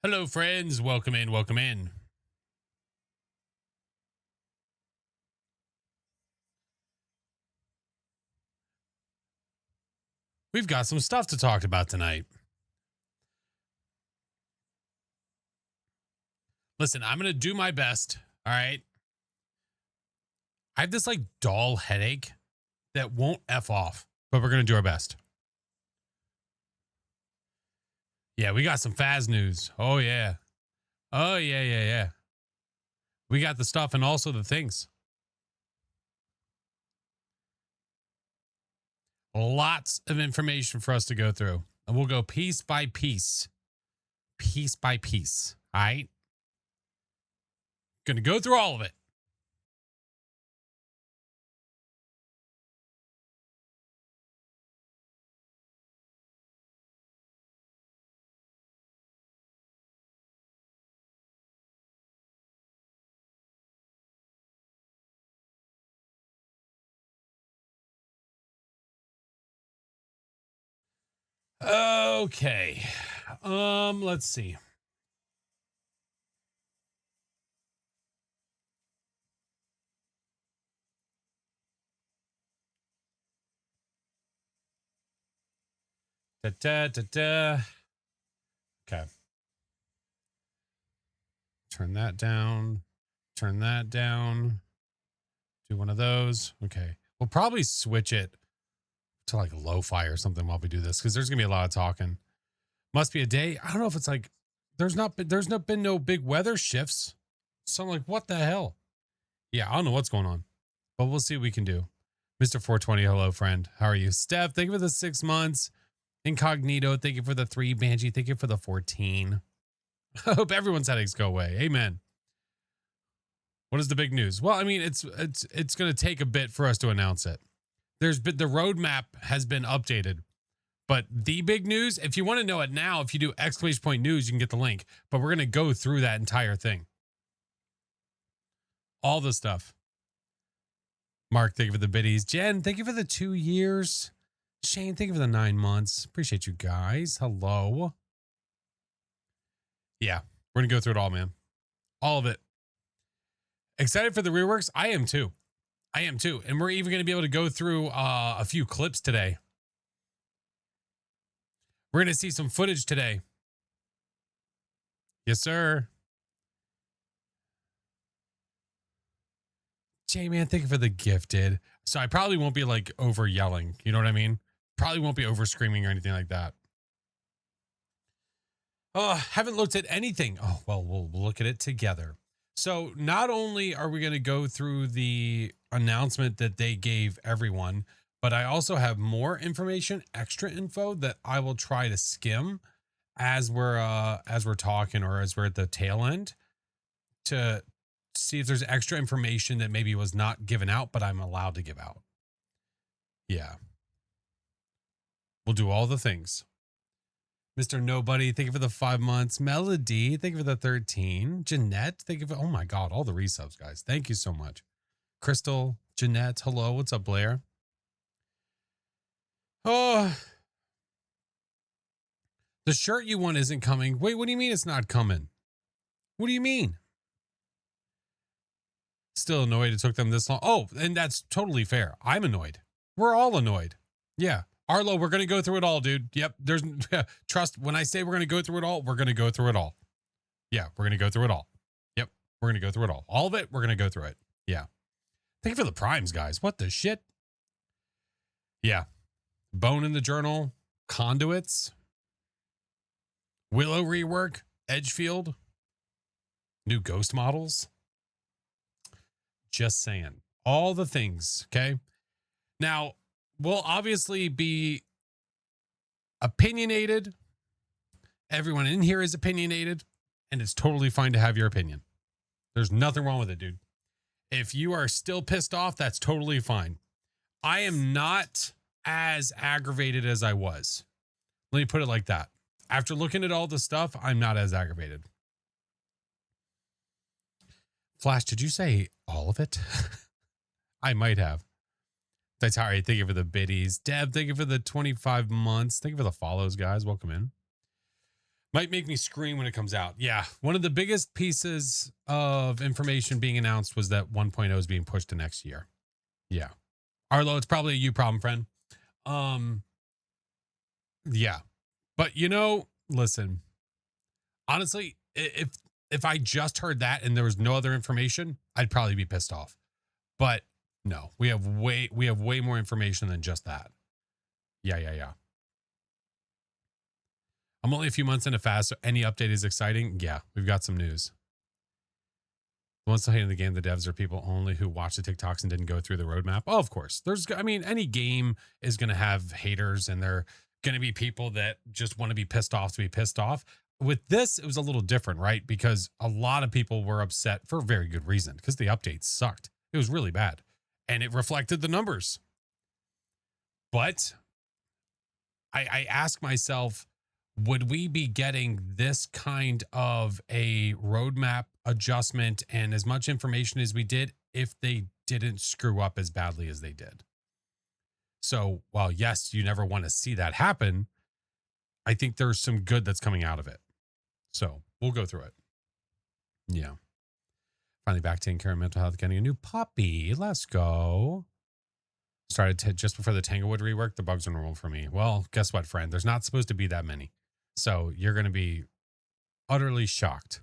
Hello, friends. Welcome in. Welcome in. We've got some stuff to talk about tonight. Listen, I'm going to do my best. All right. I have this like dull headache that won't F off, but we're going to do our best. Yeah, we got some Faz news. Oh, yeah. Oh, yeah, yeah, yeah. We got the stuff and also the things. Lots of information for us to go through. And we'll go piece by piece. Piece by piece. All right. Going to go through all of it. Okay. Let's see. Da, da, da, da. Okay. Turn that down. Turn that down. Do one of those. Okay. We'll probably switch it to like lo-fi or something while we do this because there's gonna be a lot of talking. Must be a day. I don't know if it's like there's not been no big weather shifts. So I'm like, what the hell? Yeah, I don't know what's going on, but we'll see what we can do. Mr. 420, hello, friend. How are you? Steph, thank you for the 6 months. Incognito, thank you for the 3. Banshee, thank you for the 14. I hope everyone's headaches go away. Amen. What is the big news? Well, I mean, it's going to take a bit for us to announce it. There's been the roadmap has been updated, but the big news, if you want to know it now, if you do !news, you can get the link. But we're going to go through that entire thing, all the stuff. Mark, thank you for the biddies. Jen, thank you for the 2 years. Shane, thank you for the 9 months. Appreciate you guys. Hello. Yeah, we're going to go through it all, man. All of it. Excited for the reworks? I am too. And we're even going to be able to go through a few clips today. We're going to see some footage today. Yes, sir. J-Man, thank you for the gifted. So I probably won't be like over yelling. You know what I mean? Probably won't be over screaming or anything like that. Oh, haven't looked at anything. Oh, well, we'll look at it together. So not only are we going to go through the announcement that they gave everyone, but I also have more information, extra info that I will try to skim as we're talking or as we're at the tail end to see if there's extra information that maybe was not given out, but I'm allowed to give out. Yeah. We'll do all the things. Mr. Nobody, thank you for the 5 months. Melody, thank you for the 13. Jeanette, thank you for, oh my God, all the resubs, guys. Thank you so much. Crystal, Jeanette, hello. What's up, Blair? Oh, the shirt you want isn't coming. Wait, what do you mean it's not coming? What do you mean? Still annoyed it took them this long. Oh, and that's totally fair. I'm annoyed. We're all annoyed. Yeah. Arlo, we're going to go through it all, dude. Yep. There's trust. When I say we're going to go through it all, we're going to go through it all. Yeah. We're going to go through it all. Yep. We're going to go through it all. All of it. We're going to go through it. Yeah. Thank you for the primes, guys. What the shit? Yeah. Bone in the journal. Conduits. Willow rework. Edgefield. New ghost models. Just saying. All the things. Okay. Now, we'll obviously be opinionated. Everyone in here is opinionated, and it's totally fine to have your opinion. There's nothing wrong with it, dude. If you are still pissed off, that's totally fine. I am not as aggravated as I was. Let me put it like that. After looking at all the stuff, I'm not as aggravated. Flash, did you say all of it? I might have. That's all right. Thank you for the biddies. Deb, thank you for the 25 months. Thank you for the follows, guys. Welcome in. Might make me scream when it comes out. Yeah. One of the biggest pieces of information being announced was that 1.0 is being pushed to next year. Yeah. Arlo, it's probably a you problem, friend. Um, yeah. But listen, honestly, if I just heard that and there was no other information, I'd probably be pissed off. But no, we have way more information than just that. Yeah. I'm only a few months into fast, so any update is exciting. Yeah, we've got some news. The ones still hating the game, the devs are people only who watch the TikToks and didn't go through the roadmap. Oh, of course. Any game is going to have haters, and they're going to be people that just want to be pissed off to be pissed off. With this, it was a little different, right? Because a lot of people were upset for a very good reason, because the update sucked. It was really bad, and it reflected the numbers. But I ask myself, would we be getting this kind of a roadmap adjustment and as much information as we did if they didn't screw up as badly as they did? So while yes, you never want to see that happen, I think there's some good that's coming out of it. So we'll go through it. Yeah. Finally back taking care of mental health, getting a new puppy. Let's go. Started just before the Tanglewood rework. The bugs are normal for me. Well, guess what, friend? There's not supposed to be that many. So you're going to be utterly shocked.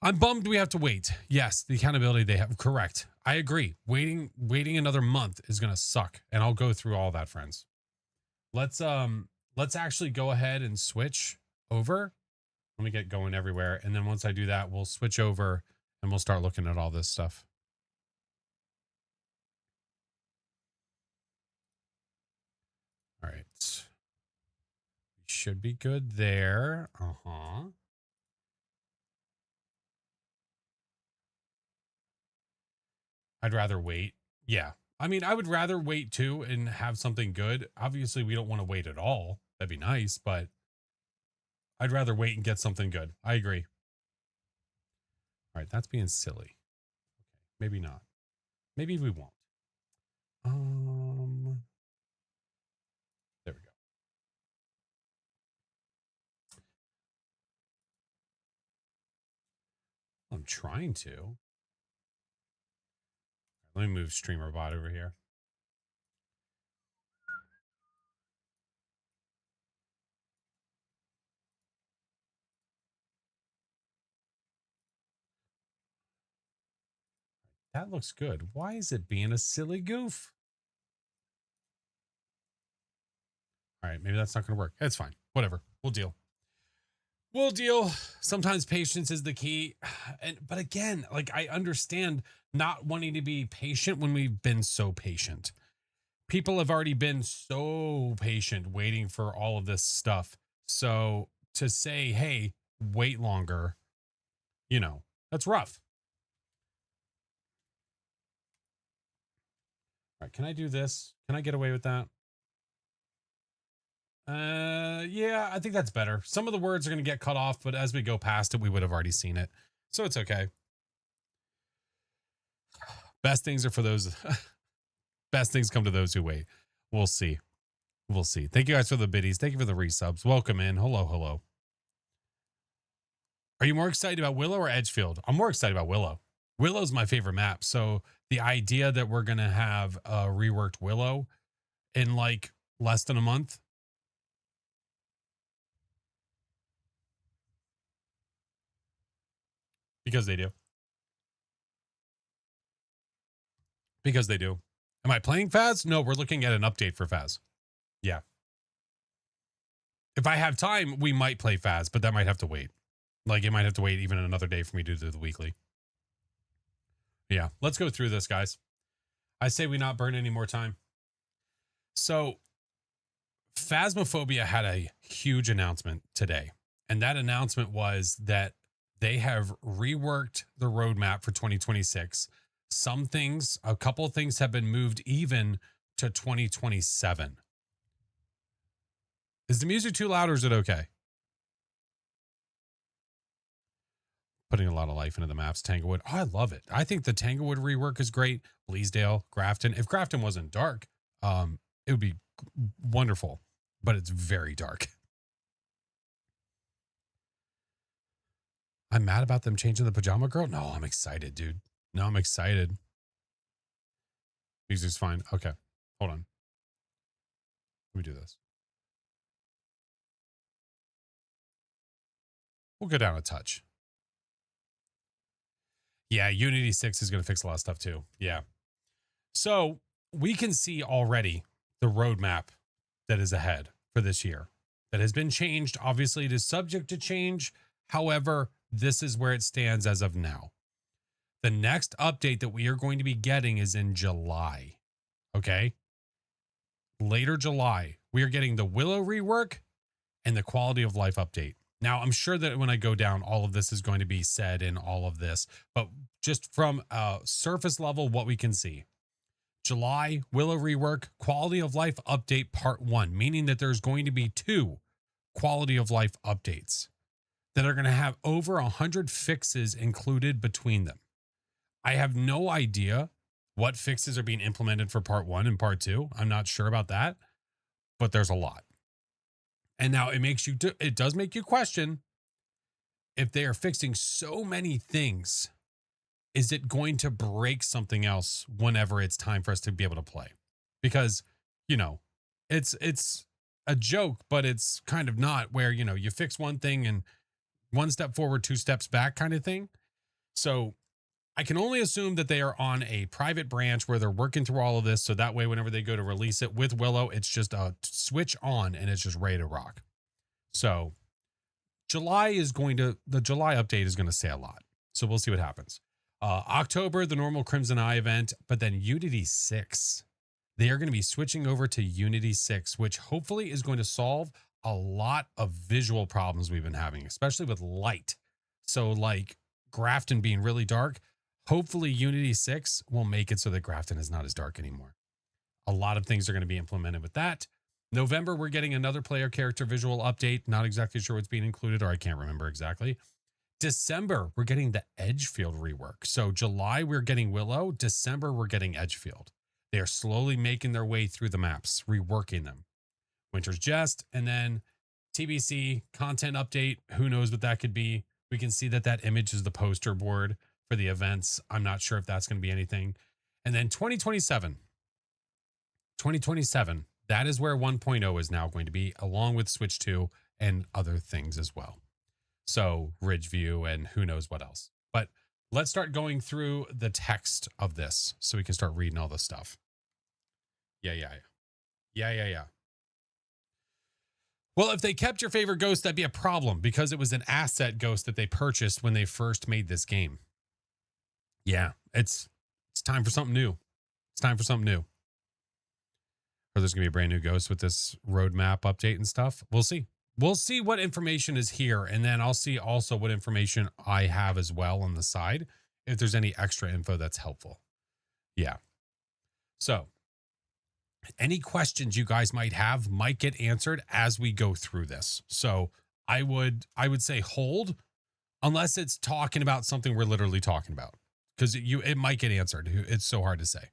I'm bummed we have to wait. Yes, the accountability they have. Correct. I agree. Waiting another month is going to suck. And I'll go through all that, friends. Let's actually go ahead and switch over. Let me get going everywhere. And then once I do that, we'll switch over and we'll start looking at all this stuff. All right. We should be good there. Uh-huh. I'd rather wait. Yeah. I mean, I would rather wait too and have something good. Obviously, we don't want to wait at all. That'd be nice, but I'd rather wait and get something good. I agree. All right, that's being silly. Okay, maybe not. Maybe we won't. There we go. I'm trying to. Let me move StreamerBot over here. That looks good. Why is it being a silly goof? All right, maybe that's not going to work. It's fine. Whatever. We'll deal. We'll deal. Sometimes patience is the key. But again, like I understand not wanting to be patient when we've been so patient. People have already been so patient waiting for all of this stuff. So to say, hey, wait longer, that's rough. All right, can I do this? Can I get away with that? Yeah, I think that's better. Some of the words are going to get cut off, but as we go past it, we would have already seen it. So it's okay. Best things are for those. Best things come to those who wait. We'll see. We'll see. Thank you guys for the biddies. Thank you for the resubs. Welcome in. Hello. Are you more excited about Willow or Edgefield? I'm more excited about Willow. Willow's my favorite map. So the idea that we're going to have a reworked Willow in like less than a month. Because they do. Because they do. Am I playing Phas? No, we're looking at an update for Phas. Yeah. If I have time, we might play Phas, but that might have to wait. Like it might have to wait even another day for me to do the weekly. Yeah. Let's go through this, guys. I say we not burn any more time. So Phasmophobia had a huge announcement today. And that announcement was that they have reworked the roadmap for 2026. Some things, a couple of things have been moved even to 2027. Is the music too loud or is it okay? Putting a lot of life into the maps. Tanglewood. Oh, I love it. I think the Tanglewood rework is great. Bleasdale, Grafton. If Grafton wasn't dark, it would be wonderful, but it's very dark. I'm mad about them changing the pajama girl. No, I'm excited, dude. No, I'm excited. Music's fine. Okay. Hold on. Let me do this. We'll go down a touch. Yeah, Unity 6 is going to fix a lot of stuff too. Yeah. So we can see already the roadmap that is ahead for this year that has been changed. Obviously, it is subject to change. However, this is where it stands as of now. The next update that we are going to be getting is in July. Okay. Later July, we are getting the Willow rework and the quality of life update. Now, I'm sure that when I go down, all of this is going to be said in all of this, but just from a surface level, what we can see. July, Willow rework, quality of life update part 1, meaning that there's going to be 2 quality of life updates that are going to have over 100 fixes included between them. I have no idea what fixes are being implemented for part 1 and part 2. I'm not sure about that, but there's a lot. And now it does make you question, if they are fixing so many things, is it going to break something else whenever it's time for us to be able to play? Because, it's a joke, but it's kind of not, where, you fix one thing and 1 step forward, 2 steps back kind of thing. So I can only assume that they are on a private branch where they're working through all of this. So that way, whenever they go to release it with Willow, it's just a switch on and it's just ready to rock. So the July update is going to say a lot. So we'll see what happens. October, the normal Crimson Eye event, but then Unity 6. They are going to be switching over to Unity 6, which hopefully is going to solve a lot of visual problems we've been having, especially with light. So like Grafton being really dark, hopefully Unity 6 will make it so that Grafton is not as dark anymore. A lot of things are going to be implemented with that. November, we're getting another player character visual update. Not exactly sure what's being included, or I can't remember exactly. December, we're getting the Edgefield rework. So July, we're getting Willow. December, we're getting Edgefield. They are slowly making their way through the maps, reworking them. Winter's Jest, and then TBC content update. Who knows what that could be? We can see that image is the poster board for the events. I'm not sure if that's going to be anything. And then 2027, that is where 1.0 is now going to be, along with Switch 2 and other things as well. So Ridgeview and who knows what else. But let's start going through the text of this so we can start reading all this stuff. Yeah. Well, if they kept your favorite ghost, that'd be a problem, because it was an asset ghost that they purchased when they first made this game. Yeah, it's time for something new. It's time for something new. Or there's going to be a brand new ghost with this roadmap update and stuff. We'll see. We'll see what information is here. And then I'll see also what information I have as well on the side, if there's any extra info that's helpful. Yeah. So any questions you guys might have might get answered as we go through this. So I would say hold, unless it's talking about something we're literally talking about, because it might get answered. It's so hard to say.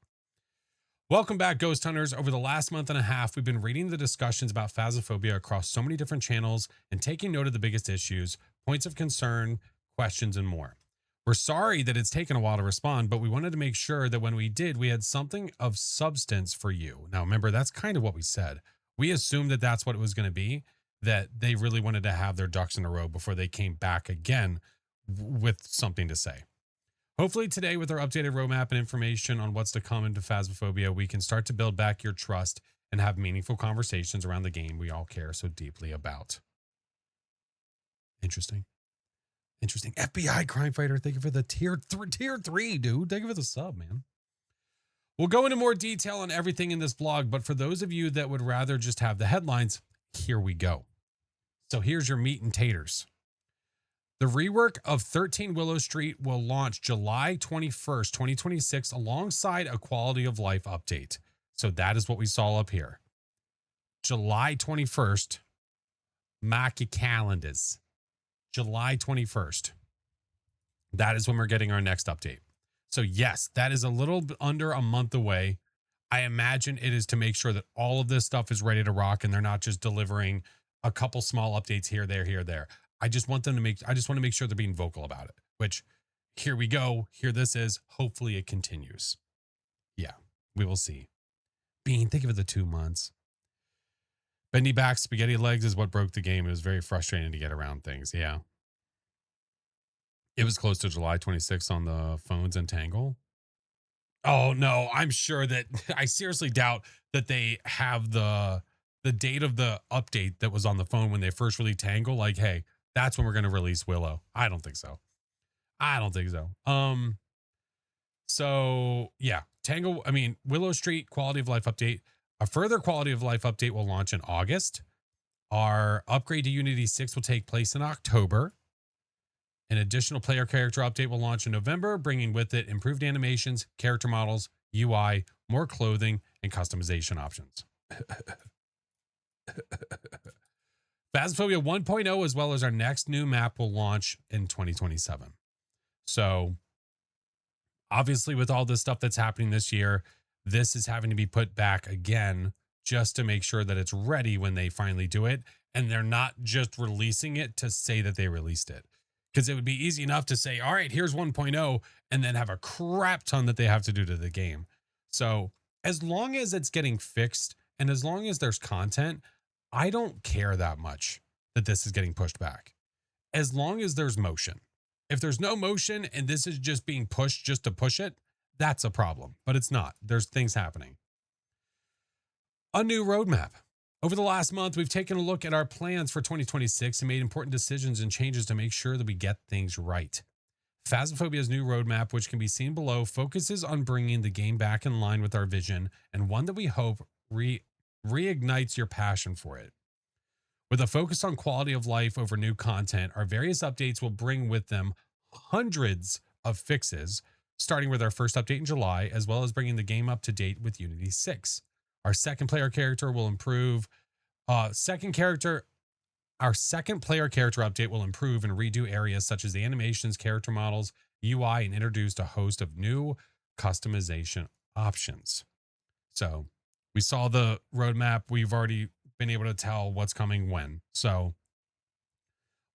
Welcome back, Ghost Hunters. Over the last month and a half, we've been reading the discussions about Phasmophobia across so many different channels and taking note of the biggest issues, points of concern, questions, and more. We're sorry that it's taken a while to respond, but we wanted to make sure that when we did, we had something of substance for you. Now, remember, that's kind of what we said. We assumed that that's what it was going to be, that they really wanted to have their ducks in a row before they came back again with something to say. Hopefully today, with our updated roadmap and information on what's to come into Phasmophobia, we can start to build back your trust and have meaningful conversations around the game we all care so deeply about. Interesting. FBI crime fighter, thank you for the tier 3, dude. Thank you for the sub, man. We'll go into more detail on everything in this blog, but for those of you that would rather just have the headlines, here we go. So here's your meat and taters. The rework of 13 Willow Street will launch July 21st, 2026, alongside a quality of life update. So that is what we saw up here. July 21st, mark your calendars. July 21st. That is when we're getting our next update. So yes, that is a little under a month away. I imagine it is to make sure that all of this stuff is ready to rock and they're not just delivering a couple small updates here, there. I just want to make sure they're being vocal about it, which here we go. Here this is. Hopefully it continues. Yeah, we will see. Bean, think of it the 2 months. Bendy back, spaghetti legs is what broke the game. It was very frustrating to get around things. Yeah. It was close to July 26th on the phones and Tangle. Oh no, I'm sure that I seriously doubt that they have the date of the update that was on the phone when they first released Tangle. Like, hey, that's when we're going to release Willow. I don't think so. I don't think so. So yeah, Tangle, I mean, Willow Street quality of life update. A further quality of life update will launch in August. Our upgrade to Unity 6 will take place in October. An additional player character update will launch in November, bringing with it improved animations, character models, UI, more clothing, and customization options. Phasmophobia 1.0, as well as our next new map, will launch in 2027. So obviously with all this stuff that's happening this year, this is having to be put back again just to make sure that it's ready when they finally do it. And they're not just releasing it to say that they released it. Because it would be easy enough to say, all right, here's 1.0, and then have a crap ton that they have to do to the game. So as long as it's getting fixed and as long as there's content, I don't care that much that this is getting pushed back. As long as there's motion. If there's no motion and this is just being pushed just to push it, that's a problem. But it's not. There's things happening. A new roadmap. Over the last month, we've taken a look at our plans for 2026 and made important decisions and changes to make sure that we get things right. Phasmophobia's new roadmap, which can be seen below, focuses on bringing the game back in line with our vision and one that we hope reignites your passion for it. With a focus on quality of life over new content, our various updates will bring with them hundreds of fixes, starting with our first update in July, as well as bringing the game up to date with Unity 6. Our second player character will improve. Our second player character update will improve and redo areas such as the animations, character models, UI, and introduce a host of new customization options. So we saw the roadmap. We've already been able to tell what's coming when. So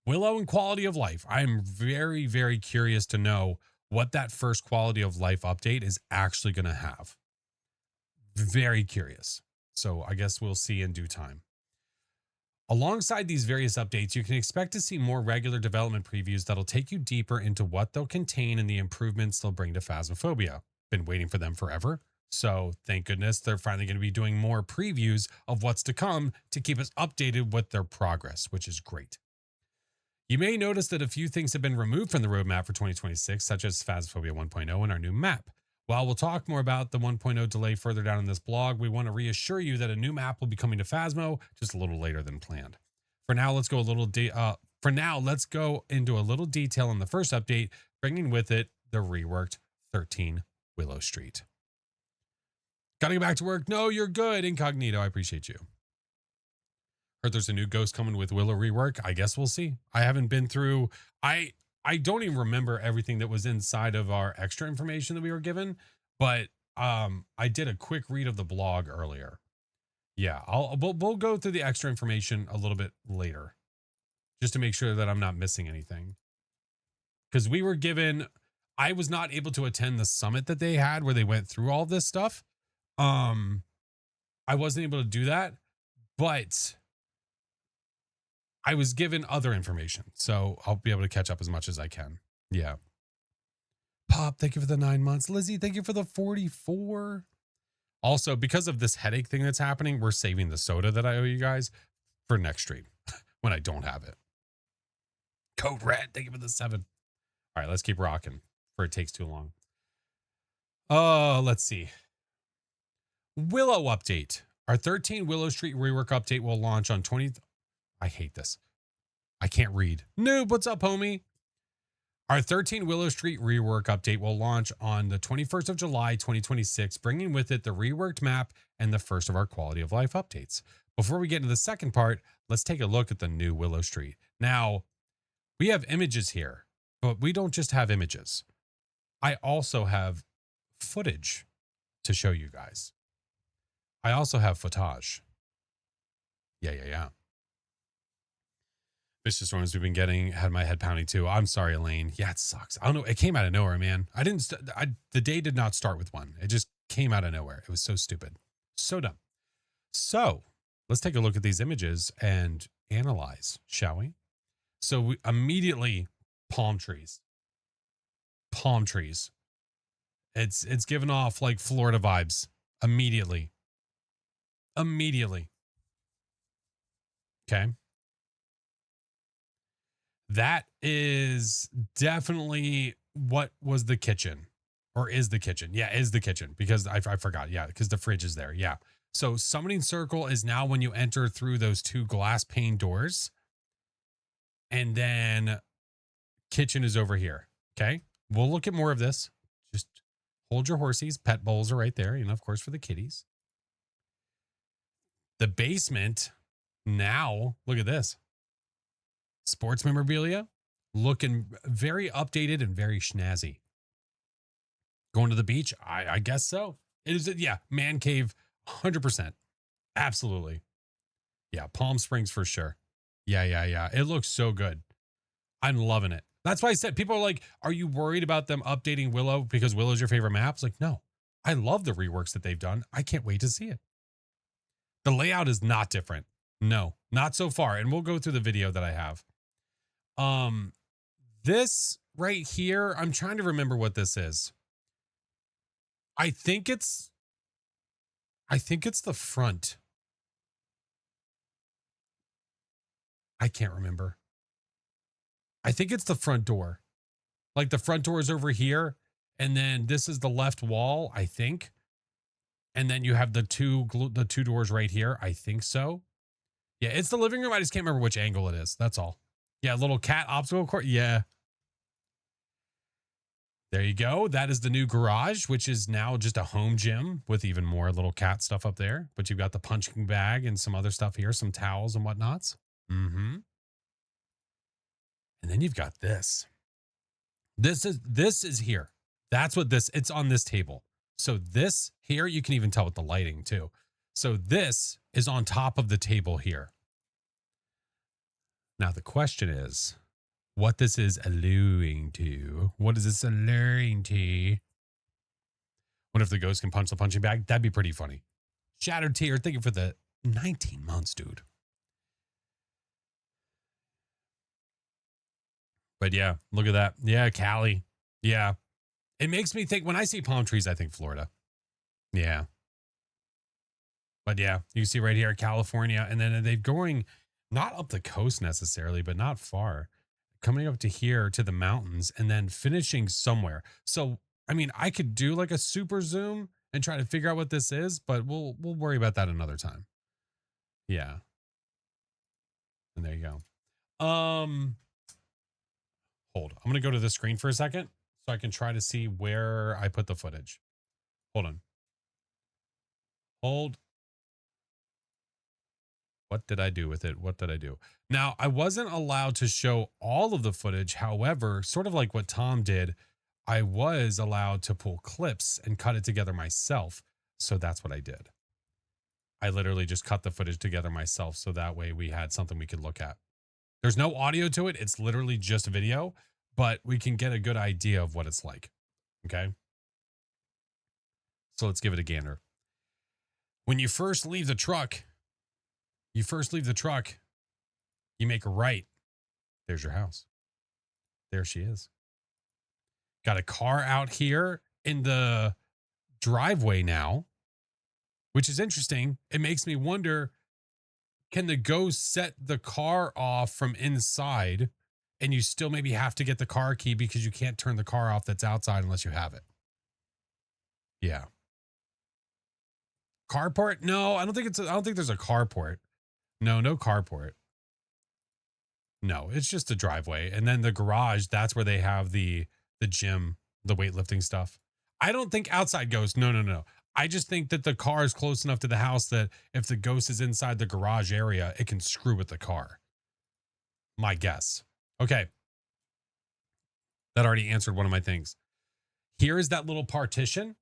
Willow and quality of life. I'm very, very curious to know what that first quality of life update is actually going to have. Very curious. So I guess we'll see in due time. Alongside these various updates, you can expect to see more regular development previews that'll take you deeper into what they'll contain and the improvements they'll bring to Phasmophobia. Been waiting for them forever. So thank goodness they're finally going to be doing more previews of what's to come to keep us updated with their progress, which is great. You may notice that a few things have been removed from the roadmap for 2026, such as Phasmophobia 1.0 and our new map. While we'll talk more about the 1.0 delay further down in this blog, we want to reassure you that a new map will be coming to Phasmo just a little later than planned. For now, let's go into a little detail on the first update, bringing with it the reworked 13 Willow Street. Gotta get back to work. No, you're good. Incognito, I appreciate you. Heard there's a new ghost coming with Willow rework. I guess we'll see. I haven't been through. I don't even remember everything that was inside of our extra information that we were given, but I did a quick read of the blog earlier. Yeah, we'll go through the extra information a little bit later, just to make sure that I'm not missing anything. Because we were given, I was not able to attend the summit that they had where they went through all this stuff. I wasn't able to do that, but I was given other information, so I'll be able to catch up as much as I can. Yeah. Pop, thank you for the 9 months. Lizzie, thank you for the 44. Also, because of this headache thing that's happening, we're saving the soda that I owe you guys for next stream when I don't have it. Code Red, thank you for the 7. All right, let's keep rocking before it takes too long. Let's see. Willow update. Our 13 Willow Street rework update will launch on 20th. I hate this. I can't read. Noob, what's up, homie? Our 13 Willow Street rework update will launch on the 21st of July, 2026, bringing with it the reworked map and the first of our quality of life updates. Before we get into the second part, let's take a look at the new Willow Street. Now, we have images here, but we don't just have images. I also have footage to show you guys. I also have footage. Yeah. Vicious storms we've been getting had my head pounding too. I'm sorry, Elaine. Yeah, it sucks. I don't know. It came out of nowhere, man. I didn't. The day did not start with one. It just came out of nowhere. It was so stupid, so dumb. So let's take a look at these images and analyze, shall we? So we immediately palm trees. Palm trees. It's given off like Florida vibes immediately. Immediately. Okay. That is definitely what was the kitchen or is the kitchen. Yeah, is the kitchen because I forgot. Yeah, because the fridge is there. Yeah. So summoning circle is now when you enter through those two glass pane doors. And then kitchen is over here. Okay. We'll look at more of this. Just hold your horsies. Pet bowls are right there. And of course, for the kitties. The basement. Now, look at this. Sports memorabilia looking very updated and very snazzy. Going to the beach? I guess so. It is, yeah, man cave, 100%. Absolutely. Yeah, Palm Springs for sure. Yeah. It looks so good. I'm loving it. That's why I said people are like, are you worried about them updating Willow because Willow's your favorite map? It's like, no, I love the reworks that they've done. I can't wait to see it. The layout is not different. No, not so far. And we'll go through the video that I have. This right here, I'm trying to remember what this is. I think it's the front. I can't remember. I think it's the front door. Like the front door is over here. And then this is the left wall, I think. And then you have the two doors right here. I think so. Yeah, it's the living room. I just can't remember which angle it is. That's all. Yeah, little cat obstacle course. Yeah. There you go. That is the new garage, which is now just a home gym with even more little cat stuff up there. But you've got the punching bag and some other stuff here, some towels and whatnots. Mm-hmm. And then you've got this. This is here. That's what this, it's on this table. So this here, you can even tell with the lighting too. So this is on top of the table here. Now the question is, what this is alluring to. What is this alluring to? What if the ghost can punch the punching bag? That'd be pretty funny. Shattered Tear, thank you for the 19 months, dude. But yeah, look at that. Yeah, Cali. Yeah. It makes me think, when I see palm trees, I think Florida. Yeah. But yeah, you can see right here, California. And then they're going not up the coast necessarily, but not far. Coming up to here to the mountains and then finishing somewhere. So, I mean, I could do like a super zoom and try to figure out what this is, but we'll worry about that another time. Yeah. And there you go. Hold. I'm going to go to the screen for a second so I can try to see where I put the footage. Hold on. Hold. What did I do with it? What did I do? Now, I wasn't allowed to show all of the footage. However, sort of like what Tom did, I was allowed to pull clips and cut it together myself. So that's what I did. I literally just cut the footage together myself. So that way we had something we could look at. There's no audio to it. It's literally just video, but we can get a good idea of what it's like. Okay. So let's give it a gander. When you first leave the truck, you make a right. There's your house. There she is. Got a car out here in the driveway now, which is interesting. It makes me wonder, can the ghost set the car off from inside and you still maybe have to get the car key because you can't turn the car off that's outside unless you have it? Yeah. Carport? No, I don't think there's a carport. No carport. No, it's just a driveway. And then the garage, that's where they have the gym, the weightlifting stuff. I don't think outside ghost. No. I just think that the car is close enough to the house that if the ghost is inside the garage area, it can screw with the car. My guess. Okay. That already answered one of my things. Here is that little partition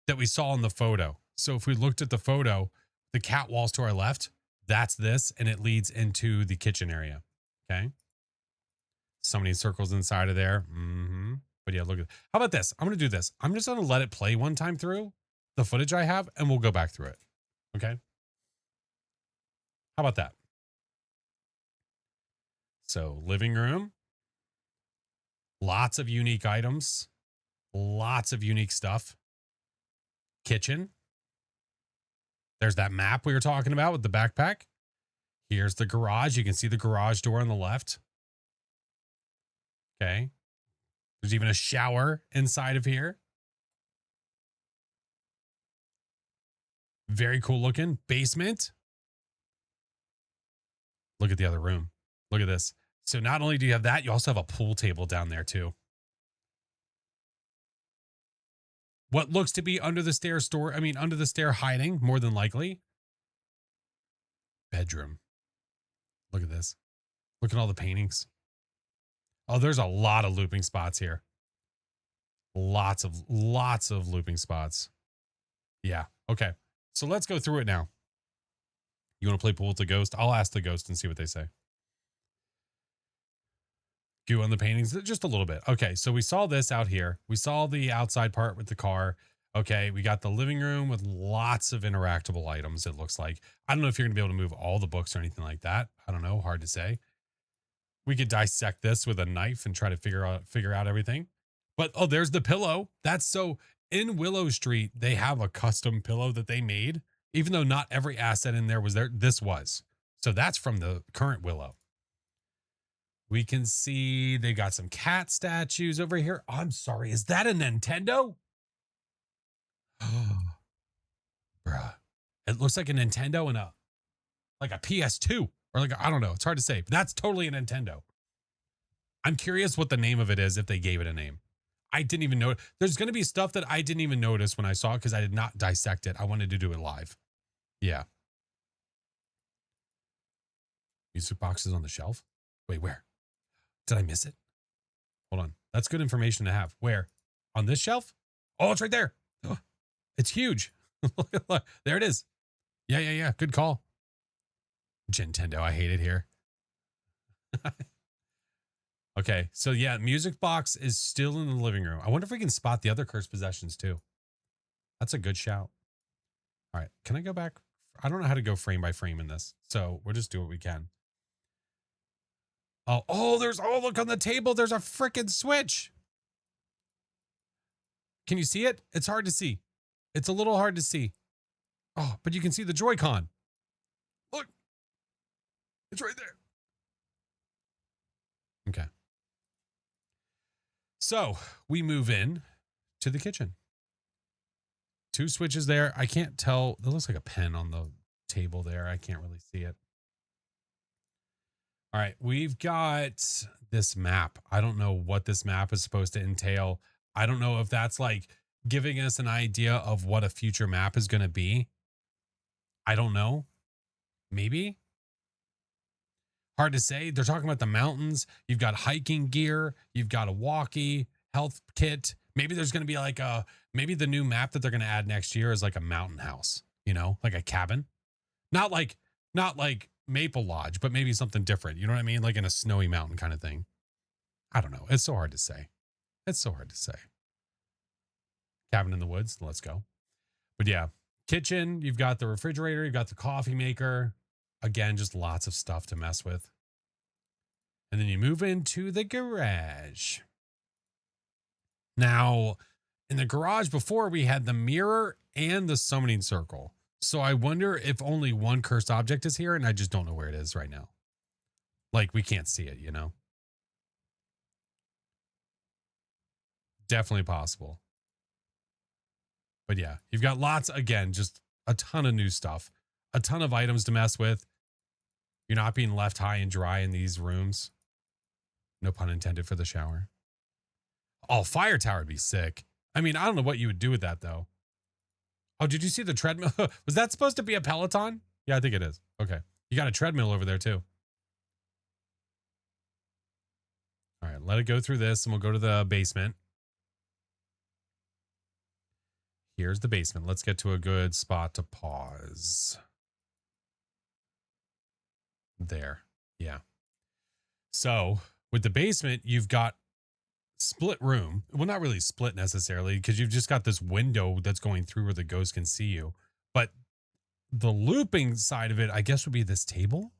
that we saw in the photo. So if we looked at the photo, the cat walls to our left, that's this, and it leads into the kitchen area. Okay. So many circles inside of there. But yeah, look at, how about this? I'm going to do this. I'm just going to let it play one time through the footage I have, and we'll go back through it. Okay. How about that? So living room, lots of unique items, lots of unique stuff. Kitchen. There's that map we were talking about with the backpack. Here's the garage. You can see the garage door on the left. Okay. There's even a shower inside of here. Very cool looking basement. Look at the other room. Look at this. So not only do you have that, you also have a pool table down there too. What looks to be under the stair under the stair hiding, more than likely. Bedroom. Look at this. Look at all the paintings. Oh, there's a lot of looping spots here. Lots of looping spots. Yeah. Okay. So let's go through it now. You want to play pool with the ghost? I'll ask the ghost and see what they say. Goo on the paintings, just a little bit. Okay, so we saw this out here. We saw the outside part with the car. Okay, we got the living room with lots of interactable items, it looks like. I don't know if you're going to be able to move all the books or anything like that. I don't know, hard to say. We could dissect this with a knife and try to figure out everything. But, oh, there's the pillow. That's so, in Willow Street, they have a custom pillow that they made. Even though not every asset in there was there, this was. So that's from the current Willow. We can see they got some cat statues over here. Oh, I'm sorry. Is that a Nintendo? Bruh. It looks like a Nintendo and like a PS2 or like, I don't know. It's hard to say, but that's totally a Nintendo. I'm curious what the name of it is, if they gave it a name. I didn't even know. There's going to be stuff that I didn't even notice when I saw it because I did not dissect it. I wanted to do it live. Yeah. Music boxes on the shelf. Wait, where? Did I miss it? Hold on. That's good information to have. Where? On this shelf? Oh, it's right there. Oh, it's huge. There it is. Yeah. Good call. Nintendo. I hate it here. Okay. So yeah, music box is still in the living room. I wonder if we can spot the other cursed possessions too. That's a good shout. All right. Can I go back? I don't know how to go frame by frame in this. So we'll just do what we can. Oh, look on the table. There's a freaking switch. Can you see it? It's hard to see. It's a little hard to see. Oh, but you can see the Joy-Con. Look. It's right there. Okay. So we move in to the kitchen. 2 switches there. I can't tell. That looks like a pen on the table there. I can't really see it. All right. We've got this map. I don't know what this map is supposed to entail. I don't know if that's like giving us an idea of what a future map is going to be. I don't know. Maybe. Hard to say. They're talking about the mountains. You've got hiking gear. You've got a walkie, health kit. Maybe there's going to be like maybe the new map that they're going to add next year is like a mountain house, like a cabin. Not like Maple Lodge, but maybe something different. You know what I mean? Like in a snowy mountain kind of thing. I don't know. It's so hard to say. Cabin in the woods. Let's go. But yeah, kitchen. You've got the refrigerator. You've got the coffee maker. Again, just lots of stuff to mess with. And then you move into the garage. Now, in the garage before, we had the mirror and the summoning circle. So I wonder if only one cursed object is here and I just don't know where it is right now. Like, we can't see it, Definitely possible. But yeah, you've got lots, again, just a ton of new stuff. A ton of items to mess with. You're not being left high and dry in these rooms. No pun intended for the shower. Oh, fire tower would be sick. I mean, I don't know what you would do with that, though. Oh, did you see the treadmill? Was that supposed to be a Peloton? Yeah, I think it is. Okay. You got a treadmill over there, too. All right, let it go through this, and we'll go to the basement. Here's the basement. Let's get to a good spot to pause. There. Yeah. So With the basement, you've got split room. Well, not really split necessarily, because you've just got this window that's going through where the ghost can see you. But the looping side of it, I guess, would be this table.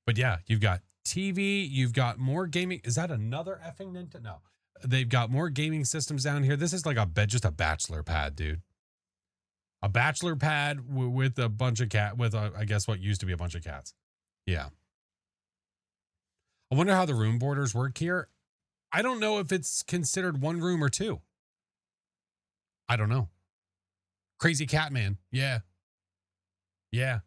But yeah, you've got TV, you've got more gaming. Is that another effing Nintendo? No. They've got more gaming systems down here. This is like a bed, just a bachelor pad, dude. A bachelor pad with a bunch of I guess what used to be a bunch of cats. Yeah. I wonder how the room borders work here. I don't know if it's considered one room or two. I don't know. Crazy cat man. Yeah. Yeah.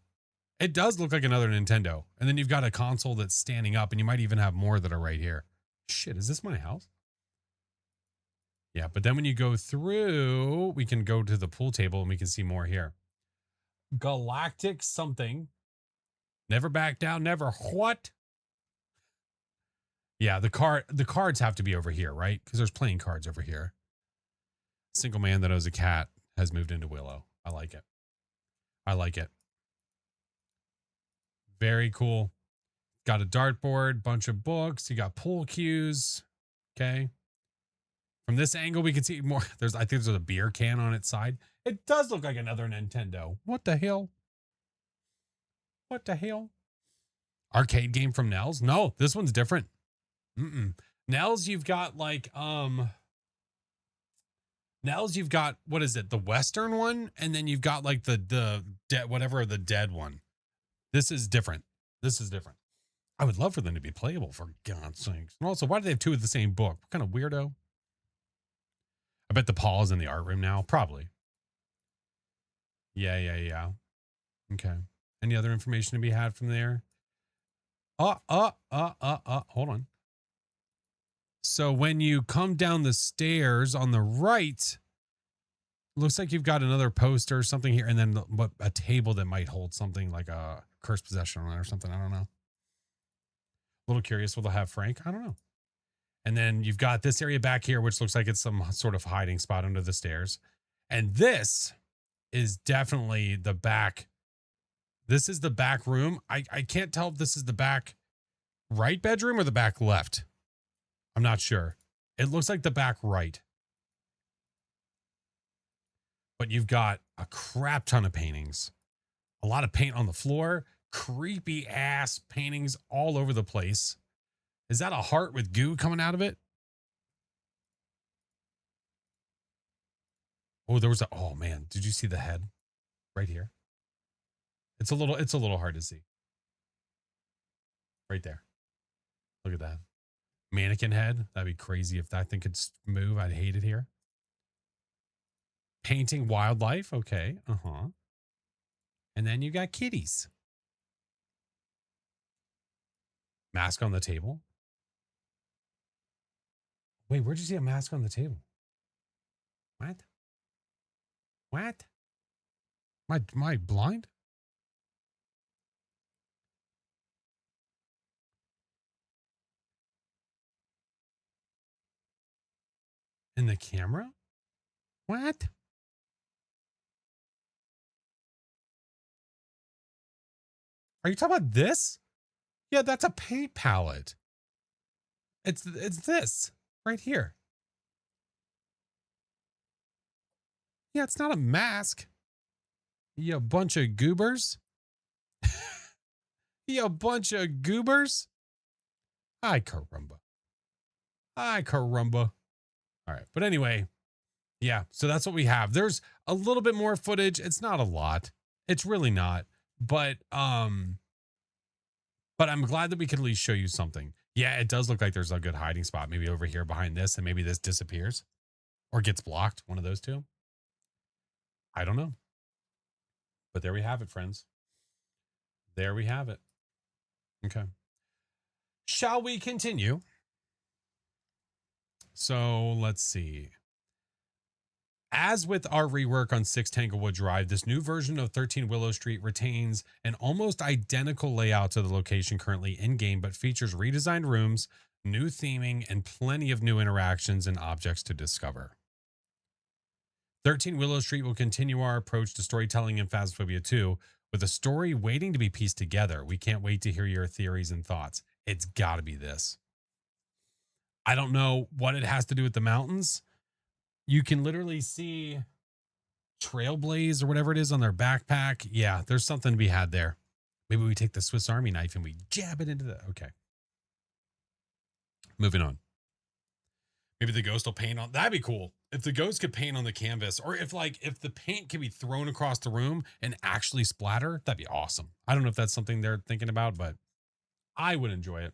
It does look like another Nintendo. And then you've got a console that's standing up, and you might even have more that are right here. Shit, is this my house? Yeah, but then when you go through, we can go to the pool table and we can see more here. Galactic something. Never back down, never what? Yeah, the cards have to be over here, right? Because there's playing cards over here. Single man that owns a cat has moved into Willow. I like it. I like it. Very cool. Got a dartboard, bunch of books. You got pool cues. Okay. From this angle, we can see more. I think there's a beer can on its side. It does look like another Nintendo. What the hell? What the hell? Arcade game from Nels? No, this one's different. Nels, you've got like, Nels, you've got, what is it? The Western one. And then you've got like the dead one. This is different. This is different. I would love for them to be playable, for God's sakes. And also, why do they have two of the same book? What kind of weirdo? I bet the Paul is in the art room now. Probably. Yeah. Okay. Any other information to be had from there? Hold on. So when you come down the stairs on the right, looks like you've got another poster or something here, and then a table that might hold something like a cursed possession on it or something. I don't know. A little curious what they'll have Frank. I don't know. And then you've got this area back here, which looks like it's some sort of hiding spot under the stairs. And this is definitely the back. This is the back room. I can't tell if this is the back right bedroom or the back left. I'm not sure. It looks like the back right. But you've got a crap ton of paintings. A lot of paint on the floor. Creepy ass paintings all over the place. Is that a heart with goo coming out of it? Oh, oh man, did you see the head right here? It's a little hard to see. Right there. Look at that. Mannequin head. That'd be crazy if that thing could move. I'd hate it here. Painting wildlife. Okay. And then you got kitties. Mask on the table. Wait, where'd you see a mask on the table? What? Am I blind? In the camera? What? Are you talking about this? Yeah, that's a paint palette. It's this right here. Yeah, it's not a mask. You bunch of goobers. You bunch of goobers. Ay caramba. Ay caramba. All right. But anyway, yeah. So that's what we have. There's a little bit more footage. It's not a lot. It's really not. But I'm glad that we could at least show you something. Yeah, it does look like there's a good hiding spot. Maybe over here behind this, and maybe this disappears or gets blocked. One of those two. I don't know. But there we have it, friends. There we have it. Okay. Shall we continue? So let's see. As with our rework on 6 Tanglewood Drive, this new version of 13 Willow Street retains an almost identical layout to the location currently in-game, but features redesigned rooms, new theming, and plenty of new interactions and objects to discover. 13 Willow Street will continue our approach to storytelling in Phasmophobia 2, with a story waiting to be pieced together. We can't wait to hear your theories and thoughts. It's got to be this. I don't know what it has to do with the mountains. You can literally see Trailblaze or whatever it is on their backpack. Yeah, there's something to be had there. Maybe we take the Swiss Army knife and we jab it into the. Okay. Moving on. Maybe the ghost will paint on. That'd be cool. If the ghost could paint on the canvas, or if the paint can be thrown across the room and actually splatter, that'd be awesome. I don't know if that's something they're thinking about, but I would enjoy it.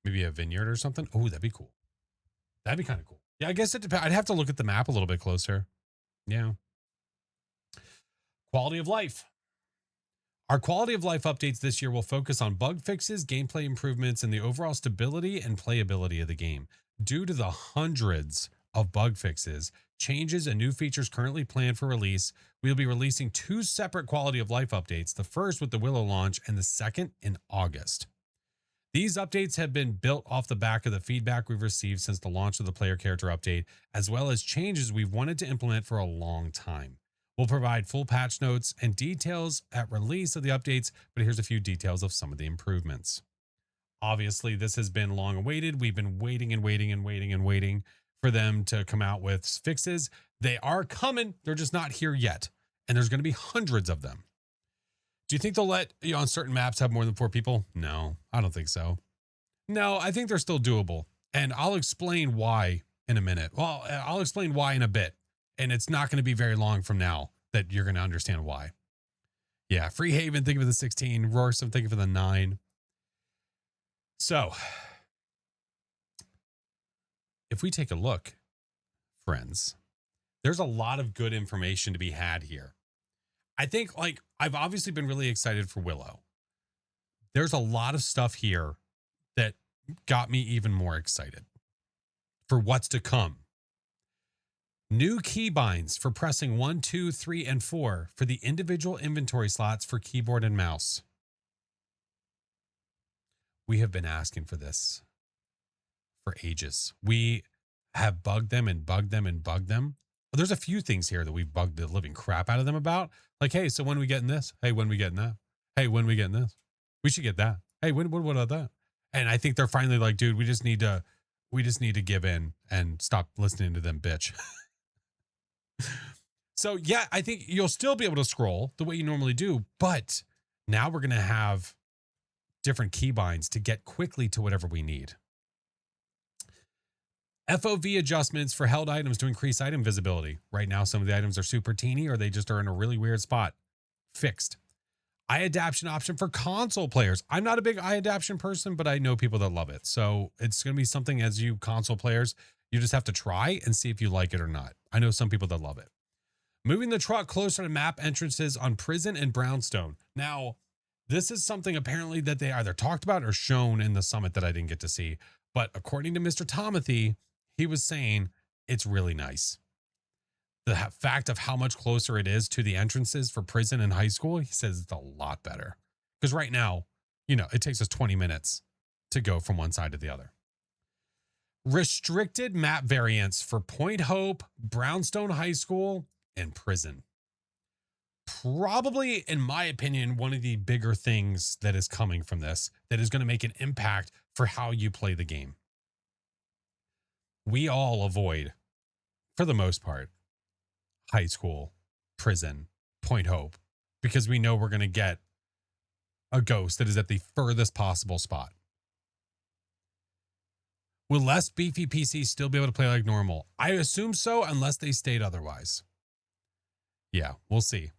Maybe a vineyard or something. Oh, that'd be cool. That'd be kind of cool. Yeah, I guess it depends. I'd have to look at the map a little bit closer. Yeah. Quality of life. Our quality of life updates this year will focus on bug fixes, gameplay improvements, and the overall stability and playability of the game. Due to the hundreds of bug fixes, changes, and new features currently planned for release, we'll be releasing 2 separate quality of life updates, the first with the Willow launch and the second in August. These updates have been built off the back of the feedback we've received since the launch of the player character update, as well as changes we've wanted to implement for a long time. We'll provide full patch notes and details at release of the updates, but here's a few details of some of the improvements. Obviously, this has been long awaited. We've been waiting and waiting and waiting and waiting for them to come out with fixes. They are coming. They're just not here yet. And there's going to be hundreds of them. Do you think they'll let you on certain maps have more than 4 people? No, I don't think so. No, I think they're still doable. And I'll explain why in a minute. Well, I'll explain why in a bit. And it's not going to be very long from now that you're going to understand why. Yeah, Free Haven, think of the 16. Roarsome, think of the 9. So, if we take a look, friends, there's a lot of good information to be had here. I think, I've obviously been really excited for Willow. There's a lot of stuff here that got me even more excited for what's to come. New keybinds for pressing 1, 2, 3, and 4 for the individual inventory slots for keyboard and mouse. We have been asking for this for ages. We have bugged them and bugged them and bugged them. But there's a few things here that we've bugged the living crap out of them about. Like, hey, so when we getting this? Hey, when we getting that? Hey, when we getting this? We should get that. Hey, what about that? And I think they're finally like, dude, we just need to give in and stop listening to them, bitch. So yeah, I think you'll still be able to scroll the way you normally do, but now we're going to have different keybinds to get quickly to whatever we need. FOV adjustments for held items to increase item visibility. Right now, some of the items are super teeny or they just are in a really weird spot. Fixed. Eye adaption option for console players. I'm not a big eye adaption person, but I know people that love it. So it's going to be something as you console players, you just have to try and see if you like it or not. I know some people that love it. Moving the truck closer to map entrances on Prison and Brownstone. Now, this is something apparently that they either talked about or shown in the summit that I didn't get to see. But according to Mr. Tomothy, he was saying it's really nice. The fact of how much closer it is to the entrances for prison and high school, he says it's a lot better. Because right now, it takes us 20 minutes to go from one side to the other. Restricted map variants for Point Hope, Brownstone High School, and prison. Probably, in my opinion, one of the bigger things that is coming from this that is going to make an impact for how you play the game. We all avoid, for the most part, high school, prison, Point Hope, because we know we're going to get a ghost that is at the furthest possible spot. Will less beefy PCs still be able to play like normal? I assume so, unless they state otherwise. Yeah, we'll see.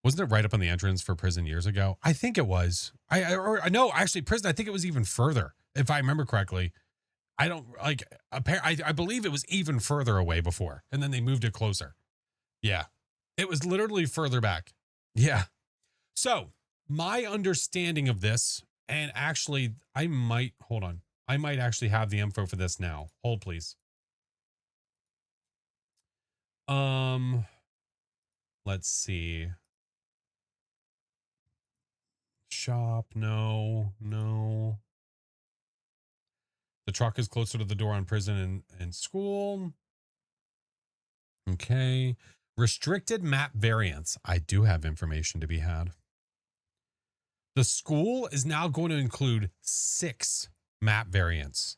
Wasn't it right up on the entrance for prison years ago? I think it was. I know, actually, prison, I think it was even further, if I remember correctly. I don't I believe it was even further away before, and then they moved it closer. Yeah, it was literally further back. Yeah. So my understanding of this, and actually I might actually have the info for this now. Hold please. Let's see. Shop. No. The truck is closer to the door on prison and school. Okay. Restricted map variants. I do have information to be had. The school is now going to include 6 map variants.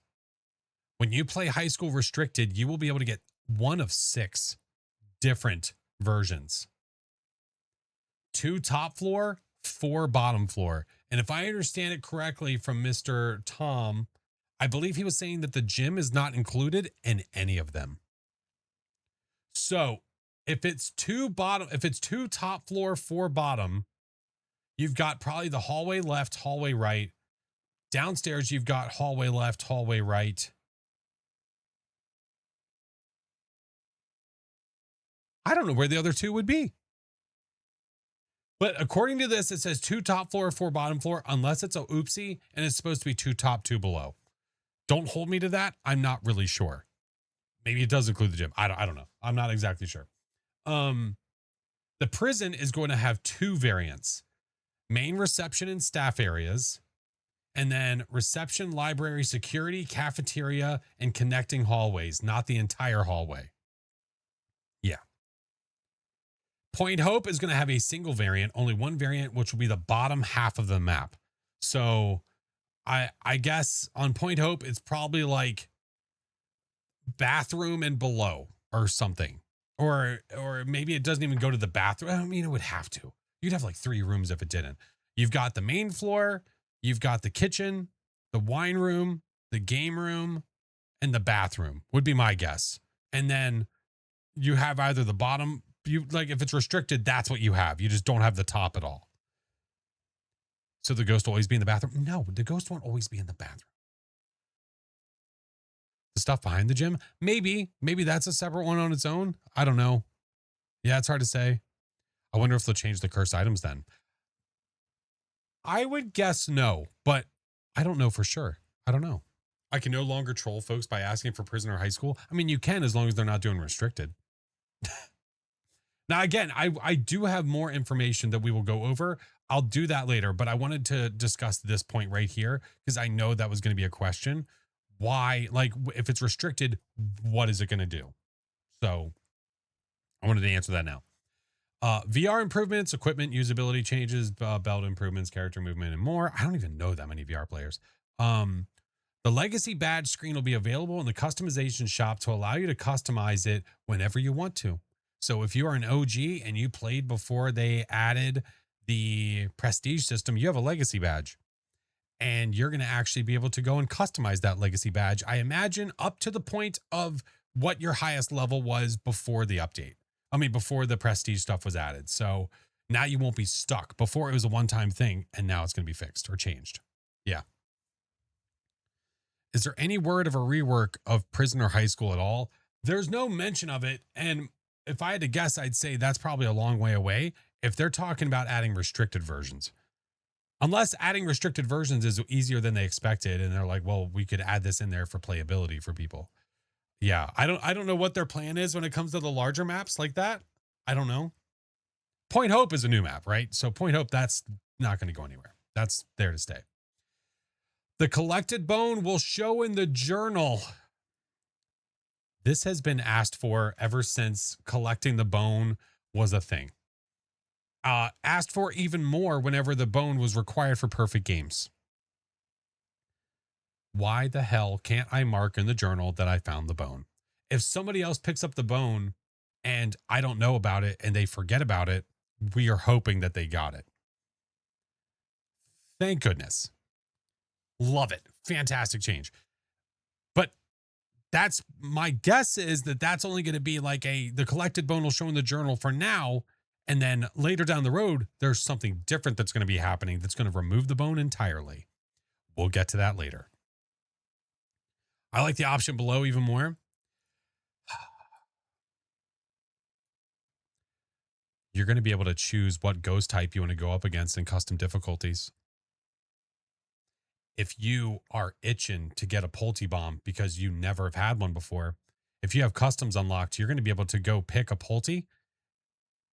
When you play high school restricted, you will be able to get one of 6 different versions. 2 top floor, 4 bottom floor. And if I understand it correctly from Mr. Tom, I believe he was saying that the gym is not included in any of them. So if it's 2 top floor, 4 bottom, you've got probably the hallway left, hallway right. Downstairs, you've got hallway left, hallway right. I don't know where the other 2 would be. But according to this, it says 2 top floor, 4 bottom floor, unless it's a oopsie and it's supposed to be 2 top, 2 below. Don't hold me to that. I'm not really sure. Maybe it does include the gym. I don't know. I'm not exactly sure. The prison is going to have 2 variants: main reception and staff areas, and then reception, library, security, cafeteria, and connecting hallways, not the entire hallway. Yeah. Point Hope is going to have a single variant, only one variant, which will be the bottom half of the map. So I guess on Point Hope, it's probably like bathroom and below or something. Or maybe it doesn't even go to the bathroom. I mean, it would have to. You'd have like 3 rooms if it didn't. You've got the main floor, you've got the kitchen, the wine room, the game room, and the bathroom would be my guess. And then you have either the bottom, if it's restricted, that's what you have. You just don't have the top at all. So the ghost will always be in the bathroom? No, the ghost won't always be in the bathroom. The stuff behind the gym, maybe that's a separate one on its own. I don't know. Yeah, it's hard to say. I wonder if they'll change the cursed items then. I would guess no, but I don't know for sure. I don't know. I can no longer troll folks by asking for prison or high school. I mean, you can as long as they're not doing restricted. Now, again, I do have more information that we will go over. I'll do that later, but I wanted to discuss this point right here because I know that was going to be a question. Why, like, if it's restricted, what is it going to do? So I wanted to answer that now. VR improvements, equipment usability changes, belt improvements, character movement, and more. I don't even know that many VR players. The legacy badge screen will be available in the customization shop to allow you to customize it whenever you want to. So if you are an OG and you played before they added the prestige system, you have a legacy badge. And you're going to actually be able to go and customize that legacy badge, I imagine, up to the point of what your highest level was before the update. I mean, before the prestige stuff was added. So now you won't be stuck. Before it was a one-time thing, and now it's going to be fixed or changed. Yeah. Is there any word of a rework of prison or high school at all? There's no mention of it. And if I had to guess, I'd say that's probably a long way away if they're talking about adding restricted versions. Unless adding restricted versions is easier than they expected. And they're like, well, we could add this in there for playability for people. Yeah. I don't know what their plan is when it comes to the larger maps like that. I don't know. Point Hope is a new map, right? So Point Hope, that's not going to go anywhere. That's there to stay. The collected bone will show in the journal. This has been asked for ever since collecting the bone was a thing. Asked for even more whenever the bone was required for perfect games. Why the hell can't I mark in the journal that I found the bone? If somebody else picks up the bone and I don't know about it and they forget about it, we are hoping that they got it. Thank goodness. Love it. Fantastic change. But that's my guess is that that's only going to be like the collected bone will show in the journal for now. And then later down the road, there's something different that's going to be happening that's going to remove the bone entirely. We'll get to that later. I like the option below even more. You're going to be able to choose what ghost type you want to go up against in custom difficulties. If you are itching to get a Pulte bomb because you never have had one before, if you have customs unlocked, you're going to be able to go pick a Pulte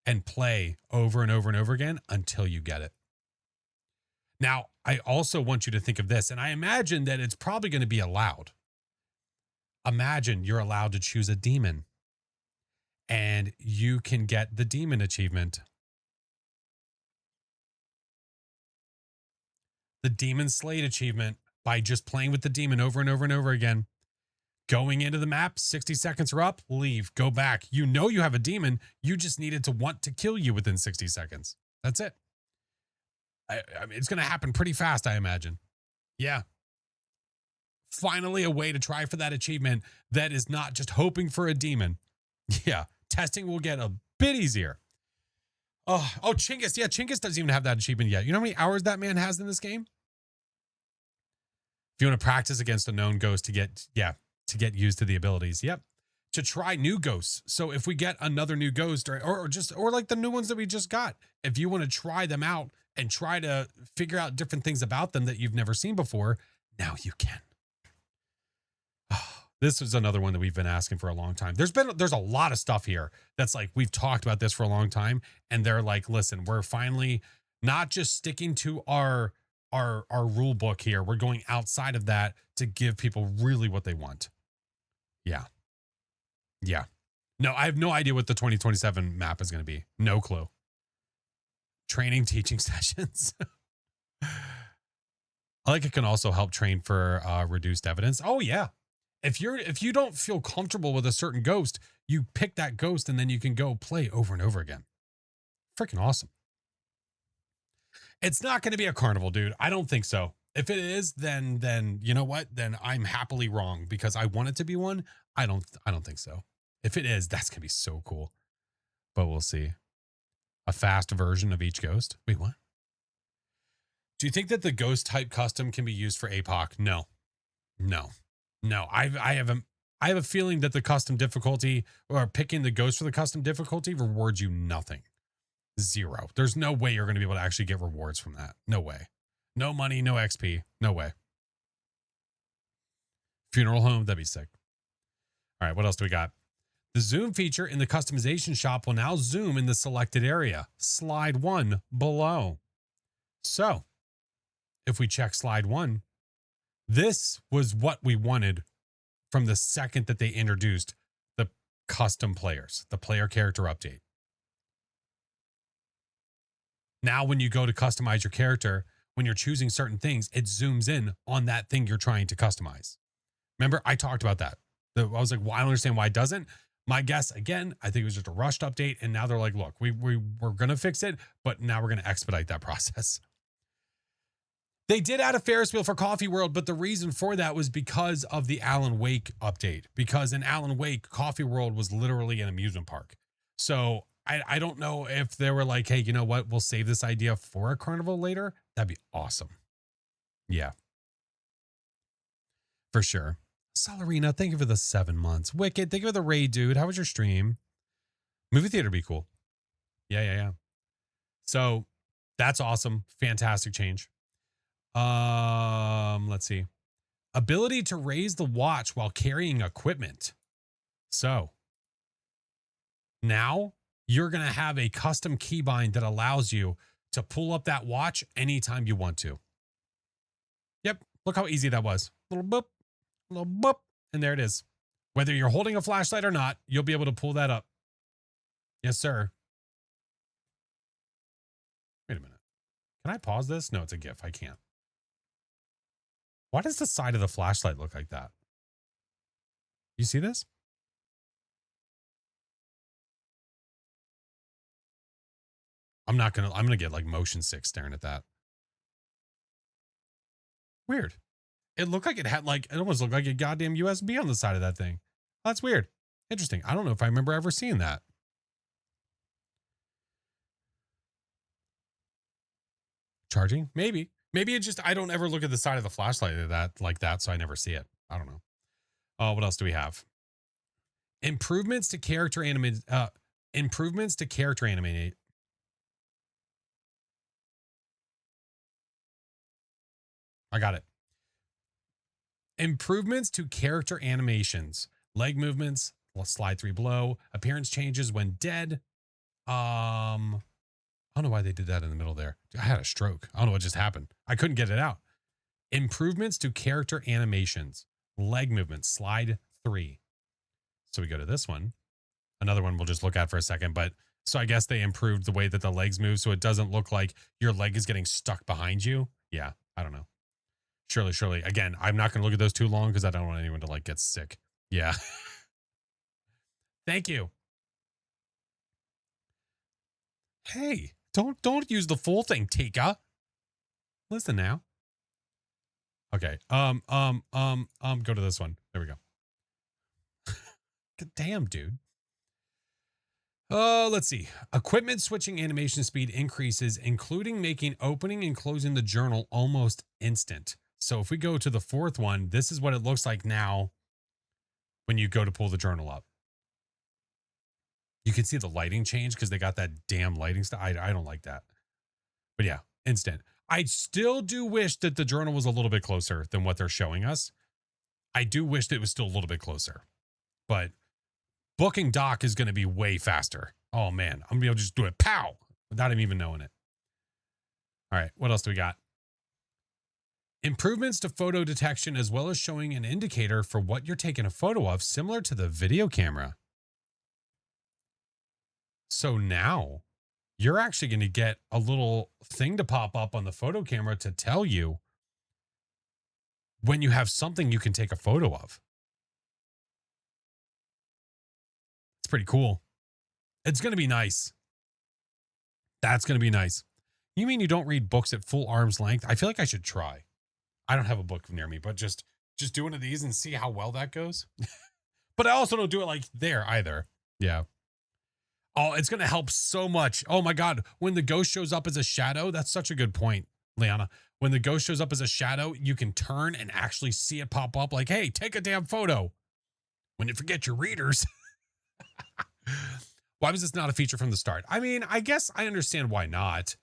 and play over and over and over again until you get it. Now, I also want you to think of this, and I imagine that it's probably going to be allowed. Imagine you're allowed to choose a demon and you can get the demon achievement. The Demon Slate achievement by just playing with the demon over and over and over again. Going into the map, 60 seconds are up, leave, go back. You know you have a demon. You just needed to want to kill you within 60 seconds. That's it. I mean, it's going to happen pretty fast, I imagine. Yeah. Finally, a way to try for that achievement that is not just hoping for a demon. Yeah. Testing will get a bit easier. Oh, Chinggis. Yeah, Chinggis doesn't even have that achievement yet. You know how many hours that man has in this game? If you want to practice against a known ghost to get used to the abilities. Yep. To try new ghosts. So if we get another new ghost or like the new ones that we just got, if you want to try them out and try to figure out different things about them that you've never seen before, now you can. This is another one that we've been asking for a long time. There's a lot of stuff here that's like, we've talked about this for a long time, and they're like, listen, we're finally not just sticking to our rule book here. We're going outside of that to give people really what they want. Yeah. Yeah. No, I have no idea what the 2027 map is going to be. No clue. Training, teaching sessions. I like it can also help train for reduced evidence. Oh yeah. If you don't feel comfortable with a certain ghost, you pick that ghost and then you can go play over and over again. Freaking awesome. It's not going to be a carnival, dude. I don't think so. If it is, then you know what? Then I'm happily wrong because I want it to be one. I don't think so. If it is, that's going to be so cool. But we'll see. A fast version of each ghost. Wait, what? Do you think that the ghost type custom can be used for APOC? No. I have a feeling that the custom difficulty or picking the ghost for the custom difficulty rewards you nothing. 0. There's no way you're going to be able to actually get rewards from that. No way. No money, no XP. No way. Funeral home, that'd be sick. All right, what else do we got? The zoom feature in the customization shop will now zoom in the selected area. Slide 1 below. So, if we check slide 1, this was what we wanted from the second that they introduced the custom players, the player character update. Now, when you go to customize your character, when you're choosing certain things, it zooms in on that thing you're trying to customize. Remember, I talked about that. I was like, well, I don't understand why it doesn't. My guess, again, I think it was just a rushed update. And now they're like, look, we're going to fix it, but now we're going to expedite that process. They did add a Ferris wheel for Coffee World, but the reason for that was because of the Alan Wake update. Because in Alan Wake, Coffee World was literally an amusement park. So I don't know if they were like, hey, you know what? We'll save this idea for a carnival later. That'd be awesome. Yeah. For sure. Salarina, thank you for the 7 months. Wicked, thank you for the raid, dude. How was your stream? Movie theater be cool. Yeah. So that's awesome. Fantastic change. Let's see. Ability to raise the watch while carrying equipment. So now you're going to have a custom keybind that allows you to pull up that watch anytime you want to. Yep. Look how easy that was. Little boop, and there it is. Whether you're holding a flashlight or not, you'll be able to pull that up. Yes, sir. Wait a minute. Can I pause this? No, it's a GIF. I can't. Why does the side of the flashlight look like that? You see this? I'm going to get like motion sick staring at that. Weird. It looked like it almost looked like a goddamn USB on the side of that thing. That's weird. Interesting. I don't know if I remember ever seeing that. Charging? Maybe it just, I don't ever look at the side of the flashlight like that. So I never see it. I don't know. What else do we have? Improvements to character animate. I got it. Improvements to character animations, leg movements, slide 3 below, appearance changes when dead. I don't know why they did that in the middle there. I had a stroke. I don't know what just happened. I couldn't get it out. Improvements to character animations, leg movements, slide 3. So we go to this one. Another one we'll just look at for a second. But so I guess they improved the way that the legs move so it doesn't look like your leg is getting stuck behind you. Yeah. I don't know. Surely. Again, I'm not going to look at those too long because I don't want anyone to like get sick. Yeah. Thank you. Hey, don't use the full thing, Tika. Listen now. Okay. Go to this one. There we go. God damn, dude. Let's see. Equipment switching animation speed increases, including making opening and closing the journal almost instant. So if we go to the fourth one, this is what it looks like now when you go to pull the journal up. You can see the lighting change because they got that damn lighting stuff. I don't like that. But yeah, instant. I still do wish that the journal was a little bit closer than what they're showing us. I do wish that it was still a little bit closer. But booking doc is going to be way faster. Oh, man. I'm going to be able to just do it, pow, without him even knowing it. All right, what else do we got? Improvements to photo detection, as well as showing an indicator for what you're taking a photo of, similar to the video camera. So now you're actually going to get a little thing to pop up on the photo camera to tell you when you have something you can take a photo of. It's pretty cool. It's going to be nice. That's going to be nice. You mean you don't read books at full arm's length? I feel like I should try. I don't have a book near me, but just do one of these and see how well that goes. But I also don't do it like there either. Yeah. Oh, it's going to help so much. Oh my God. When the ghost shows up as a shadow, that's such a good point, Liana. When the ghost shows up as a shadow, you can turn and actually see it pop up like, hey, take a damn photo. When you forget your readers. Why was this not a feature from the start? I mean, I guess I understand why not.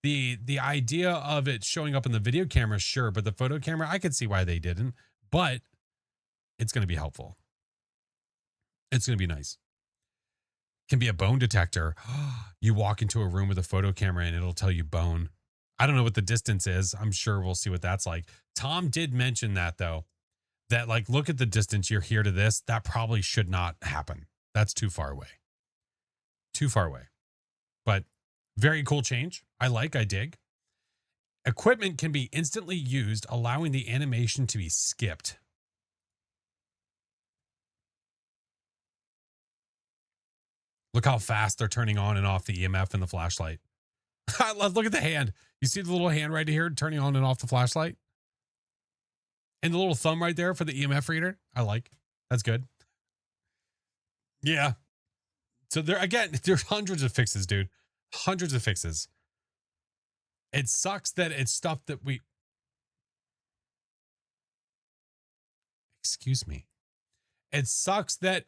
The idea of it showing up in the video camera, sure, but the photo camera, I could see why they didn't, but it's going to be helpful. It's going to be nice. Can be a bone detector. You walk into a room with a photo camera and it'll tell you bone. I don't know what the distance is. I'm sure we'll see what that's like. Tom did mention that though, that like, look at the distance you're here to this. That probably should not happen. That's too far away. Too far away. But very cool change. I dig. Equipment can be instantly used, allowing the animation to be skipped. Look how fast they're turning on and off the EMF and the flashlight. Look at the hand. You see the little hand right here turning on and off the flashlight? And the little thumb right there for the EMF reader. I like. That's good. Yeah. So there's hundreds of fixes, dude. Hundreds of fixes. It sucks that it's stuff that excuse me. It sucks that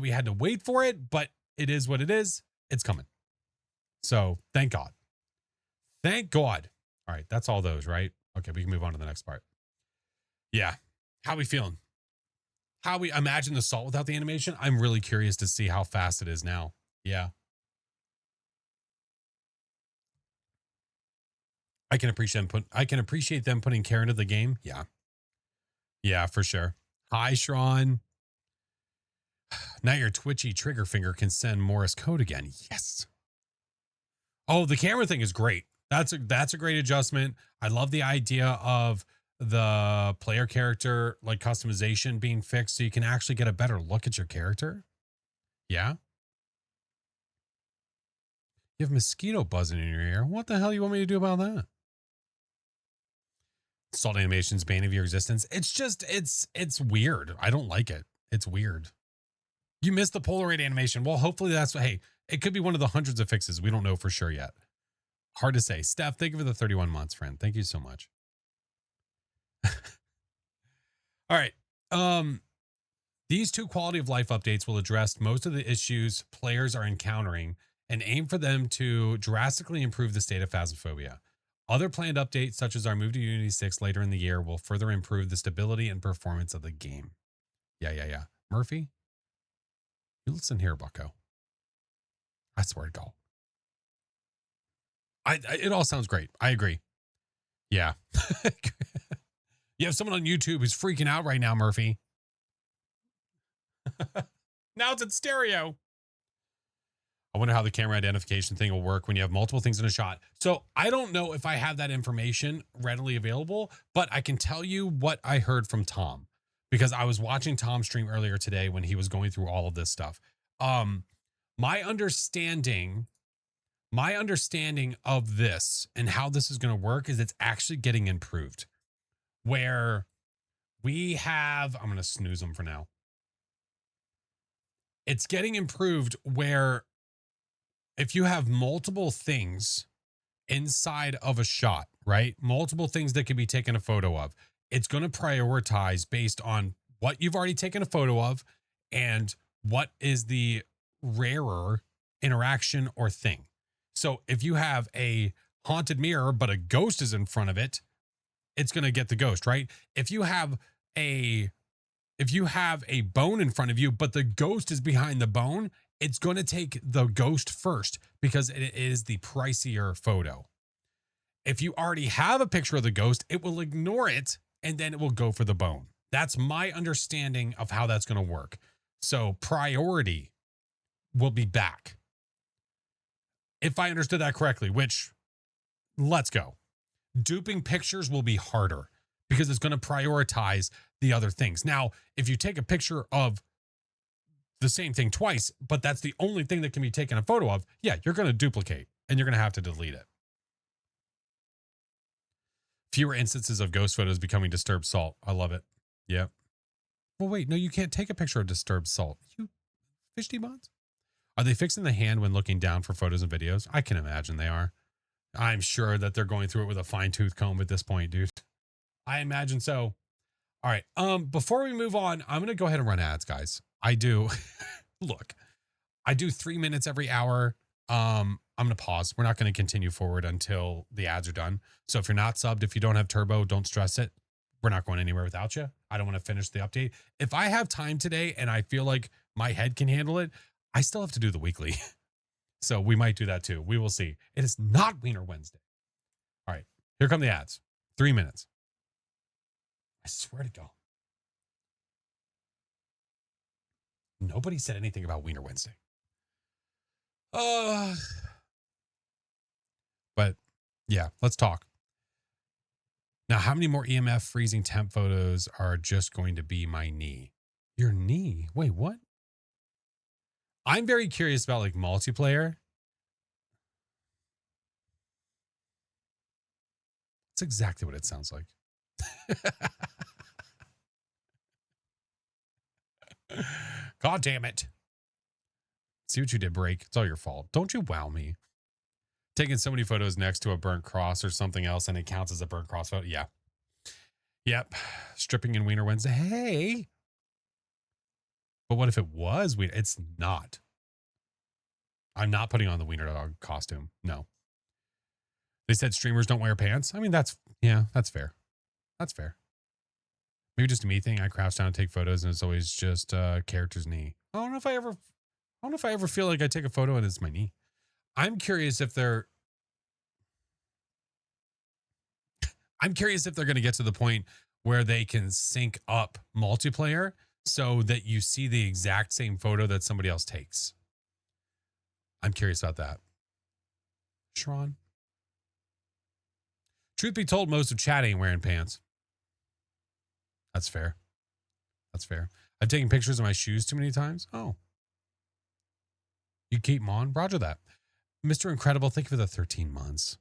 we had to wait for it, but it is what it is. It's coming. So thank God. Thank God. All right. That's all those, right? Okay. We can move on to the next part. Yeah. How we feeling? How we imagine the salt without the animation? I'm really curious to see how fast it is now. Yeah. I can appreciate them putting care into the game. Yeah. Yeah, for sure. Hi, Shron. Now your twitchy trigger finger can send Morse code again. Yes. Oh, the camera thing is great. That's a great adjustment. I love the idea of the player character like customization being fixed so you can actually get a better look at your character. Yeah. You have mosquito buzzing in your ear. What the hell you want me to do about that? Salt animation's bane of your existence. It's just, it's weird. I don't like it. It's weird. You missed the Polaroid animation. Well, hopefully that's, hey, it could be one of the hundreds of fixes. We don't know for sure yet. Hard to say. Steph, thank you for the 31 months, friend. Thank you so much. All right. These two quality of life updates will address most of the issues players are encountering and aim for them to drastically improve the state of Phasmophobia. Other planned updates, such as our move to Unity 6 later in the year, will further improve the stability and performance of the game. Yeah. Murphy, you listen here, bucko. I swear to God. It all sounds great. I agree. Yeah. You have someone on YouTube who's freaking out right now, Murphy. Now it's in stereo. I wonder how the camera identification thing will work when you have multiple things in a shot. So I don't know if I have that information readily available, but I can tell you what I heard from Tom, because I was watching Tom stream earlier today when he was going through all of this stuff. Um, my understanding of this and how this is going to work is it's actually getting improved, where we have, I'm going to snooze them for now. It's getting improved where if you have multiple things inside of a shot, right? Multiple things that can be taken a photo of, it's going to prioritize based on what you've already taken a photo of and what is the rarer interaction or thing. So if you have a haunted mirror, but a ghost is in front of it, it's going to get the ghost, right? If you have a bone in front of you, but the ghost is behind the bone, it's going to take the ghost first because it is the pricier photo. If you already have a picture of the ghost, it will ignore it and then it will go for the bone. That's my understanding of how that's going to work. So priority will be back. If I understood that correctly, which, let's go. Duping pictures will be harder because it's going to prioritize the other things. Now, if you take a picture of the same thing twice, but that's the only thing that can be taken a photo of, yeah, you're going to duplicate and you're going to have to delete it. Fewer instances of ghost photos becoming disturbed salt. I love it. Yep. Well, wait, no, you can't take a picture of disturbed salt. You fish demons? Are they fixing the hand when looking down for photos and videos? I can imagine they are. I'm sure that they're going through it with a fine-tooth comb at this point, dude. I imagine so. All right. Before we move on, I'm going to go ahead and run ads, guys. I do. Look, I do 3 minutes every hour. I'm going to pause. We're not going to continue forward until the ads are done. So if you're not subbed, if you don't have turbo, don't stress it. We're not going anywhere without you. I don't want to finish the update. If I have time today and I feel like my head can handle it, I still have to do the weekly. So we might do that too. We will see. It is not Wiener Wednesday. All right. Here come the ads. 3 minutes. I swear to God. Nobody said anything about Wiener Wednesday. But yeah, let's talk. Now, how many more EMF freezing temp photos are just going to be my knee? Your knee? Wait, what? I'm very curious about like multiplayer. That's exactly what it sounds like. God damn it. See what you did, Break. It's all your fault. Don't you wow me. Taking so many photos next to a burnt cross or something else and it counts as a burnt cross photo. Yeah. Yep. Stripping in Wiener Wednesday. Hey. But what if it was Wiener? It's not. I'm not putting on the Wiener Dog costume. No. They said streamers don't wear pants. I mean, that's fair. That's fair. Maybe just a me thing. I crouch down and take photos and it's always just character's knee. I don't know if I ever feel like I take a photo and it's my knee. I'm curious if they're going to get to the point where they can sync up multiplayer so that you see the exact same photo that somebody else takes. I'm curious about that. Sharon. Truth be told, most of chat ain't wearing pants. That's fair. That's fair. I've taken pictures of my shoes too many times. Oh. You keep them on? Roger that. Mr. Incredible, thank you for the 13 months.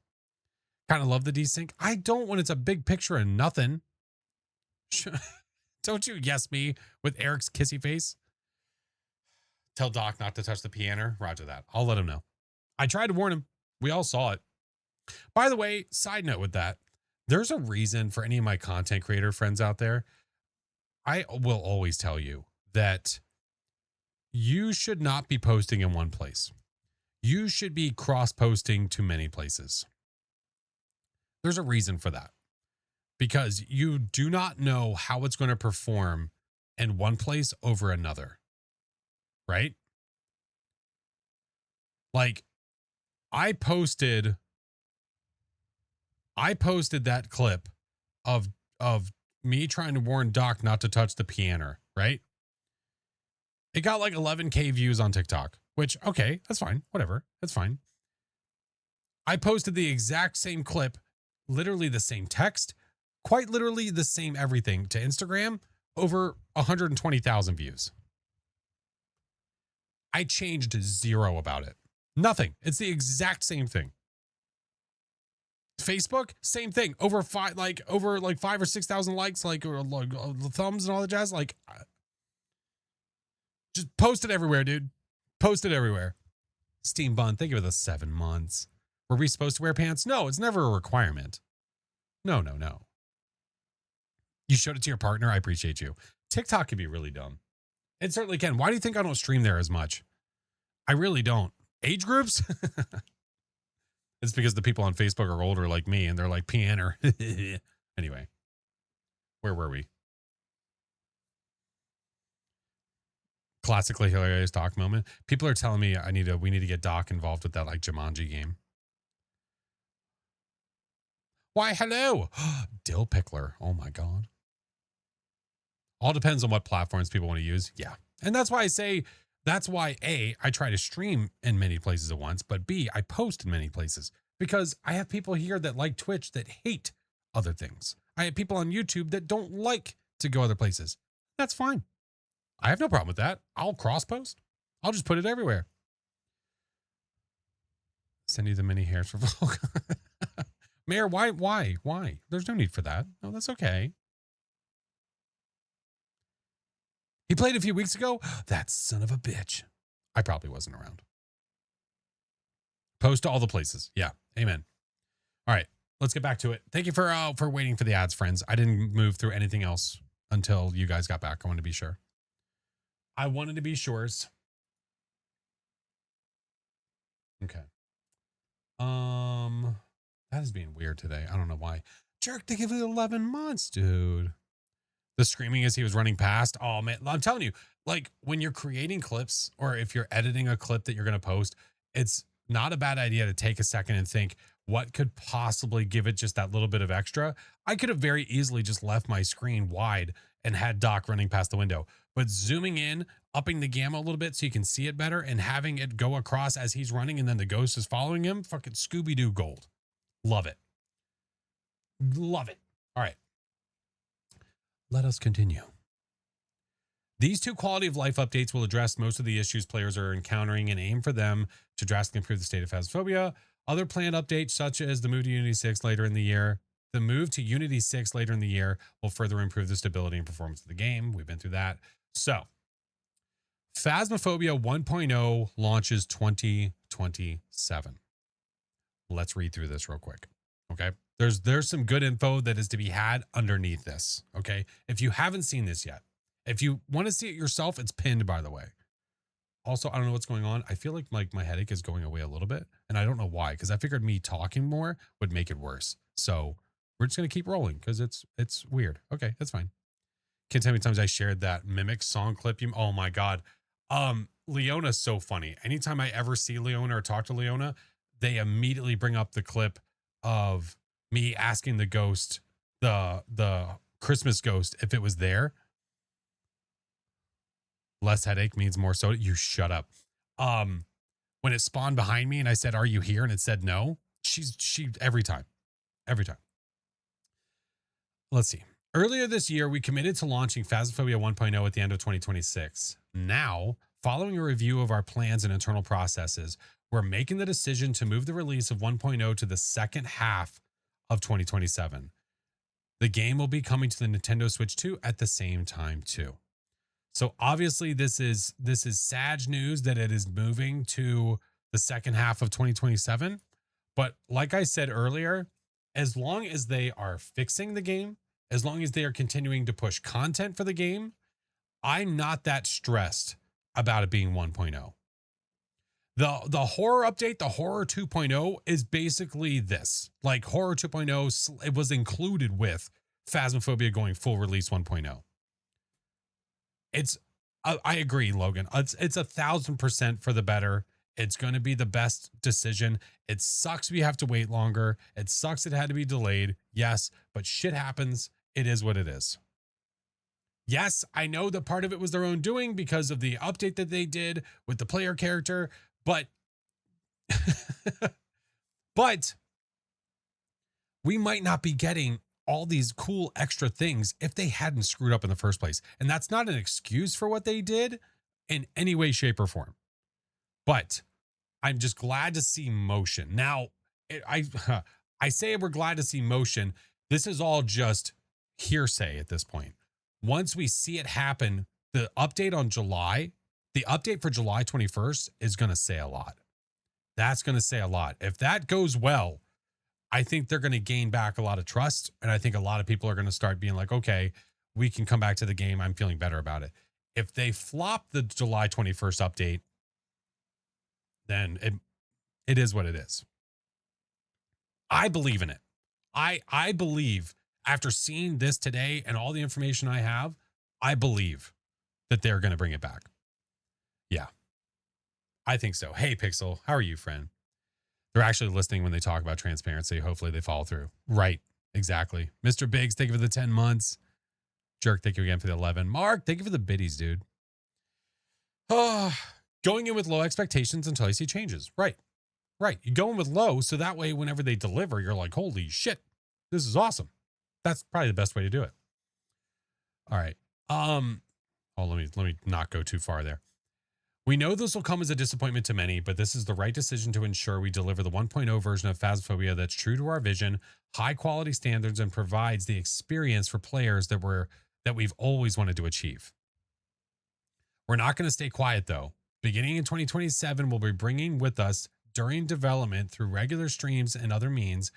Kind of love the desync. I don't when it's a big picture and nothing. Don't you yes me with Eric's kissy face? Tell Doc not to touch the piano. Roger that. I'll let him know. I tried to warn him. We all saw it. By the way, side note with that, there's a reason for any of my content creator friends out there. I will always tell you that you should not be posting in one place. You should be cross-posting to many places. There's a reason for that. Because you do not know how it's going to perform in one place over another. Right? Like, I posted that clip of me trying to warn Doc not to touch the piano, right? It got like 11K views on TikTok, which, okay, that's fine. Whatever. That's fine. I posted the exact same clip, literally the same text, quite literally the same everything to Instagram, over 120,000 views. I changed zero about it. Nothing. It's the exact same thing. Facebook, same thing. Over 5 or 6,000 likes, thumbs and all the jazz. Like, just post it everywhere, dude. Post it everywhere. Steam Bun, thank you for the 7 months. Were we supposed to wear pants? No, it's never a requirement. No. You showed it to your partner. I appreciate you. TikTok can be really dumb. It certainly can. Why do you think I don't stream there as much? I really don't. Age groups? It's because the people on Facebook are older like me and they're like pianer. Anyway, where were we? Classically hilarious Doc moment. People are telling me we need to get Doc involved with that like Jumanji game. Why, hello. Dill Pickler. Oh my God. All depends on what platforms people want to use. Yeah. And that's why I say, that's why A, I try to stream in many places at once, but B, I post in many places because I have people here that like Twitch that hate other things. I have people on YouTube that don't like to go other places. That's fine. I have no problem with that. I'll cross post. I'll just put it everywhere. Send you the mini hairs for vlog. Mayor, why? There's no need for that. No, that's okay. He played a few weeks ago. That son of a bitch. I probably wasn't around. Post to all the places. Yeah. Amen. All right. Let's get back to it. Thank you for waiting for the ads, friends. I didn't move through anything else until you guys got back. I wanted to be sure. Okay. That is being weird today. I don't know why. Jerk, they give it 11 months, dude. The screaming as he was running past. Oh man, I'm telling you, like when you're creating clips or if you're editing a clip that you're going to post, it's not a bad idea to take a second and think what could possibly give it just that little bit of extra. I could have very easily just left my screen wide and had Doc running past the window, but zooming in, upping the gamma a little bit so you can see it better and having it go across as he's running and then the ghost is following him. Fucking Scooby-Doo gold. Love it. Love it. All right. Let us continue. These 2 quality of life updates will address most of the issues players are encountering and aim for them to drastically improve the state of Phasmophobia. Other planned updates, such as the move to Unity 6 later in the year, will further improve the stability and performance of the game. We've been through that. So, Phasmophobia 1.0 launches 2027. Let's read through this real quick. Okay. There's some good info that is to be had underneath this. Okay. If you haven't seen this yet, if you want to see it yourself, it's pinned, by the way. Also, I don't know what's going on. I feel like my headache is going away a little bit and I don't know why, because I figured me talking more would make it worse. So we're just going to keep rolling because it's weird. Okay. That's fine. Can't tell me times I shared that Mimic song clip. Oh my God. Leona's so funny. Anytime I ever see Leona or talk to Leona, they immediately bring up the clip of me asking the ghost, the Christmas ghost, if it was there. Less headache means more soda. You shut up. When it spawned behind me and I said, "Are you here?" and it said no, she every time. Let's see. Earlier this year, we committed to launching Phasmophobia 1.0 at the end of 2026. Now, following a review of our plans and internal processes, we're making the decision to move the release of 1.0 to the second half of 2027. The game will be coming to the Nintendo Switch 2 at the same time too. So obviously this is sad news that it is moving to the second half of 2027. But like I said earlier, as long as they are fixing the game, as long as they are continuing to push content for the game, I'm not that stressed about it being 1.0. The horror update, the horror 2.0 is basically this. Like horror 2.0, it was included with Phasmophobia going full release 1.0. I agree, Logan. It's 1,000% for the better. It's going to be the best decision. It sucks we have to wait longer. It sucks it had to be delayed. Yes, but shit happens. It is what it is. Yes, I know that part of it was their own doing because of the update that they did with the player character, but but we might not be getting all these cool extra things if they hadn't screwed up in the first place. And that's not an excuse for what they did in any way, shape, or form. But I'm just glad to see motion. Now, I say we're glad to see motion. This is all just hearsay at this point. Once we see it happen, the update for July 21st is going to say a lot. That's going to say a lot. If that goes well, I think they're going to gain back a lot of trust. And I think a lot of people are going to start being like, okay, we can come back to the game. I'm feeling better about it. If they flop the July 21st update, then it is what it is. I believe in it. I believe after seeing this today and all the information I have, I believe that they're going to bring it back. Yeah, I think so. Hey, Pixel, how are you, friend? They're actually listening when they talk about transparency. Hopefully they follow through. Right. Exactly. Mr. Biggs, thank you for the 10 months. Jerk, thank you again for the 11. Mark, thank you for the biddies, dude. Oh, going in with low expectations until you see changes. Right. Right. You go in with low, so that way whenever they deliver, you're like, holy shit, this is awesome. That's probably the best way to do it. All right. Let me not go too far there. We know this will come as a disappointment to many, but this is the right decision to ensure we deliver the 1.0 version of Phasmophobia that's true to our vision, high quality standards, and provides the experience for players that we've always wanted to achieve. We're not going to stay quiet though. Beginning in 2027, we'll be bringing with us during development through regular streams and other means,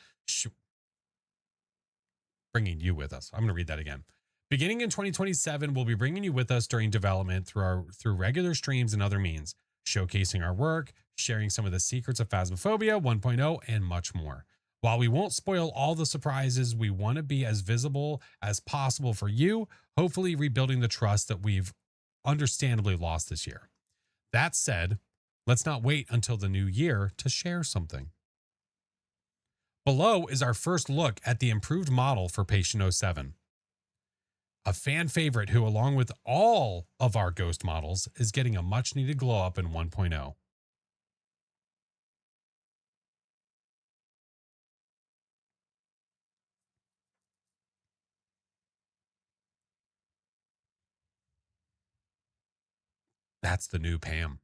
bringing you with us. I'm going to read that again. Beginning in 2027, we'll be bringing you with us during development through regular streams and other means, showcasing our work, sharing some of the secrets of Phasmophobia 1.0, and much more. While we won't spoil all the surprises, we want to be as visible as possible for you, hopefully rebuilding the trust that we've understandably lost this year. That said, let's not wait until the new year to share something. Below is our first look at the improved model for Patient 07. A fan favorite who, along with all of our ghost models, is getting a much needed glow up in 1.0. That's the new Pam.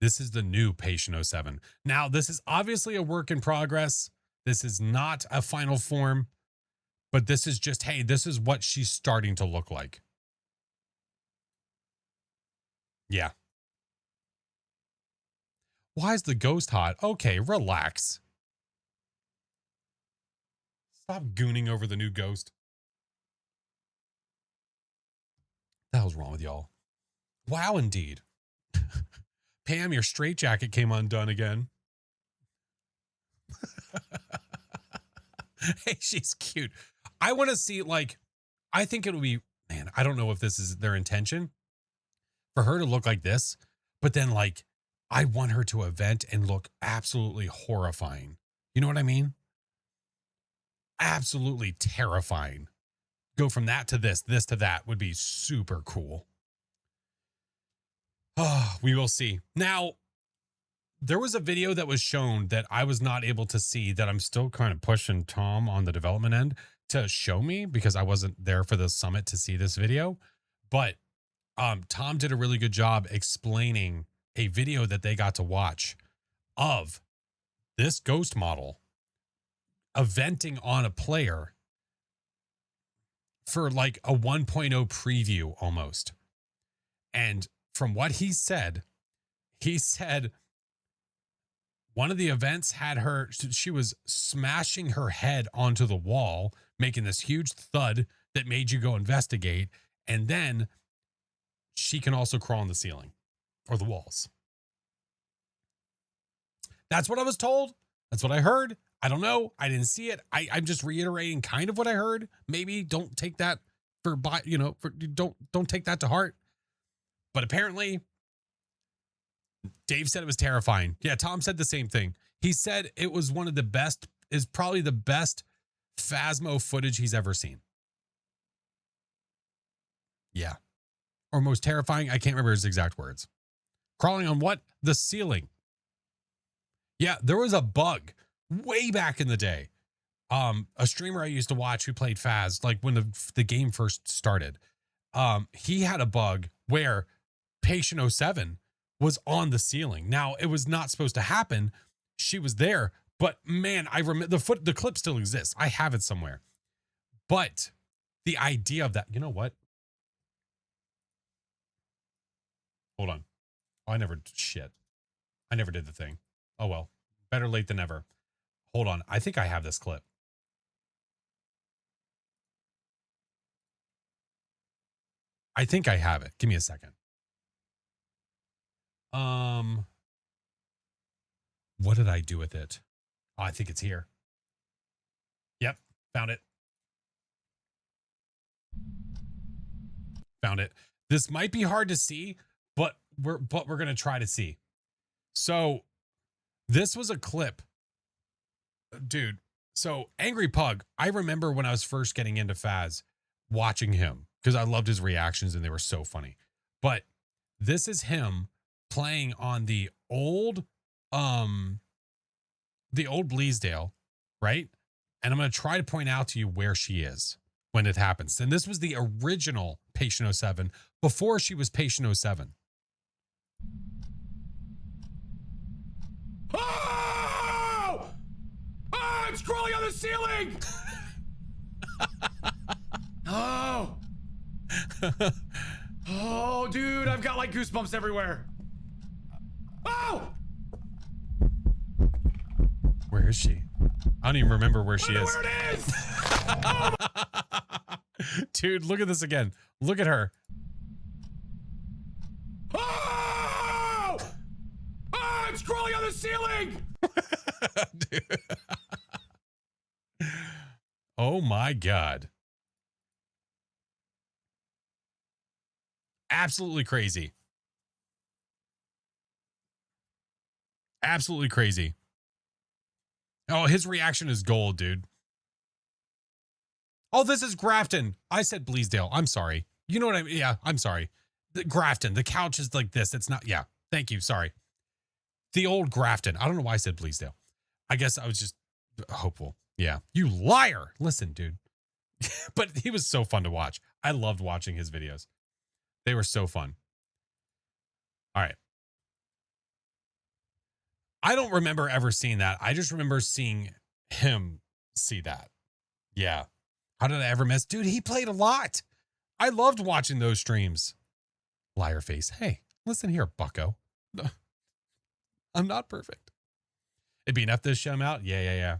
This is the new Patient 07. Now, this is obviously a work in progress. This is not a final form, but this is just, hey, this is what she's starting to look like. Yeah. Why is the ghost hot? Okay, relax. Stop gooning over the new ghost. What the hell's wrong with y'all? Wow, indeed. Pam, your straitjacket came undone again. Hey, she's cute. I want to see, like, I think it'll be, man, I don't know if this is their intention for her to look like this, but then, like, I want her to event and look absolutely horrifying. You know what I mean? Absolutely terrifying. Go from that to this to that would be super cool. Oh, we will see. Now, there was a video that was shown that I was not able to see that I'm still kind of pushing Tom on the development end to show me because I wasn't there for the summit to see this video. But Tom did a really good job explaining a video that they got to watch of this ghost model eventing on a player for like a 1.0 preview almost. And from what he said one of the events had her, she was smashing her head onto the wall, making this huge thud that made you go investigate. And then she can also crawl on the ceiling or the walls. That's what I was told. That's what I heard. I don't know. I didn't see it. I'm just reiterating kind of what I heard. Maybe don't take that don't take that to heart. But apparently Dave said it was terrifying. Yeah, Tom said the same thing. He said it was one of the best, is probably the best Phasmo footage he's ever seen. or most terrifying. I can't remember his exact words. Crawling on what? The ceiling. Yeah, there was a bug way back in the day. A streamer I used to watch who played Phas, like when the game first started, he had a bug where Patient oh 07 was on the ceiling. Now, it was not supposed to happen. She was there, but man, I remember the clip still exists. I have it somewhere. But the idea of that, you know what? Hold on. Oh, I never did the thing. Oh well, better late than never. Hold on. I think I have this clip. I think I have it. Give me a second. What did I do with it? Oh, I think it's here. Yep, found it. Found it. This might be hard to see, but we're going to try to see. So, this was a clip. Dude, so Angry Pug, I remember when I was first getting into Phas, watching him because I loved his reactions and they were so funny. But this is him playing on the old Bleasdale, right? And I'm going to try to point out to you where she is when it happens. And this was the original Patient oh 07 before she was Patient oh 07. Oh! Oh, it's crawling on the ceiling! Oh! Oh, dude, I've got like goosebumps everywhere. Oh! Where is she? I don't even remember where she is. Where it is! Oh. Dude, look at this again. Look at her. Oh! Oh, it's crawling on the ceiling! Oh my God. Absolutely crazy. Absolutely crazy. Oh, his reaction is gold, dude. Oh, this is Grafton. I said Bleasdale. I'm sorry. You know what I mean? Yeah, I'm sorry. Grafton. The couch is like this. It's not. Yeah. Thank you. Sorry. The old Grafton. I don't know why I said Bleasdale. I guess I was just hopeful. Yeah. You liar. Listen, dude. But he was so fun to watch. I loved watching his videos. They were so fun. All right. I don't remember ever seeing that. I just remember seeing him see that. Yeah. How did I ever miss? Dude, he played a lot. I loved watching those streams. Liar face. Hey, listen here, bucko. I'm not perfect. It'd be enough to show him out. Yeah.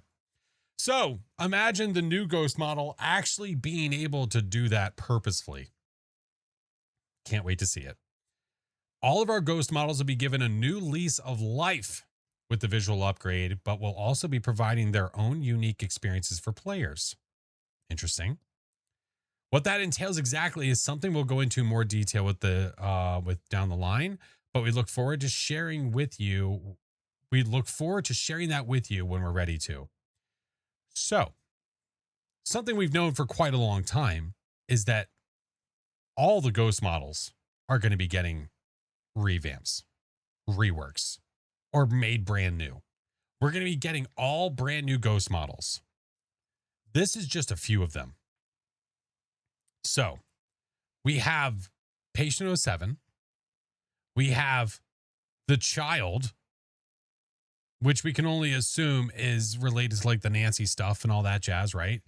So imagine the new ghost model actually being able to do that purposefully. Can't wait to see it. All of our ghost models will be given a new lease of life with the visual upgrade, but will also be providing their own unique experiences for players. Interesting. What that entails exactly is something we'll go into more detail with with down the line, but we look forward to sharing with you. We look forward to sharing that with you when we're ready to. So, something we've known for quite a long time is that all the ghost models are going to be getting revamps, reworks, or made brand new. We're going to be getting all brand new ghost models. This is just a few of them. So we have Patient oh 07. We have the child, which we can only assume is related to like the Nancy stuff and all that jazz, right?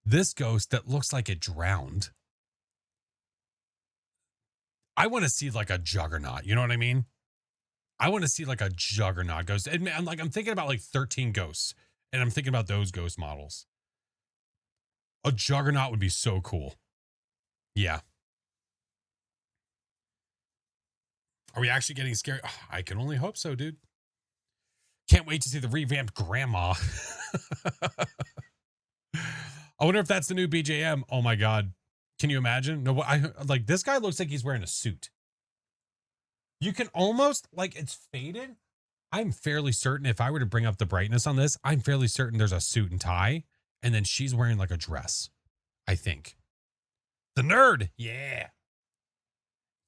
This ghost that looks like it drowned. I want to see like a juggernaut. You know what I mean? I want to see like a juggernaut ghost. And I'm thinking about like 13 ghosts, and I'm thinking about those ghost models. A juggernaut would be so cool. Yeah. Are we actually getting scared? Oh, I can only hope so, dude. Can't wait to see the revamped grandma. I wonder if that's the new BJM. Oh my God. Can you imagine? No, like this guy looks like he's wearing a suit. You can almost like it's faded. I'm fairly certain if I were to bring up the brightness on this, I'm fairly certain there's a suit and tie, and then she's wearing like a dress. I think. The nerd. Yeah.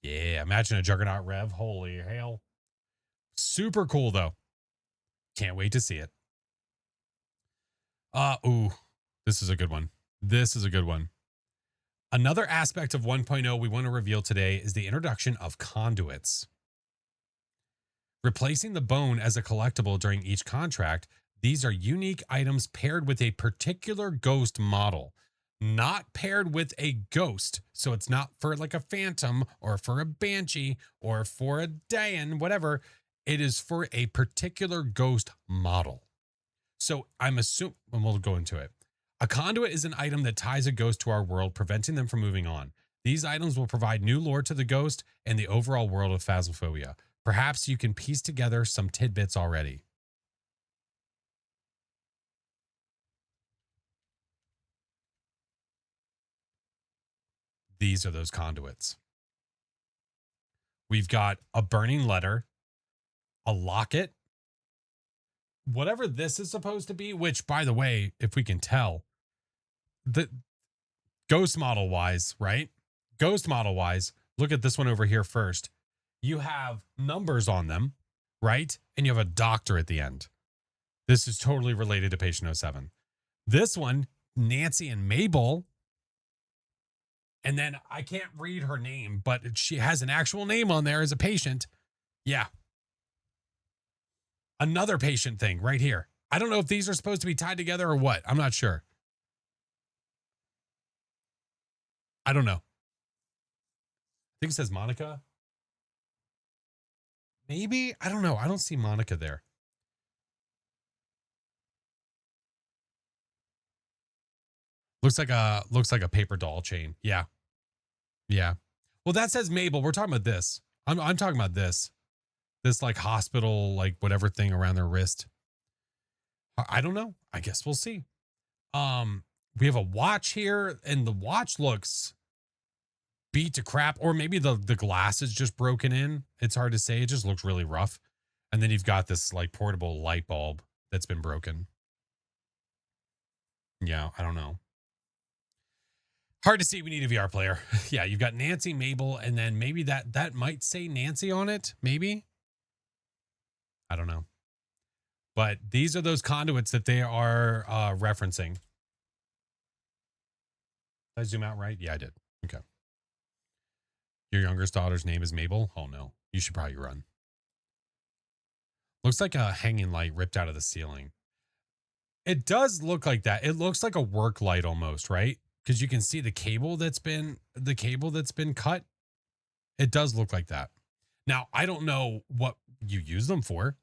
Yeah, imagine a Juggernaut Rev. Holy hell. Super cool, though. Can't wait to see it. Ooh, this is a good one. This is a good one. Another aspect of 1.0 we want to reveal today is the introduction of conduits. Replacing the bone as a collectible during each contract, these are unique items paired with a particular ghost model, not paired with a ghost. So it's not for like a phantom or for a banshee or for a Dayan, whatever. It is for a particular ghost model. So I'm assuming, and we'll go into it. A conduit is an item that ties a ghost to our world, preventing them from moving on. These items will provide new lore to the ghost and the overall world of Phasmophobia. Perhaps you can piece together some tidbits already. These are those conduits. We've got a burning letter, a locket, whatever this is supposed to be, which, by the way, if we can tell, the ghost model wise, right? Ghost model wise, look at this one over here first. You have numbers on them, right? And you have a doctor at the end. This is totally related to patient 07. This one, Nancy and Mabel. And then I can't read her name, but she has an actual name on there as a patient. Yeah. Another patient thing right here. I don't know if these are supposed to be tied together or what. I'm not sure. I don't know. I think it says Monica. Maybe. I don't know. I don't see Monica there. Looks like a paper doll chain. Yeah. Yeah. Well, that says Mabel. We're talking about this. I'm talking about this. This like hospital, like whatever thing around their wrist. I don't know. I guess we'll see. We have a watch here, and the watch looks beat to crap, or maybe the glass is just broken in. It's hard to say. It just looks really rough. And then you've got this like portable light bulb that's been broken. Yeah, I don't know. Hard to see. We need a VR player. Yeah, you've got Nancy, Mabel, and then maybe that might say Nancy on it. Maybe. I don't know. But these are those conduits that they are referencing. Did I zoom out right? Yeah, I did. Okay. Your youngest daughter's name is Mabel? Oh, no. You should probably run. Looks like a hanging light ripped out of the ceiling. It does look like that. It looks like a work light almost, right? Because you can see the cable that's been cut. It does look like that. Now, I don't know what you use them for.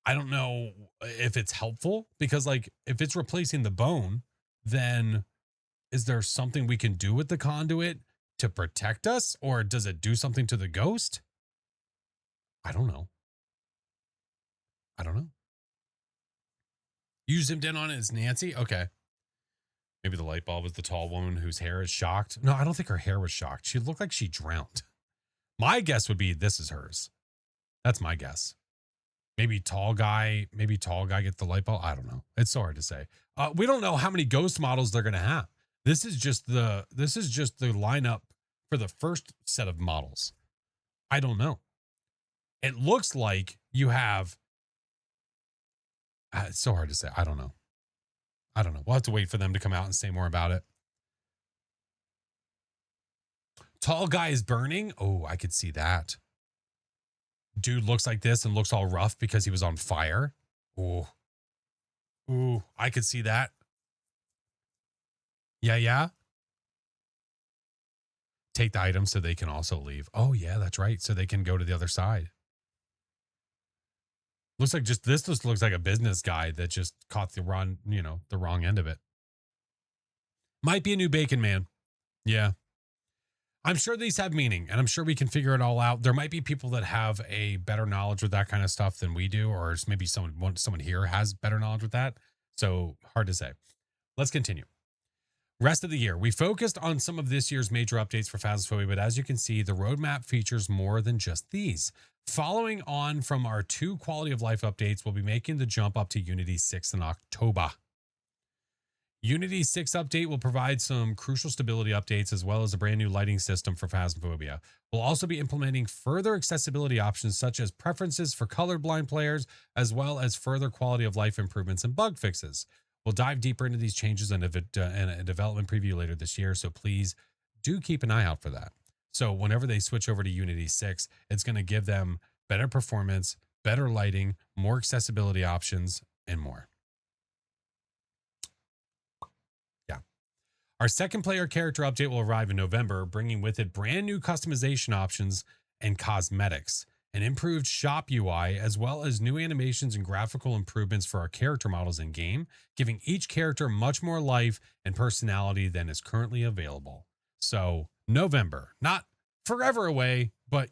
I don't know if it's helpful because like if it's replacing the bone, then is there something we can do with the conduit to protect us, or does it do something to the ghost? I don't know. I don't know. You zoomed in on it as Nancy? Okay. Maybe the light bulb was the tall woman whose hair is shocked. No, I don't think her hair was shocked. She looked like she drowned. My guess would be this is hers. That's my guess. Maybe tall guy get the light bulb. I don't know. It's so hard to say. We don't know how many ghost models they're going to have. This is just the lineup for the first set of models. I don't know. It looks like you have. It's so hard to say. I don't know. We'll have to wait for them to come out and say more about it. Tall guy is burning. Oh, I could see that. Dude looks like this and looks all rough because he was on fire. Ooh. Ooh, I could see that. Yeah. Take the item so they can also leave. Oh, yeah, that's right. So they can go to the other side. Looks like this looks like a business guy that just caught the wrong end of it. Might be a new Bacon Man. Yeah. I'm sure these have meaning, and I'm sure we can figure it all out. There might be people that have a better knowledge with that kind of stuff than we do, or maybe someone here has better knowledge with that. So hard to say. Let's continue. Rest of the year. We focused on some of this year's major updates for Phasmophobia, but as you can see, the roadmap features more than just these. Following on from our 2 quality of life updates, we'll be making the jump up to Unity 6 in October. Unity 6 update will provide some crucial stability updates as well as a brand new lighting system for Phasmophobia. We'll also be implementing further accessibility options such as preferences for colorblind players, as well as further quality of life improvements and bug fixes. We'll dive deeper into these changes in a development preview later this year, so please do keep an eye out for that. So whenever they switch over to Unity 6, it's going to give them better performance, better lighting, more accessibility options, and more. Our second player character update will arrive in November, bringing with it brand new customization options and cosmetics, an improved shop UI, as well as new animations and graphical improvements for our character models in game, giving each character much more life and personality than is currently available. So, November, not forever away, but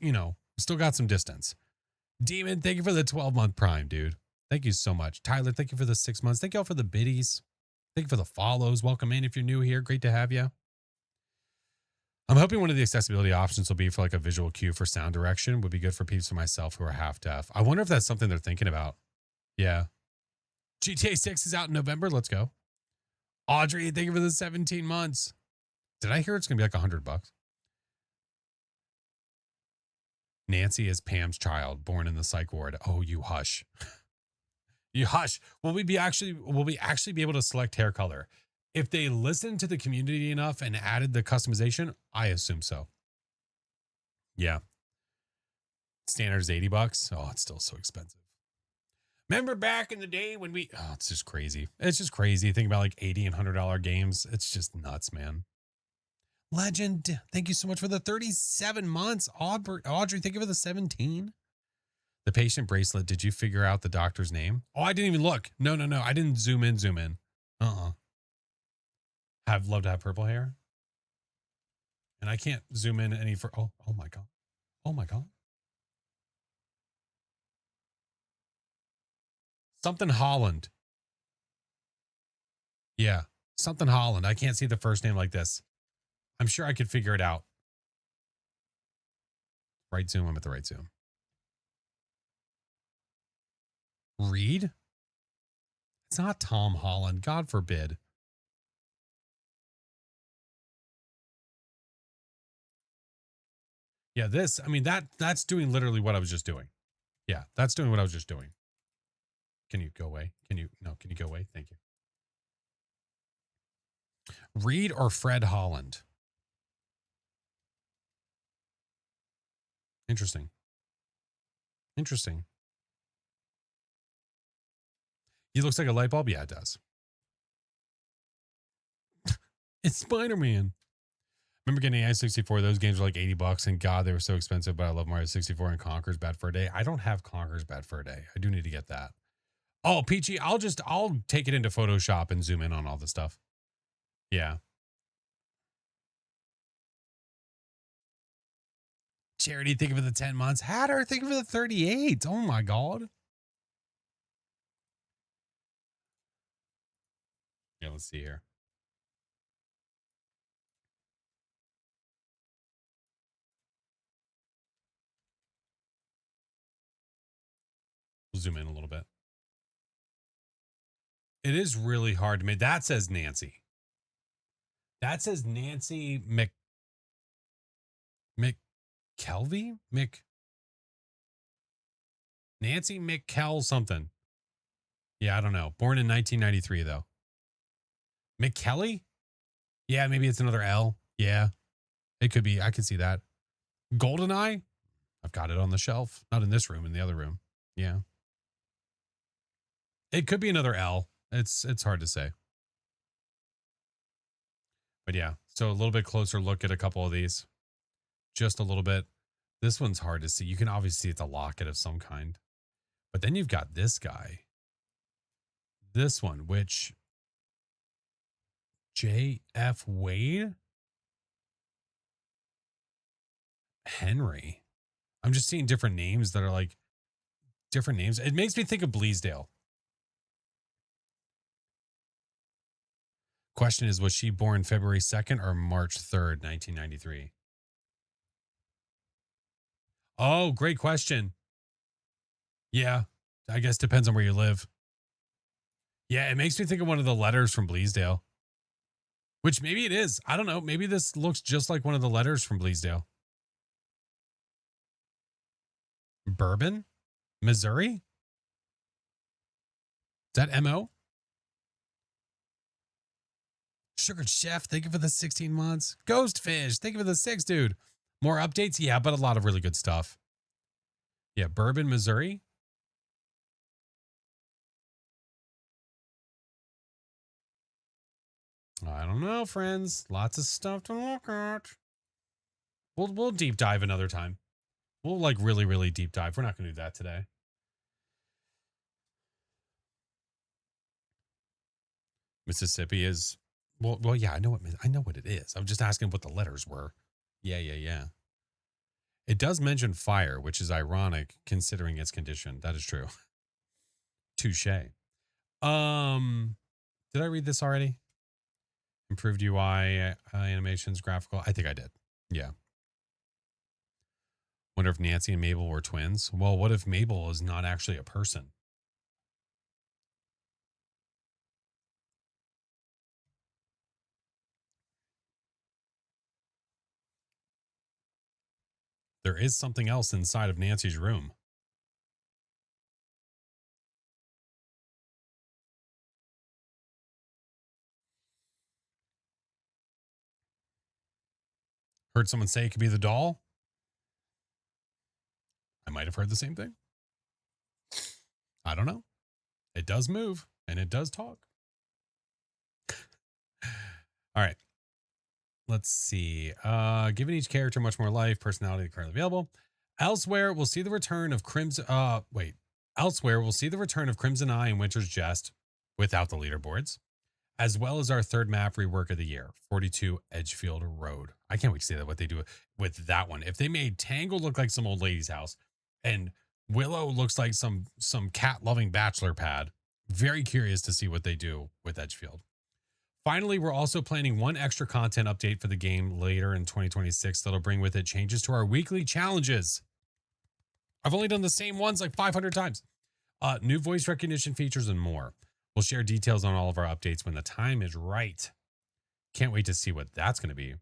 still got some distance. Demon, thank you for the 12-month Prime, dude. Thank you so much. Tyler, thank you for the 6 months. Thank you all for the biddies. Thank you for the follows. Welcome in if you're new here. Great to have you. I'm hoping one of the accessibility options will be for like a visual cue for sound direction. Would be good for people like myself who are half deaf. I wonder if that's something they're thinking about. Yeah. GTA 6 is out in November. Let's go. Audrey, thank you for the 17 months. Did I hear it's going to be like $100? Nancy is Pam's child, born in the psych ward. Oh, you hush. You hush. Will we actually be able to select hair color? If they listened to the community enough and added the customization, I assume so. Yeah. Standard is $80. Oh, it's still so expensive. Remember back in the day when it's just crazy. It's just crazy. Think about like $80 and $100 games. It's just nuts, man. Legend, thank you so much for the 37 months. Audrey, thank you for the 17. The patient bracelet, did you figure out the doctor's name? Oh, I didn't even look. No. I didn't zoom in. Have love to have purple hair. And I can't zoom in any for oh my god. Oh my god. Something Holland. Yeah. Something Holland. I can't see the first name like this. I'm sure I could figure it out. Right zoom. I'm at the right zoom. Reed? It's not Tom Holland. God forbid. Yeah, that's doing literally what I was just doing. Yeah, that's doing what I was just doing. Can you go away? Can you go away? Thank you. Reed or Fred Holland? Interesting. He looks like a light bulb. Yeah, it does. It's Spider-Man. Remember getting N64? Those games were like $80, and God, they were so expensive. But I love Mario 64 and Conker's Bad Fur Day. I don't have Conker's Bad Fur Day. I do need to get that. Oh, Peachy, I'll take it into Photoshop and zoom in on all the stuff. Yeah. Charity, thank you for the 10 months. Hatter, thank you for the 38. Oh my God. Yeah, let's see here. We'll zoom in a little bit. It is really hard to make. That says Nancy. That says Nancy McKelvey? Nancy McKell something. Yeah, I don't know. Born in 1993, though. McKelly? Yeah, maybe it's another L. Yeah, it could be. I could see that. Goldeneye? I've got it on the shelf. Not in this room, in the other room. Yeah. It could be another L. It's hard to say. But yeah, so a little bit closer look at a couple of these. Just a little bit. This one's hard to see. You can obviously see it's a locket of some kind. But then you've got this guy. This one, which J.F. Wade? Henry. I'm just seeing different names that are like different names. It makes me think of Bleasdale. Question is, was she born February 2nd or March 3rd, 1993? Oh, great question. Yeah, I guess depends on where you live. Yeah, it makes me think of one of the letters from Bleasdale. Which maybe it is. I don't know. Maybe this looks just like one of the letters from Bleasdale. Bourbon? Missouri? Is that MO? Sugar Chef, thank you for the 16 months. Ghostfish, thank you for the 6, dude. More updates? Yeah, but a lot of really good stuff. Yeah, Bourbon, Missouri. I don't know, friends. Lots of stuff to look at. We'll deep dive another time. We'll like really, really deep dive. We're not going to do that today. Mississippi is well, yeah, I know what it is. I'm just asking what the letters were. Yeah. It does mention fire, which is ironic considering its condition. That is true. Touche. Did I read this already? Improved UI, animations, graphical. I think I did. Yeah. Wonder if Nancy and Mabel were twins. Well, what if Mabel is not actually a person? There is something else inside of Nancy's room. Heard someone say it could be the doll. I might have heard the same thing. I don't know. It does move and it does talk. All right. Let's see. Giving each character much more life, personality currently available. Elsewhere, we'll see the return of Crimson. Elsewhere, we'll see the return of Crimson Eye and Winter's Jest without the leaderboards, as well as our third map rework of the year, 42 Edgefield Road. I can't wait to see what they do with that one. If they made Tangle look like some old lady's house and Willow looks like some cat-loving bachelor pad, very curious to see what they do with Edgefield. Finally, we're also planning one extra content update for the game later in 2026 that'll bring with it changes to our weekly challenges. I've only done the same ones like 500 times. New voice recognition features and more. We'll share details on all of our updates when the time is right. Can't wait to see what that's going to be.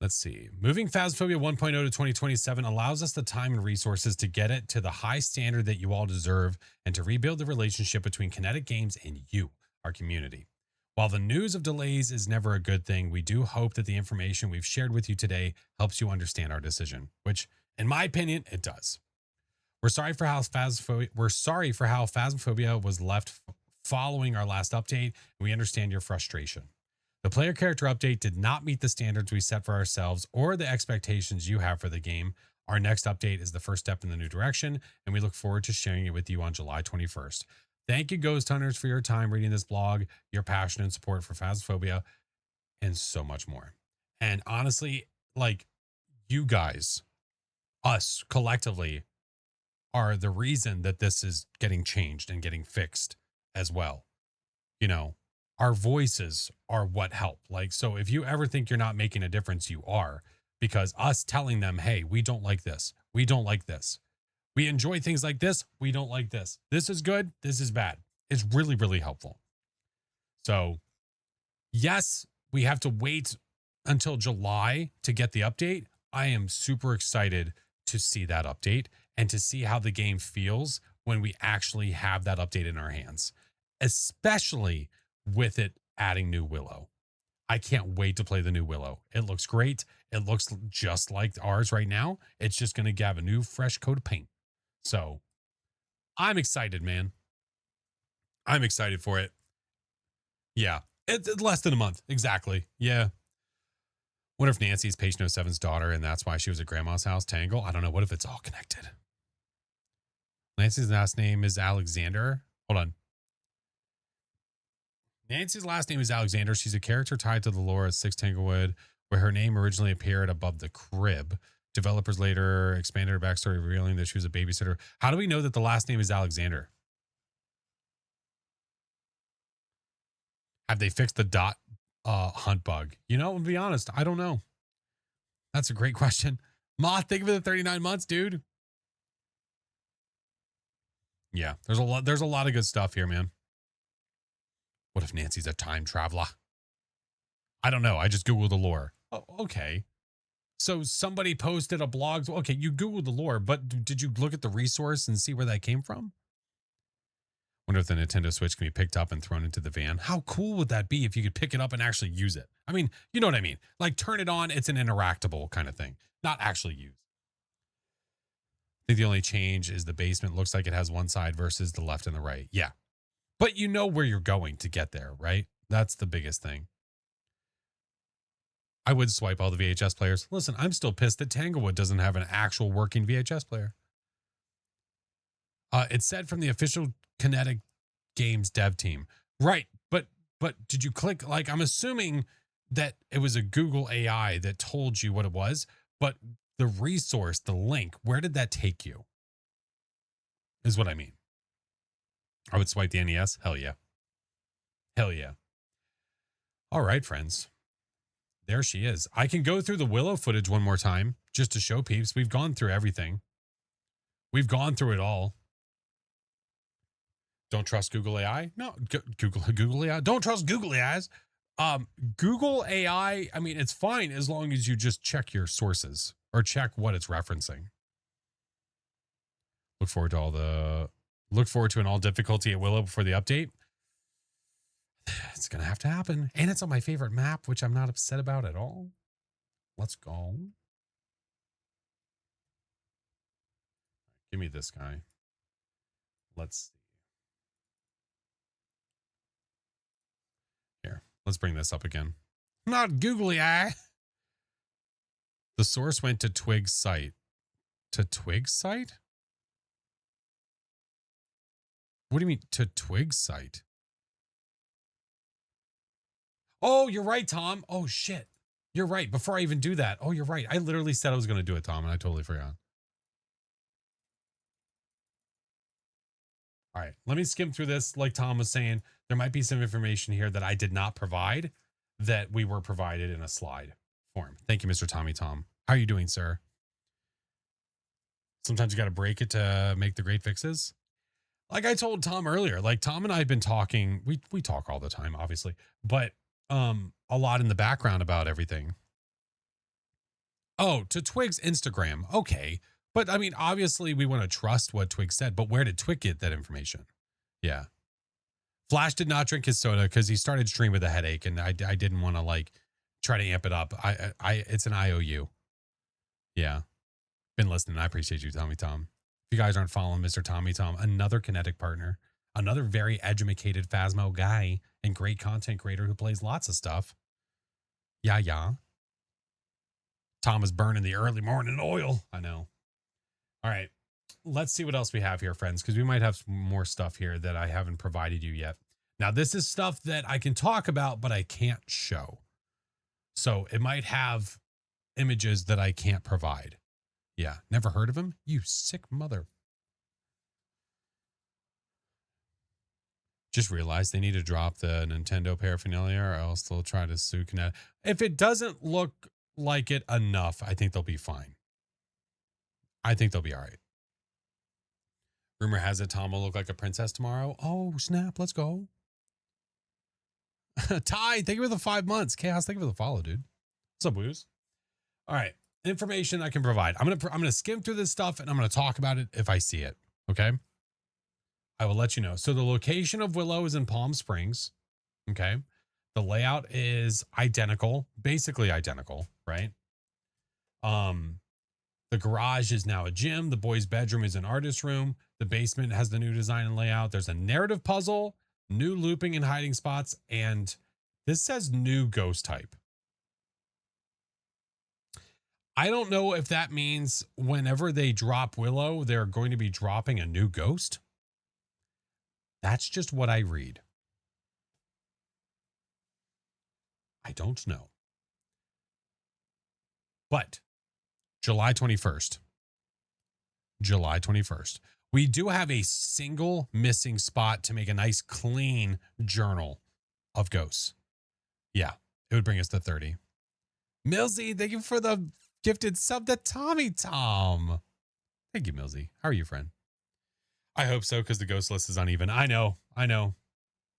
Let's see. Moving Phasmophobia 1.0 to 2027 allows us the time and resources to get it to the high standard that you all deserve and to rebuild the relationship between Kinetic Games and you, our community. While the news of delays is never a good thing, we do hope that the information we've shared with you today helps you understand our decision, which, in my opinion, it does. We're sorry for how Phasmophobia was left following our last update, and we understand your frustration. The player character update did not meet the standards we set for ourselves or the expectations you have for the game. Our next update is the first step in the new direction, and we look forward to sharing it with you on July 21st. Thank you, Ghost Hunters, for your time reading this blog, your passion and support for Phasmophobia, and so much more. And honestly, like, you guys, us collectively, are the reason that this is getting changed and getting fixed as well. You know, our voices are what help. Like, so if you ever think you're not making a difference, you are, because us telling them, hey, we don't like this. We don't like this. We enjoy things like this. We don't like this. This is good. This is bad. It's really, really helpful. So yes, we have to wait until July to get the update. I am super excited to see that update and to see how the game feels when we actually have that update in our hands, especially with it adding new Willow. I can't wait to play the new Willow. It looks great. It looks just like ours right now. It's just going to have a new fresh coat of paint. So I'm excited, man. I'm excited for it. Yeah. It's less than a month. Exactly. Yeah. What if Nancy's Page No 7's daughter and that's why she was at grandma's house? Tangle? I don't know. What if it's all connected? Nancy's last name is Alexander. Hold on. Nancy's last name is Alexander. She's a character tied to the lore of 6 Tanglewood, where her name originally appeared above the crib. Developers later expanded her backstory, revealing that she was a babysitter. How do we know that the last name is Alexander? Have they fixed the dot hunt bug? You know, to be honest, I don't know. That's a great question. Moth, thank you for the 39 months, dude. Yeah, there's a lot of good stuff here, man. What if Nancy's a time traveler? I don't know. I just Googled the lore. Oh, okay. So somebody posted a blog. Okay, you Googled the lore, but did you look at the resource and see where that came from? Wonder if the Nintendo Switch can be picked up and thrown into the van. How cool would that be if you could pick it up and actually use it? I mean, you know what I mean? Like turn it on, it's an interactable kind of thing, not actually used. I think the only change is the basement looks like it has one side versus the left and the right. Yeah. But you know where you're going to get there, right? That's the biggest thing. I would swipe all the VHS players. Listen, I'm still pissed that Tanglewood doesn't have an actual working VHS player. It said from the official Kinetic Games dev team. Right. But did you click? Like, I'm assuming that it was a Google AI that told you what it was, but the resource, the link, where did that take you? Is what I mean. I would swipe the NES. Hell yeah. Hell yeah. All right, friends. There she is. I can go through the Willow footage one more time just to show peeps. We've gone through everything. We've gone through it all. Don't trust Google AI? No, Google AI. Don't trust Google AIs. Google AI, I mean, it's fine as long as you just check your sources or check what it's referencing. Look forward to an all difficulty at Willow before the update. It's going to have to happen. And it's on my favorite map, which I'm not upset about at all. Let's go. Give me this guy. Let's see. Here, let's bring this up again. Not googly eye. The source went to Twig's site. To Twig's site? What do you mean to Twig's site? Oh, you're right, Tom. Oh, shit. You're right. Before I even do that. Oh, you're right. I literally said I was going to do it, Tom, and I totally forgot. All right. Let me skim through this. Like Tom was saying, there might be some information here that I did not provide that we were provided in a slide form. Thank you, Mr. Tommy Tom. How are you doing, sir? Sometimes you got to break it to make the great fixes. Like I told Tom earlier, like Tom and I have been talking. We talk all the time, obviously, but a lot in the background about everything. Oh, to Twig's Instagram. Okay. But I mean, obviously we want to trust what Twig said, but where did Twig get that information? Yeah. Flash did not drink his soda because he started stream with a headache and I didn't want to like try to amp it up. It's an IOU. Yeah. Been listening. I appreciate you, Tommy Tom. If you guys aren't following Mr. Tommy Tom, another Kinetic partner, another very educated Phasmo guy and great content creator who plays lots of stuff. Yeah. Tom is burning the early morning oil. I know. All right. Let's see what else we have here, friends, because we might have some more stuff here that I haven't provided you yet. Now, this is stuff that I can talk about, but I can't show. So it might have images that I can't provide. Yeah. Never heard of him? You sick mother. Just realized they need to drop the Nintendo paraphernalia or else they'll try to sue Kinetic. If it doesn't look like it enough, I think they'll be fine. I think they'll be all right. Rumor has it Tom will look like a princess tomorrow. Oh, snap. Let's go. Ty, thank you for the 5 months. Chaos, thank you for the follow, dude. What's up, Woos? All right. Information I can provide. I'm gonna skim through this stuff and I'm gonna talk about it if I see it. Okay. I will let you know. So the location of Willow is in Palm Springs. Okay. The layout is identical, basically identical, right? The garage is now a gym. The boys' bedroom is an artist room. The basement has the new design and layout. There's a narrative puzzle, new looping and hiding spots, and this says new ghost type. I don't know if that means whenever they drop Willow, they're going to be dropping a new ghost. That's just what I read. I don't know. But July 21st. July 21st. We do have a single missing spot to make a nice clean journal of ghosts. Yeah, it would bring us to 30. Millsy, thank you for the gifted sub to Tommy Tom. Thank you, Millsy. How are you, friend? I hope so, because the ghost list is uneven. I know.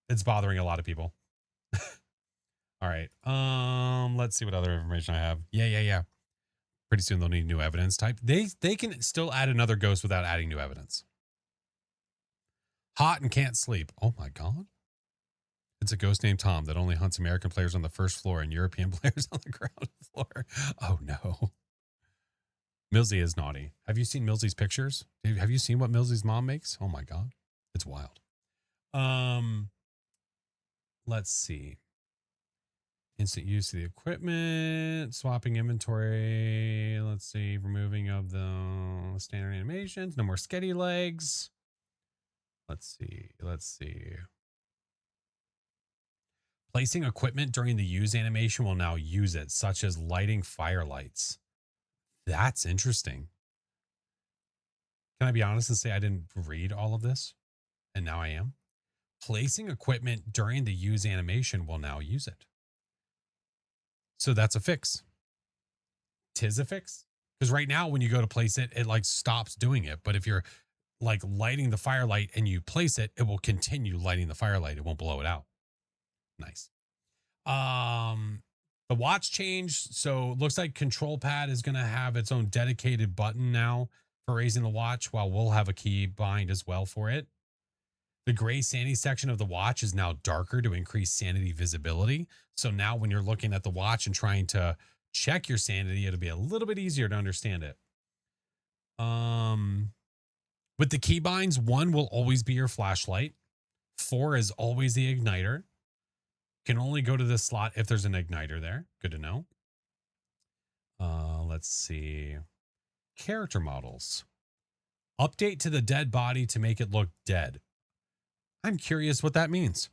It's bothering a lot of people. All right. Let's see what other information I have. Yeah. Pretty soon they'll need new evidence type. They can still add another ghost without adding new evidence. Hot and can't sleep. Oh my God. It's a ghost named Tom that only hunts American players on the first floor and European players on the ground floor. Oh no. Millsy is naughty. Have you seen Millsy's pictures? Have you seen what Millsy's mom makes? Oh my God. It's wild. Let's see. Instant use of the equipment, swapping inventory. Let's see. Removing of the standard animations. No more sketty legs. Let's see. Placing equipment during the use animation will now use it, such as lighting firelights. That's interesting. Can I be honest and say I didn't read all of this? And now I am. Placing equipment during the use animation will now use it. So that's a fix. Tis a fix. Because right now when you go to place it, it like stops doing it. But if you're like lighting the firelight and you place it, it will continue lighting the firelight. It won't blow it out. Nice. The watch changed. So it looks like control pad is going to have its own dedicated button now for raising the watch, while we'll have a key bind as well for it. The gray sanity section of the watch is now darker to increase sanity visibility. So now when you're looking at the watch and trying to check your sanity, it'll be a little bit easier to understand it. With the key binds, 1 will always be your flashlight. 4 is always the igniter. Can only go to this slot if there's an igniter there. Good to know. Let's see. Character models. Update to the dead body to make it look dead. I'm curious what that means.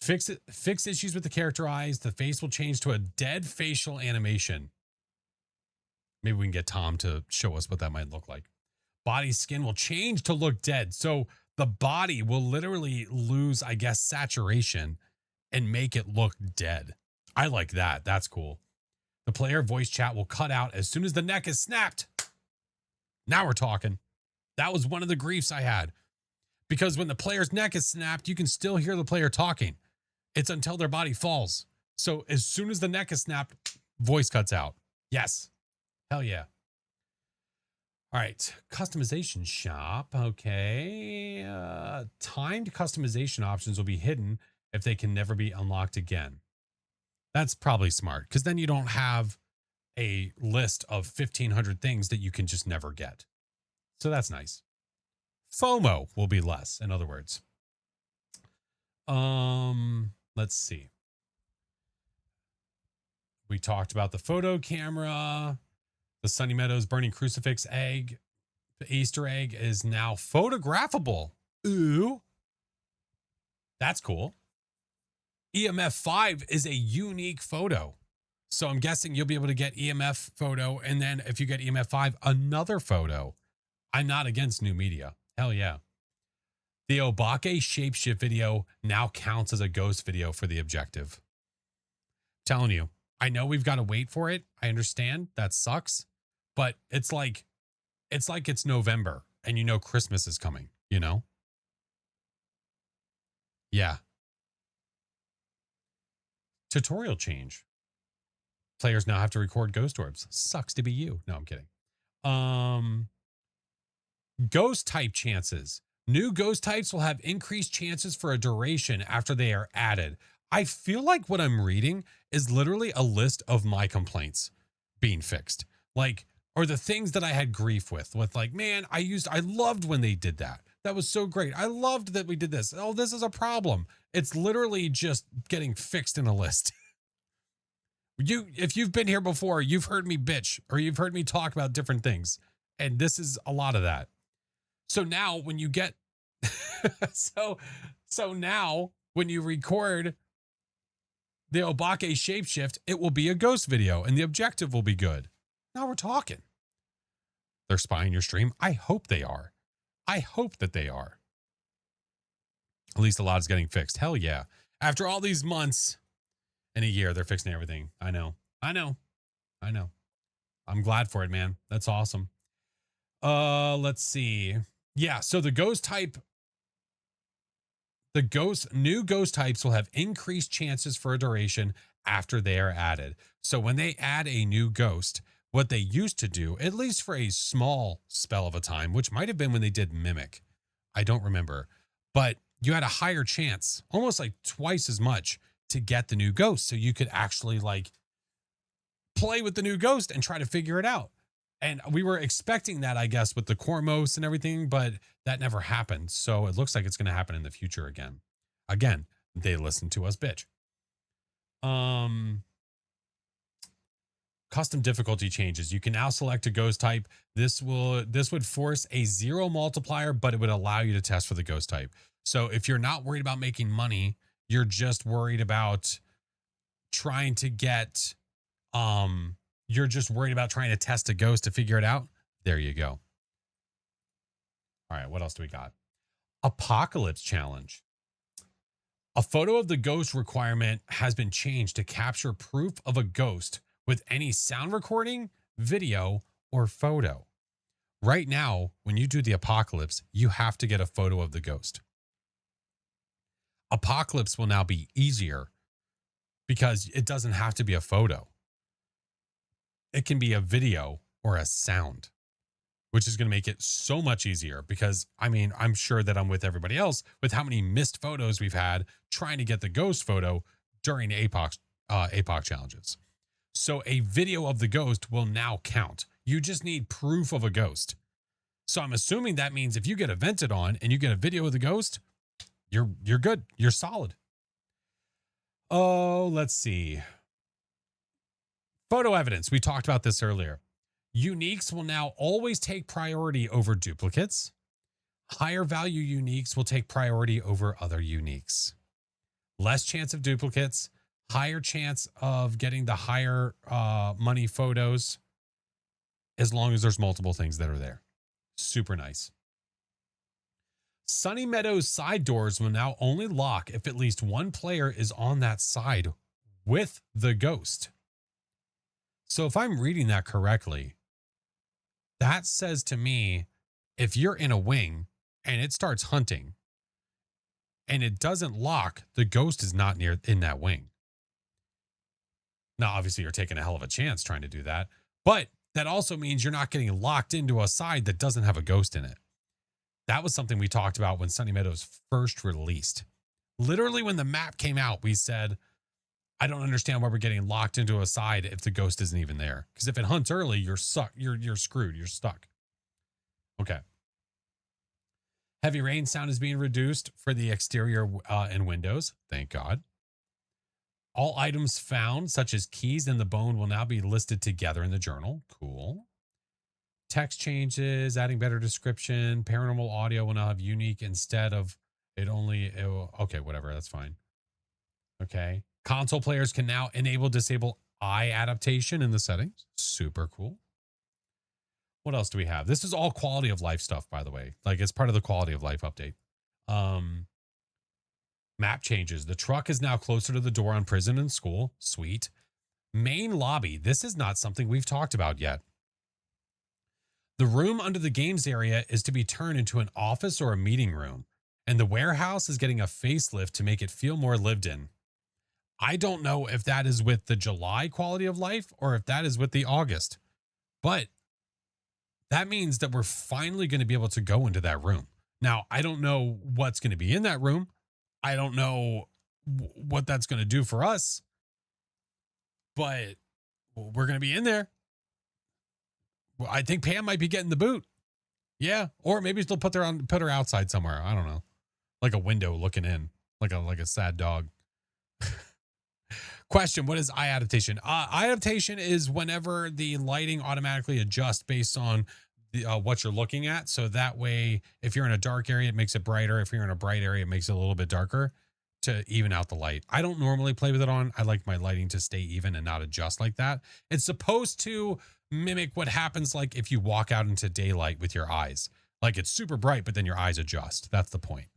Fix issues with the character eyes. The face will change to a dead facial animation. Maybe we can get Tom to show us what that might look like. Body skin will change to look dead. So the body will literally lose, I guess, saturation and make it look dead. I like that. That's cool. The player voice chat will cut out as soon as the neck is snapped. Now we're talking. That was one of the griefs I had. Because when the player's neck is snapped, you can still hear the player talking. It's until their body falls. So as soon as the neck is snapped, voice cuts out. Yes. Hell yeah. All right. Customization shop. Okay. Timed customization options will be hidden if they can never be unlocked again. That's probably smart, because then you don't have a list of 1,500 things that you can just never get. So that's nice. FOMO will be less, in other words. Let's see. We talked about the photo camera, the Sunny Meadows burning crucifix egg. The Easter egg is now photographable. Ooh. That's cool. EMF 5 is a unique photo. So I'm guessing you'll be able to get EMF photo, and then if you get EMF 5, another photo. I'm not against new media. Hell yeah. The Obake shapeshift video now counts as a ghost video for the objective. Telling you, I know we've got to wait for it. I understand that sucks, but it's like it's November and you know Christmas is coming, you know? Yeah. Tutorial change. Players now have to record ghost orbs. Sucks to be you. No, I'm kidding. Ghost type chances. New ghost types will have increased chances for a duration after they are added. I feel like what I'm reading is literally a list of my complaints being fixed. Like, or the things that I had grief with like, man, I loved when they did that. That was so great. I loved that we did this. Oh, this is a problem. It's literally just getting fixed in a list. If you've been here before, you've heard me bitch, or you've heard me talk about different things. And this is a lot of that. So now when you get, so now when you record the Obake shapeshift, it will be a ghost video and the objective will be good. Now we're talking. They're spying your stream. I hope they are. I hope that they are. At least a lot is getting fixed. Hell yeah. After all these months and a year, they're fixing everything. I know. I'm glad for it, man. That's awesome. Let's see. Yeah, so the ghost type New ghost types will have increased chances for a duration after they are added. So when they add a new ghost, what they used to do, at least for a small spell of a time, which might have been when they did Mimic, I don't remember, but you had a higher chance, almost like twice as much, to get the new ghost. So you could actually like play with the new ghost and try to figure it out. And we were expecting that, I guess, with the Cormos and everything, but that never happened. So it looks like it's going to happen in the future again. Again, they listen to us, bitch. Custom difficulty changes. You can now select a ghost type. This would force a 0 multiplier, but it would allow you to test for the ghost type. So if you're not worried about making money, you're just worried about trying to get you're just worried about trying to test a ghost to figure it out. There you go. All right, what else do we got? Apocalypse challenge. A photo of the ghost requirement has been changed to capture proof of a ghost with any sound recording, video, or photo. Right now, when you do the apocalypse, you have to get a photo of the ghost. Apocalypse will now be easier because it doesn't have to be a photo. It can be a video or a sound, which is going to make it so much easier because, I mean, I'm sure that I'm with everybody else with how many missed photos we've had trying to get the ghost photo during APOC challenges. So a video of the ghost will now count. You just need proof of a ghost. So I'm assuming that means if you get evented on and you get a video of the ghost, you're good. You're solid. Oh, let's see. Photo evidence. We talked about this earlier. Uniques will now always take priority over duplicates. Higher value uniques will take priority over other uniques. Less chance of duplicates, higher chance of getting the higher money photos as long as there's multiple things that are there. Super nice. Sunny Meadows side doors will now only lock if at least one player is on that side with the ghost. So if I'm reading that correctly, that says to me, if you're in a wing and it starts hunting and it doesn't lock, the ghost is not near in that wing. Now, obviously, you're taking a hell of a chance trying to do that, but that also means you're not getting locked into a side that doesn't have a ghost in it. That was something we talked about when Sunny Meadows first released. Literally, when the map came out, we said, I don't understand why we're getting locked into a side if the ghost isn't even there. Because if it hunts early, you're screwed. You're stuck. Okay. Heavy rain sound is being reduced for the exterior and windows. Thank God. All items found, such as keys and the bone, will now be listed together in the journal. Cool. Text changes, adding better description. Paranormal audio will now have unique instead of okay, whatever. That's fine. Okay. Console players can now disable eye adaptation in the settings. Super cool. What else do we have? This is all quality of life stuff, by the way. Like, it's part of the quality of life update. Map changes. The truck is now closer to the door on prison and school. Sweet. Main lobby. This is not something we've talked about yet. The room under the games area is to be turned into an office or a meeting room. And the warehouse is getting a facelift to make it feel more lived in. I don't know if that is with the July quality of life or if that is with the August. But that means that we're finally going to be able to go into that room. Now, I don't know what's going to be in that room. I don't know what that's going to do for us. But we're going to be in there. Well, I think Pam might be getting the boot. Yeah. Or maybe they'll put her outside somewhere. I don't know. Like a window looking in. Like a sad dog. Question, what is eye adaptation? Eye adaptation is whenever the lighting automatically adjusts based on what you're looking at. So that way, if you're in a dark area, it makes it brighter. If you're in a bright area, it makes it a little bit darker to even out the light. I don't normally play with it on. I like my lighting to stay even and not adjust like that. It's supposed to mimic what happens like if you walk out into daylight with your eyes. Like, it's super bright, but then your eyes adjust. That's the point.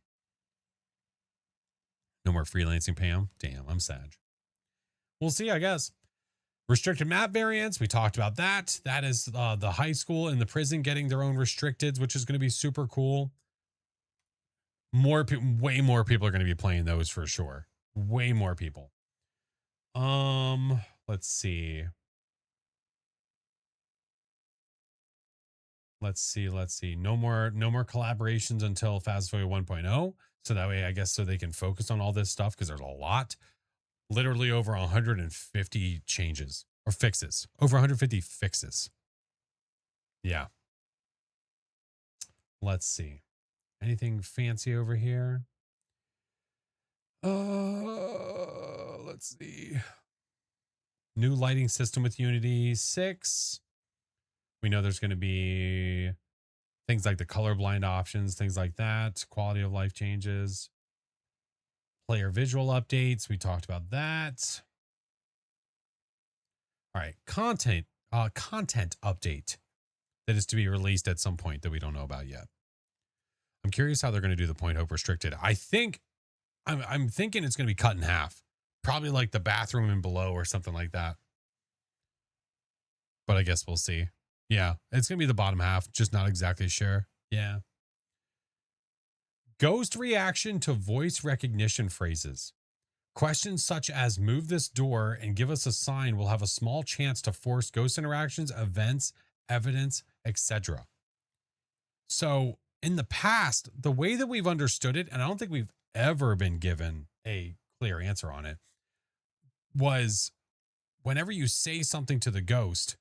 No more freelancing, Pam. Damn, I'm sad. We'll see, I guess. Restricted map variants. We talked about that. That is the high school and the prison getting their own restricted, which is going to be super cool. More people, way more people are going to be playing those for sure. Way more people. Let's see. Let's see. No more collaborations until Phasmophobia 1.0. So that way, I guess, so they can focus on all this stuff because there's a lot. Literally over 150 changes or fixes. Over 150 fixes. Yeah. Let's see. Anything fancy over here? Let's see. New lighting system with Unity 6. We know there's going to be things like the colorblind options, things like that, quality of life changes, player visual updates. We talked about that. All right, content update that is to be released at some point that we don't know about yet. I'm curious how they're going to do the point hope restricted. I'm thinking it's going to be cut in half, probably like the bathroom and below or something like that. But I guess we'll see. Yeah, it's going to be the bottom half, just not exactly sure. Yeah. Ghost reaction to voice recognition phrases. Questions such as move this door and give us a sign will have a small chance to force ghost interactions, events, evidence, etc. So in the past, the way that we've understood it, and I don't think we've ever been given a clear answer on it, was whenever you say something to the ghost,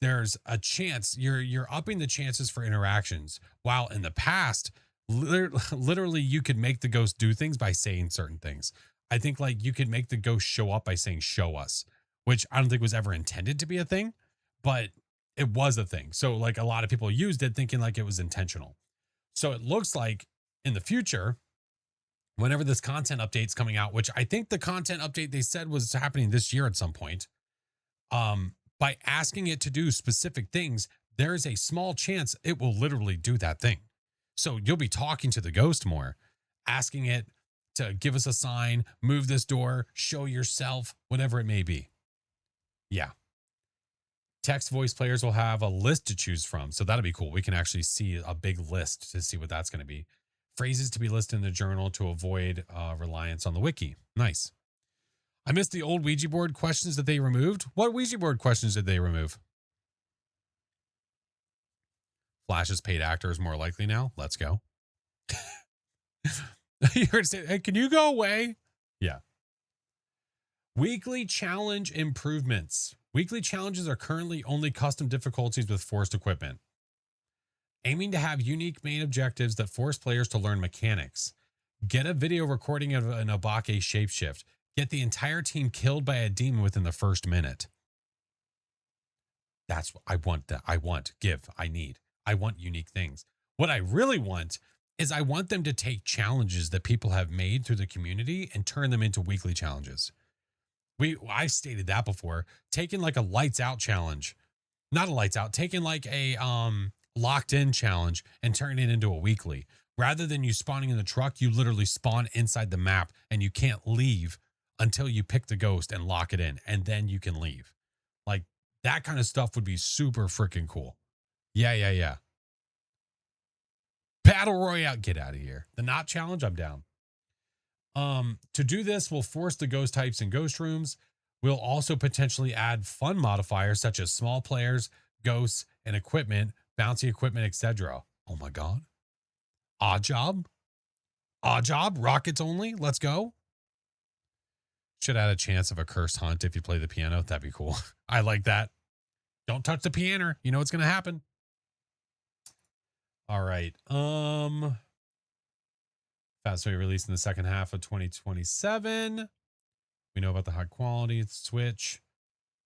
there's a chance you're upping the chances for interactions. While in the past, literally you could make the ghost do things by saying certain things. I think like you could make the ghost show up by saying show us, which I don't think was ever intended to be a thing, but it was a thing. So like a lot of people used it thinking like it was intentional. So it looks like in the future, whenever this content update's coming out, which I think the content update they said was happening this year at some point, by asking it to do specific things, there is a small chance it will literally do that thing. So you'll be talking to the ghost more, asking it to give us a sign, move this door, show yourself, whatever it may be. Yeah. Text voice players will have a list to choose from. So that'll be cool. We can actually see a big list to see what that's going to be. Phrases to be listed in the journal to avoid reliance on the wiki. Nice. I missed the old Ouija board questions that they removed. What Ouija board questions did they remove? Flash's paid actor is more likely now. Let's go. You heard say, hey, can you go away? Yeah. Weekly challenge improvements. Weekly challenges are currently only custom difficulties with forced equipment, aiming to have unique main objectives that force players to learn mechanics. Get a video recording of an Obake shapeshift. Get the entire team killed by a demon within the first minute. That's what I want. I need. I want unique things. What I really want is I want them to take challenges that people have made through the community and turn them into weekly challenges. I've stated that before. Taking like a lights out challenge, not a lights out, taking like a locked in challenge and turning it into a weekly. Rather than you spawning in the truck, you literally spawn inside the map and you can't leave until you pick the ghost and lock it in, and then you can leave. Like that kind of stuff would be super freaking cool. Yeah. Battle Royale, get out of here. The not challenge, I'm down. To do this, we'll force the ghost types in ghost rooms. We'll also potentially add fun modifiers such as small players, ghosts, and equipment, bouncy equipment, etc. Oh my god. Odd job? Rockets only? Let's go. Should add a chance of a cursed hunt if you play the piano. That'd be cool. I like that. Don't touch the piano. You know what's going to happen. All right. Phasmophobia released in the second half of 2027. We know about the high quality Switch.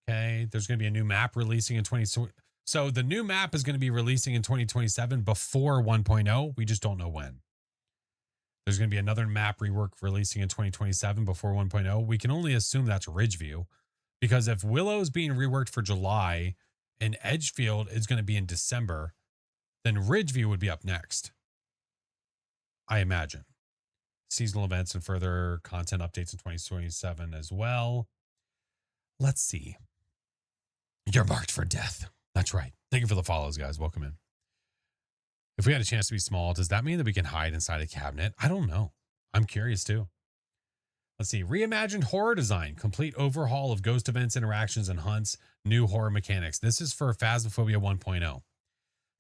Okay. There's going to be a new map releasing in 2020. So the new map is going to be releasing in 2027 before 1.0. We just don't know when. There's going to be another map rework releasing in 2027 before 1.0. We can only assume that's Ridgeview, because if Willow is being reworked for July and Edgefield is going to be in December, then Ridgeview would be up next, I imagine. Seasonal events and further content updates in 2027 as well. Let's see. You're marked for death. That's right. Thank you for the follows, guys. Welcome in. If we had a chance to be small, does that mean that we can hide inside a cabinet? I don't know. I'm curious too. Let's see. Reimagined horror design, complete overhaul of ghost events, interactions, and hunts, new horror mechanics. This is for Phasmophobia 1.0.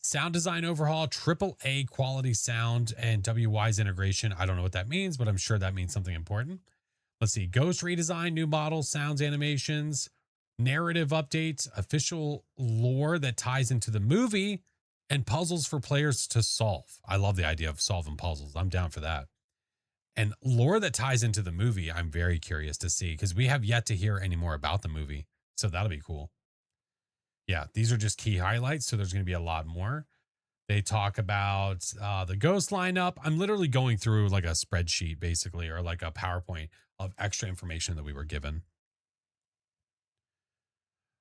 Sound design overhaul, triple A quality sound, and WY's integration. I don't know what that means, but I'm sure that means something important. Let's see. Ghost redesign, new models, sounds, animations, narrative updates, official lore that ties into the movie, and puzzles for players to solve. I love the idea of solving puzzles. I'm down for that. And lore that ties into the movie, I'm very curious to see because we have yet to hear any more about the movie. So that'll be cool. Yeah, these are just key highlights. So there's going to be a lot more. They talk about the ghost lineup. I'm literally going through like a spreadsheet, basically, or like a PowerPoint of extra information that we were given.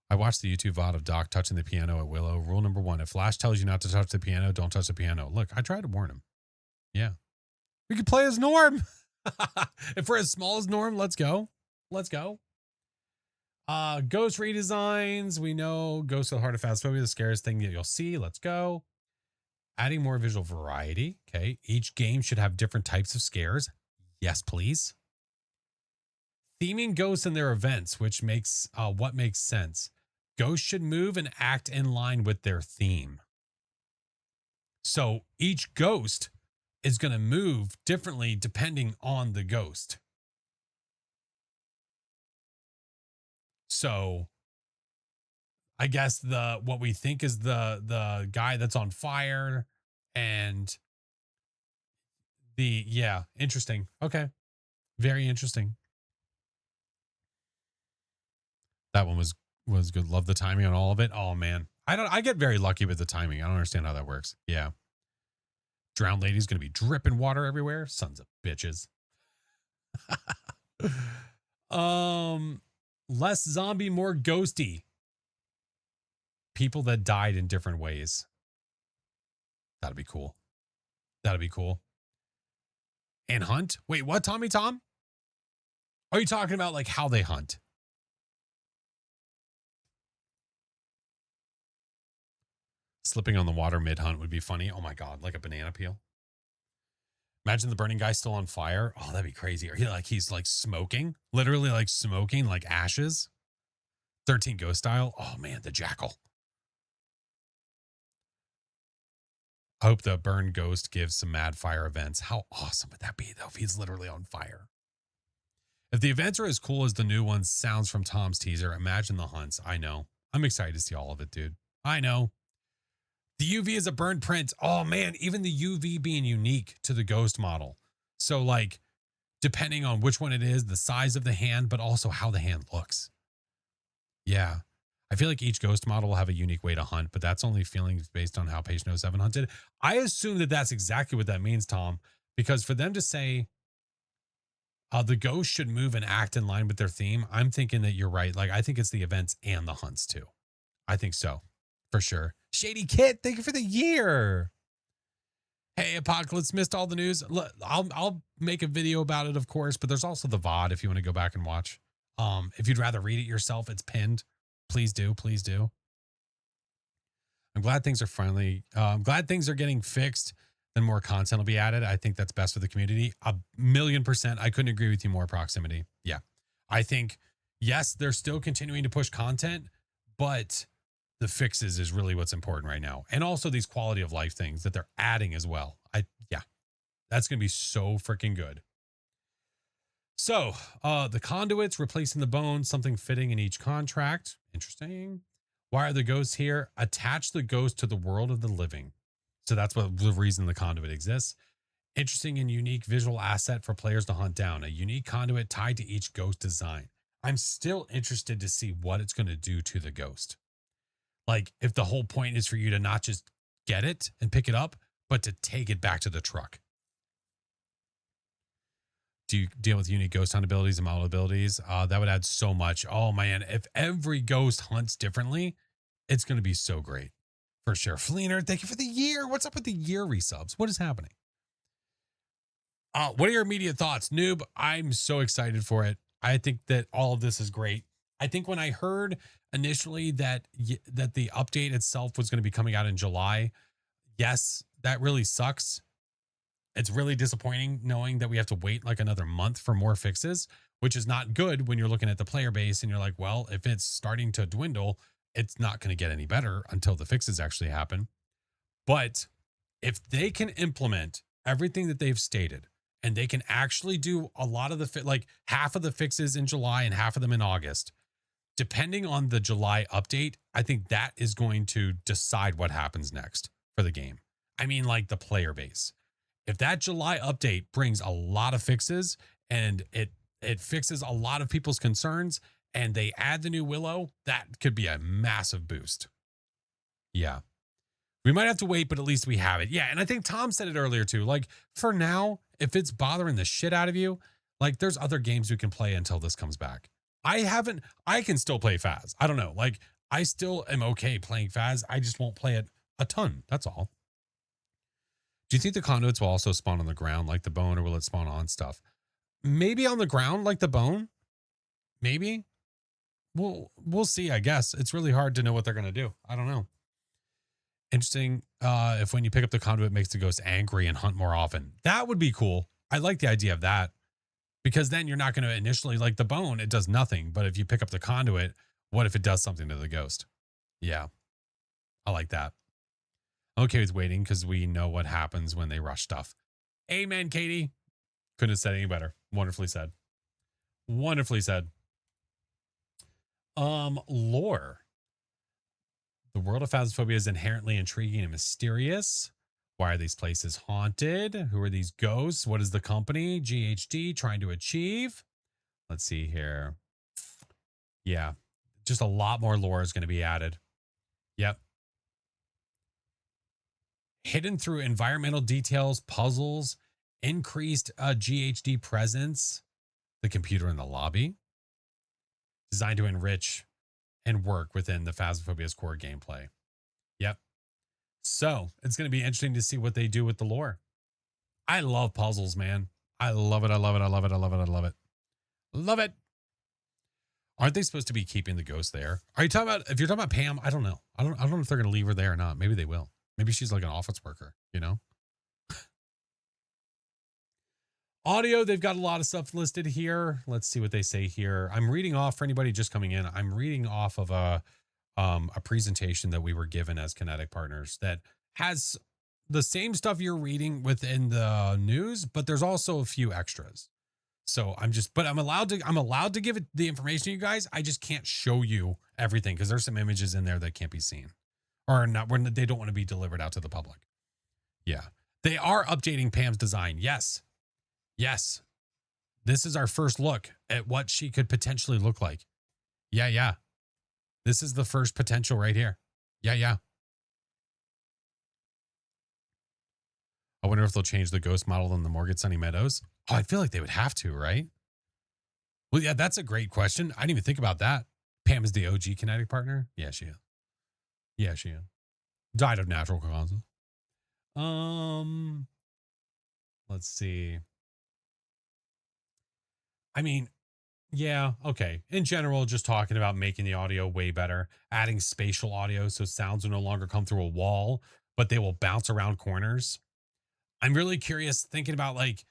I watched the YouTube VOD of Doc touching the piano at Willow. Rule number 1, if Flash tells you not to touch the piano, don't touch the piano. Look, I tried to warn him. Yeah. We could play as Norm. If we're as small as Norm, let's go. Let's go. Ghost redesigns. We know Ghost of the Heart of Phasmophobia, the scariest thing that you'll see. Let's go. Adding more visual variety. Okay. Each game should have different types of scares. Yes, please. Theming ghosts in their events, which makes what makes sense. Ghosts should move and act in line with their theme. So each ghost is going to move differently depending on the ghost. So I guess what we think is the guy that's on fire and interesting. Okay. Very interesting. That one was good. Love the timing on all of it. Oh man. I get very lucky with the timing. I don't understand how that works. Yeah. Drowned lady's going to be dripping water everywhere. Sons of bitches. Less zombie, more ghosty. People that died in different ways. That'd be cool. That'd be cool. And hunt? Wait, what, Tommy Tom? Are you talking about like how they hunt? Slipping on the water mid-hunt would be funny. Oh my God, like a banana peel. Imagine the burning guy still on fire. Oh, that'd be crazy. Or he's like smoking, literally like smoking, like ashes. 13 Ghost style. Oh man, the jackal. I hope the burn ghost gives some mad fire events. How awesome would that be though if he's literally on fire? If the events are as cool as the new ones sounds from Tom's teaser, imagine the hunts. I know. I'm excited to see all of it, dude. I know. The UV is a burned print. Oh man, even the UV being unique to the ghost model. So like, depending on which one it is, the size of the hand, but also how the hand looks. Yeah. I feel like each ghost model will have a unique way to hunt, but that's only feelings based on how Patient 07 hunted. I assume that that's exactly what that means, Tom, because for them to say the ghost should move and act in line with their theme, I'm thinking that you're right. Like, I think it's the events and the hunts too. I think so. For sure. Shady Kit, thank you for the year. Hey, Apocalypse, missed all the news. Look, I'll make a video about it, of course, but there's also the VOD if you want to go back and watch. If you'd rather read it yourself, it's pinned. Please do. Please do. I'm glad things are getting fixed and more content will be added. I think that's best for the community. 1,000,000%. I couldn't agree with you more, Proximity. Yeah. I think, yes, they're still continuing to push content, but the fixes is really what's important right now. And also these quality of life things that they're adding as well. That's going to be so freaking good. So the conduits replacing the bones, something fitting in each contract. Interesting. Why are the ghosts here? Attach the ghost to the world of the living. So that's what the reason the conduit exists. Interesting and unique visual asset for players to hunt down. A unique conduit tied to each ghost design. I'm still interested to see what it's going to do to the ghost. Like if the whole point is for you to not just get it and pick it up, but to take it back to the truck. Do you deal with unique ghost hunt abilities and model abilities? That would add so much. Oh man, if every ghost hunts differently, it's going to be so great. For sure. Fleener, thank you for the year. What's up with the year resubs? What is happening? What are your immediate thoughts? Noob, I'm so excited for it. I think that all of this is great. I think when I heard initially that the update itself was going to be coming out in July, yes, that really sucks. It's really disappointing knowing that we have to wait like another month for more fixes, which is not good when you're looking at the player base and you're like, well, if it's starting to dwindle, it's not going to get any better until the fixes actually happen. But if they can implement everything that they've stated and they can actually do a lot of like half of the fixes in July and half of them in August, depending on the July update, I think that is going to decide what happens next for the game. I mean, like the player base. If that July update brings a lot of fixes and it fixes a lot of people's concerns and they add the new Willow, that could be a massive boost. Yeah. We might have to wait, but at least we have it. Yeah. And I think Tom said it earlier too. Like for now, if it's bothering the shit out of you, like there's other games we can play until this comes back. I can still play Phas. I don't know. Like I still am okay playing Phas. I just won't play it a ton. That's all. Do you think the conduits will also spawn on the ground like the bone, or will it spawn on stuff? Maybe on the ground like the bone. Maybe. We'll see, I guess. It's really hard to know what they're going to do. I don't know. Interesting. If when you pick up the conduit, it makes the ghost angry and hunt more often. That would be cool. I like the idea of that. Because then you're not going to initially, like the bone, it does nothing. But if you pick up the conduit, what if it does something to the ghost? Yeah. I like that. Okay with waiting because we know what happens when they rush stuff. Amen, Katie. Couldn't have said any better. Wonderfully said. Wonderfully said. Lore. The world of Phasmophobia is inherently intriguing and mysterious. Why are these places haunted? Who are these ghosts? What is the company, GHD, trying to achieve? Let's see here. Yeah, just a lot more lore is going to be added. Yep. Hidden through environmental details, puzzles, increased GHD presence, the computer in the lobby, designed to enrich and work within the Phasmophobia's core gameplay. Yep. So it's going to be interesting to see what they do with the lore. I love puzzles, man. I love it. I love it. I love it. I love it. I love it. Love it. Aren't they supposed to be keeping the ghost there? Are you talking about, if you're talking about Pam, I don't know. I don't know if they're going to leave her there or not. Maybe they will. Maybe she's like an office worker, you know? Audio, they've got a lot of stuff listed here. Let's see what they say here. I'm reading off for anybody just coming in. I'm reading off of a presentation that we were given as Kinetic partners that has the same stuff you're reading within the news, but there's also a few extras. So I'm allowed to give it the information to you guys. I just can't show you everything because there's some images in there that can't be seen or not when they don't want to be delivered out to the public. Yeah. They are updating Pam's design. Yes. Yes. This is our first look at what she could potentially look like. Yeah. Yeah. This is the first potential right here. Yeah. Yeah. I wonder if they'll change the ghost model in the Morgue at Sunny Meadows. Oh, I feel like they would have to, right? Well, yeah, that's a great question. I didn't even think about that. Pam is the OG Kinetic partner. Yeah, she is. Yeah, she is. Died of natural causes. Let's see. I mean, yeah, okay. In general, just talking about making the audio way better, adding spatial audio so sounds will no longer come through a wall, but they will bounce around corners. I'm really curious thinking about like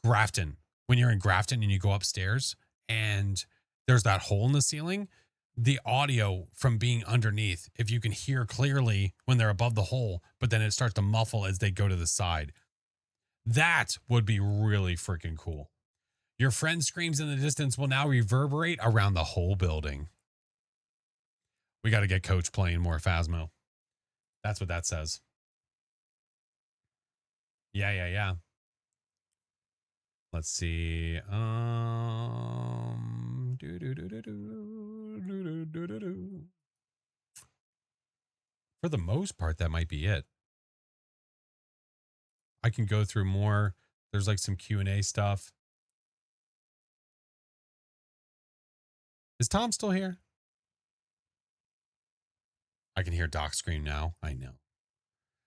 Grafton, when you're in Grafton and you go upstairs and there's that hole in the ceiling, the audio from being underneath, if you can hear clearly when they're above the hole, but then it starts to muffle as they go to the side. That would be really freaking cool. Your friend screams in the distance will now reverberate around the whole building. We got to get Coach playing more Phasmo. That's what that says. Yeah, yeah, yeah. Let's see. For the most part, that might be it. I can go through more. There's like some Q&A stuff. Is Tom still here? I can hear Doc scream now. I know.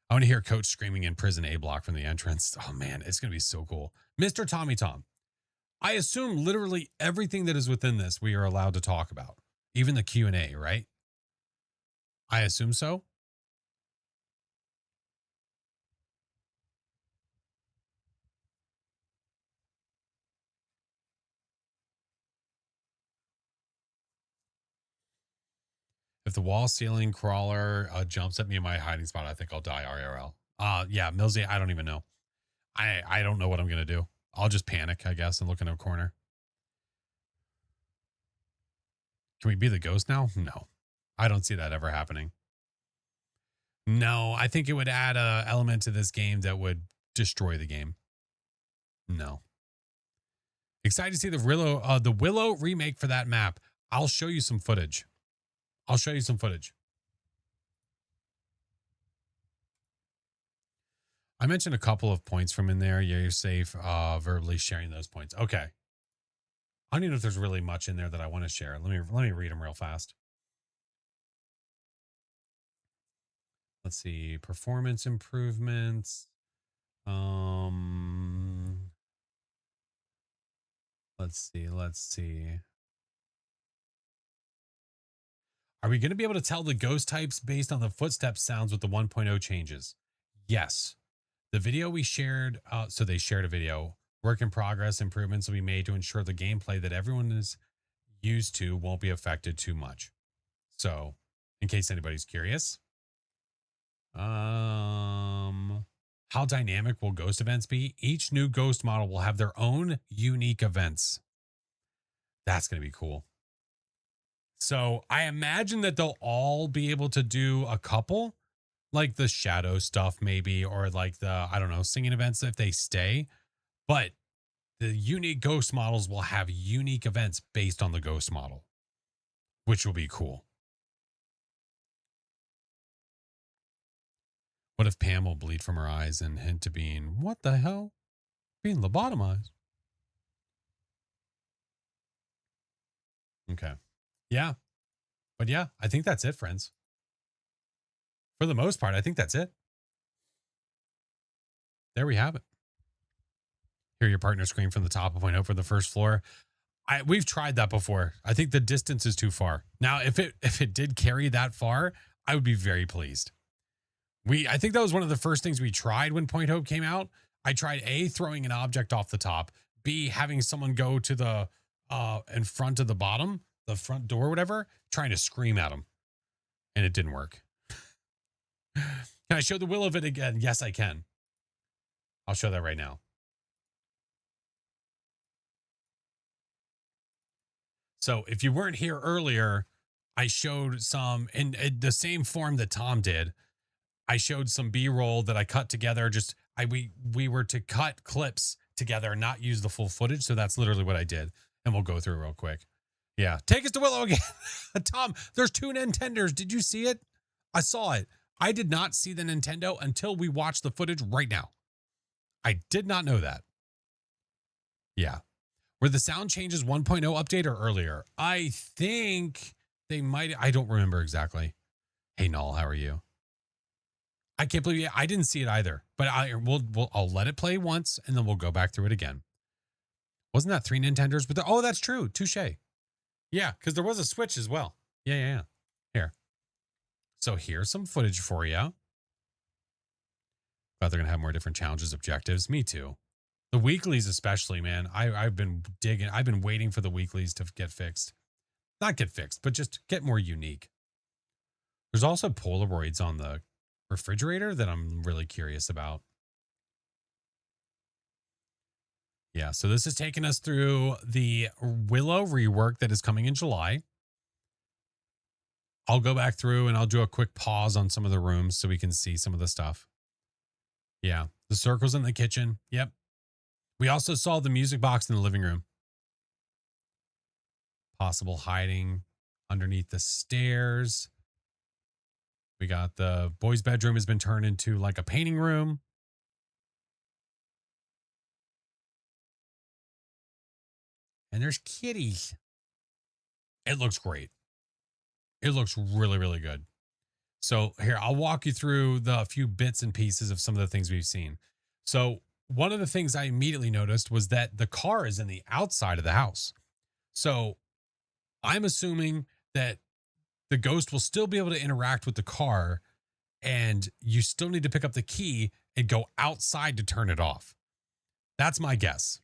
I want to hear Coach screaming in prison A block from the entrance. Oh man, it's going to be so cool. Mr. Tommy Tom. I assume literally everything that is within this we are allowed to talk about. Even the Q&A, right? I assume so. the wall ceiling crawler jumps at me in my hiding spot, I think I'll die IRL. Yeah, Millsy, I don't even know. I don't know what I'm gonna do. I'll just panic, I guess, and look in a corner. Can we be the ghost now? No. I don't see that ever happening. No, I think it would add a element to this game that would destroy the game. No. Excited to see the Willow remake for that map. I'll show you some footage. I'll show you some footage. I mentioned a couple of points from in there. Yeah, you're safe verbally sharing those points. Okay. I don't even know if there's really much in there that I want to share. Let me read them real fast. Let's see. Performance improvements. Let's see. Are we going to be able to tell the ghost types based on the footstep sounds with the 1.0 changes? Yes. The video we shared, so they shared a video. Work in progress improvements will be made to ensure the gameplay that everyone is used to won't be affected too much. So, in case anybody's curious, how dynamic will ghost events be? Each new ghost model will have their own unique events. That's going to be cool. So I imagine that they'll all be able to do a couple, like the shadow stuff maybe, or like the, I don't know, singing events if they stay. But the unique ghost models will have unique events based on the ghost model, which will be cool. What if Pam will bleed from her eyes and hint to being, what the hell? Being lobotomized. Okay. Yeah. But yeah, I think that's it, friends. For the most part, I think that's it. There we have it. Hear your partner scream from the top of point out for the first floor. We've tried that before. I think the distance is too far. Now, if it did carry that far, I would be very pleased. I think that was one of the first things we tried when Point Hope came out. I tried A, throwing an object off the top, B, having someone go to the in front of the bottom, the front door, whatever, trying to scream at them. And it didn't work. Can I show the will of it again? Yes, I can. I'll show that right now. So if you weren't here earlier, I showed some in the same form that Tom did. I showed some B-roll that I cut together. We were to cut clips together, not use the full footage. So that's literally what I did. And we'll go through real quick. Yeah. Take us to Willow again. Tom, there's 2 Nintendos. Did you see it? I saw it. I did not see the Nintendo until we watched the footage right now. I did not know that. Yeah. Were the sound changes 1.0 update or earlier? I think they might. I don't remember exactly. Hey, Null, how are you? I can't believe I didn't see it either, but I'll let it play once and then we'll go back through it again. Wasn't that 3 Nintendos? But oh, that's true. Touche. Yeah, because there was a Switch as well. Yeah. Here. So here's some footage for you. Thought they're gonna have more different challenges, objectives. Me too. The weeklies, especially, man. I've been digging. I've been waiting for the weeklies to get fixed. Not get fixed, but just get more unique. There's also Polaroids on the refrigerator that I'm really curious about. Yeah, so this is taking us through the Willow rework that is coming in July. I'll go back through and I'll do a quick pause on some of the rooms so we can see some of the stuff. Yeah, the circles in the kitchen. Yep. We also saw the music box in the living room. Possible hiding underneath the stairs. We got the boys' bedroom has been turned into like a painting room. And there's kitties. It looks great. It looks really, really good. So here, I'll walk you through the few bits and pieces of some of the things we've seen. So one of the things I immediately noticed was that the car is in the outside of the house. So I'm assuming that the ghost will still be able to interact with the car and you still need to pick up the key and go outside to turn it off. That's my guess.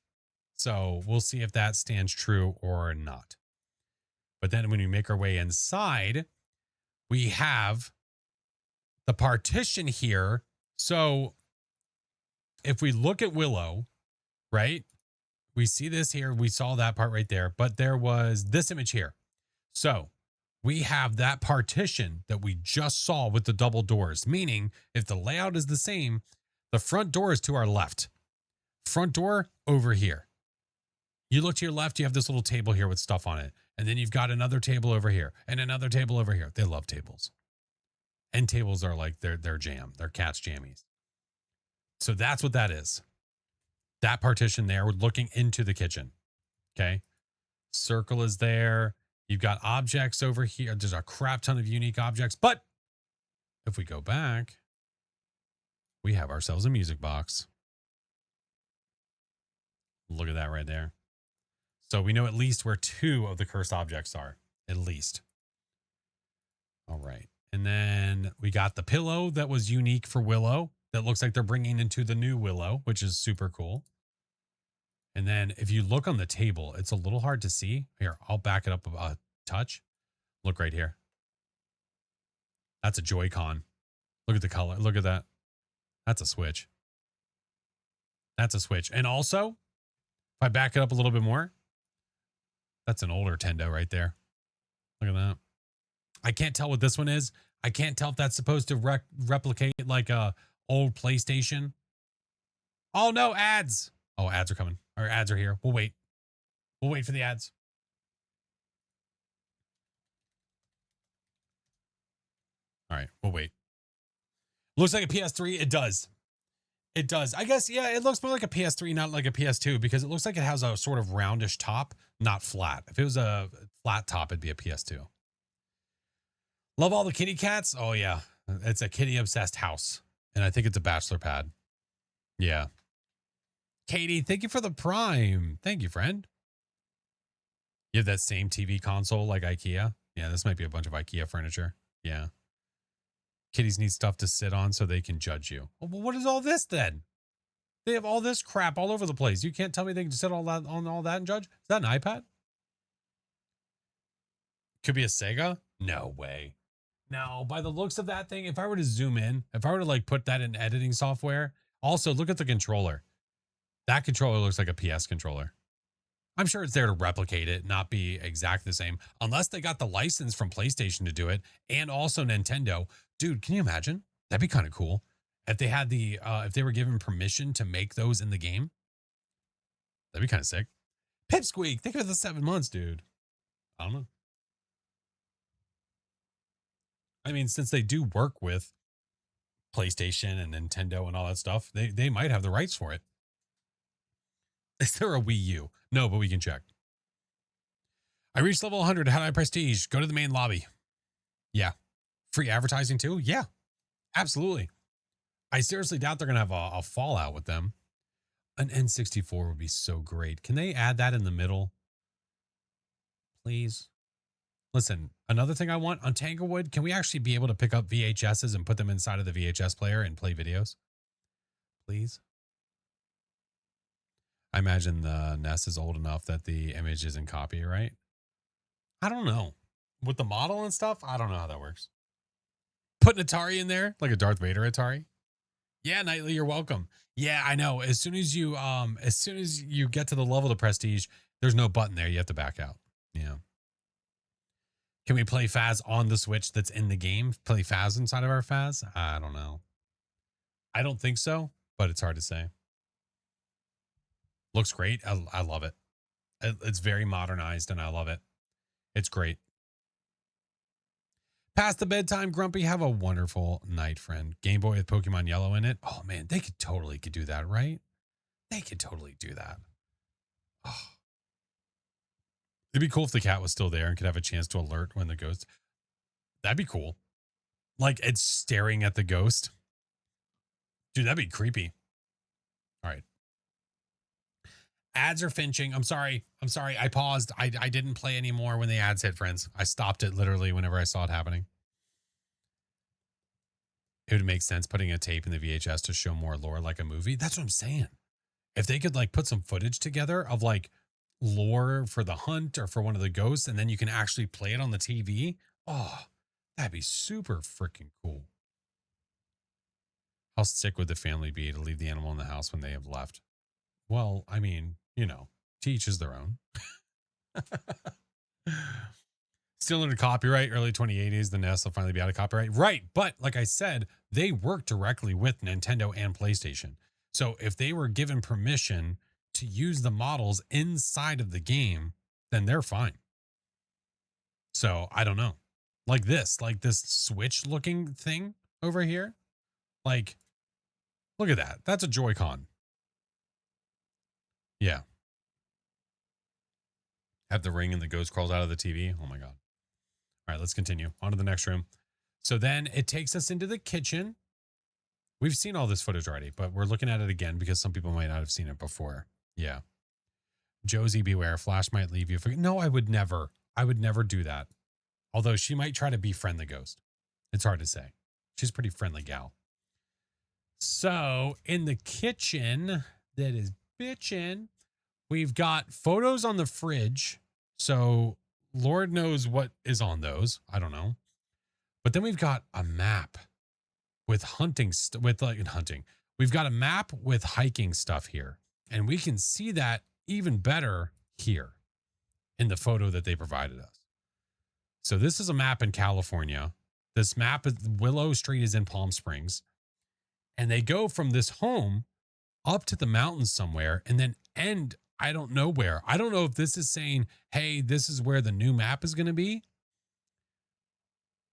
So we'll see if that stands true or not. But then when we make our way inside, we have the partition here. So if we look at Willow, right? We see this here. We saw that part right there, but there was this image here. So we have that partition that we just saw with the double doors, meaning if the layout is the same, the front door is to our left. Front door over here. You look to your left, you have this little table here with stuff on it. And then you've got another table over here and another table over here. They love tables. And tables are like their jam. They're cat's jammies. So that's what that is. That partition there, we're looking into the kitchen. Okay. Circle is there. You've got objects over here. There's a crap ton of unique objects. But if we go back, we have ourselves a music box. Look at that right there. So we know at least where 2 of the cursed objects are. At least. All right. And then we got the pillow that was unique for Willow. That looks like they're bringing into the new Willow, which is super cool. And then if you look on the table, it's a little hard to see. Here, I'll back it up a touch. Look right here. That's a Joy-Con. Look at the color. Look at that. That's a Switch. That's a Switch. And also, if I back it up a little bit more, that's an older Nintendo right there. Look at that. I can't tell what this one is. I can't tell if that's supposed to replicate like a old PlayStation. Oh, no, ads. Oh, ads are coming. Our ads are here. We'll wait. We'll wait for the ads. All right, we'll wait. Looks like a PS3. It does. It does. I guess, yeah, it looks more like a PS3, not like a PS2, because it looks like it has a sort of roundish top, not flat. If it was a flat top, it'd be a PS2. Love all the kitty cats. Oh, yeah. It's a kitty obsessed house. And I think it's a bachelor pad. Yeah. Katie, thank you for the Prime. Thank you, friend. You have that same TV console like IKEA? Yeah, this might be a bunch of IKEA furniture. Yeah. Kitties need stuff to sit on so they can judge you. Well, what is all this then? They have all this crap all over the place. You can't tell me they can sit all that on all that and judge? Is that an iPad? Could be a Sega? No way. No, by the looks of that thing, if I were to zoom in, if I were to like put that in editing software, also look at the controller. That controller looks like a PS controller. I'm sure it's there to replicate it, not be exactly the same, unless they got the license from PlayStation to do it and also Nintendo. Dude, can you imagine? That'd be kind of cool. If they had the, if they were given permission to make those in the game, that'd be kind of sick. Pipsqueak, think of the 7 months, dude. I don't know. I mean, since they do work with PlayStation and Nintendo and all that stuff, they might have the rights for it. Is there a Wii U? No, but we can check. I reached level 100. How do I prestige? Go to the main lobby. Yeah. Free advertising too? Yeah, absolutely. I seriously doubt they're going to have a fallout with them. An N64 would be so great. Can they add that in the middle? Please. Listen, another thing I want on Tanglewood, can we actually be able to pick up VHSs and put them inside of the VHS player and play videos? Please. I imagine the NES is old enough that the image isn't copyright. I don't know. With the model and stuff, I don't know how that works. Put an Atari in there, like a Darth Vader Atari. Yeah, Nightly, you're welcome. Yeah, I know. As soon as you get to the level of prestige, there's no button there. You have to back out. Yeah. Can we play Phaz on the Switch that's in the game? Play Phaz inside of our Phaz? I don't know. I don't think so, but it's hard to say. Looks great. I love it. It's very modernized and I love it. It's great. Past the bedtime, Grumpy. Have a wonderful night, friend. Game Boy with Pokemon Yellow in it. Oh, man. They could totally do that, right? They could totally do that. Oh. It'd be cool if the cat was still there and could have a chance to alert when the ghost. That'd be cool. Like it's staring at the ghost. Dude, that'd be creepy. All right. Ads are finching. I'm sorry. I paused. I didn't play anymore when the ads hit, friends. I stopped it literally whenever I saw it happening. It would make sense putting a tape in the VHS to show more lore like a movie. That's what I'm saying. If they could like put some footage together of like lore for the hunt or for one of the ghosts, and then you can actually play it on the TV. Oh, That'd be super freaking cool. How sick would the family be to leave the animal in the house when they have left? Well, I mean, to each is their own. Still under copyright, early 2080s, the NES will finally be out of copyright. Right. But like I said, they work directly with Nintendo and PlayStation. So if they were given permission to use the models inside of the game, then they're fine. So I don't know. Like this Switch looking thing over here. Like, look at that. That's a Joy-Con. Yeah. Have the ring and the ghost crawls out of the TV. Oh my God. All right, let's continue on to the next room. So then it takes us into the kitchen. We've seen all this footage already, but we're looking at it again because some people might not have seen it before. Yeah. Josie, beware. Flash might leave you. No, I would never. I would never do that. Although she might try to befriend the ghost. It's hard to say. She's a pretty friendly gal. So in the kitchen that is bitchin', we've got photos on the fridge. So Lord knows what is on those. I don't know. But then we've got a map with hunting. We've got a map with hiking stuff here. And we can see that even better here in the photo that they provided us. So this is a map in California. This map is Willow Street is in Palm Springs. And they go from this home up to the mountains somewhere and then end, I don't know where. I don't know if this is saying, hey, this is where the new map is going to be.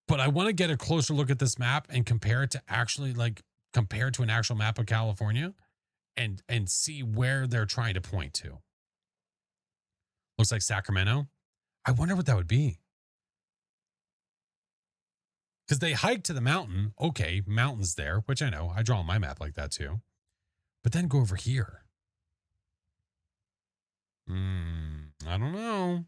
But I want to get a closer look at this map and compare it to an actual map of California and see where they're trying to point to. Looks like Sacramento. I wonder what that would be. Because they hike to the mountain. Okay, mountains there, which I know. I draw on my map like that too. But then go over here. I don't know.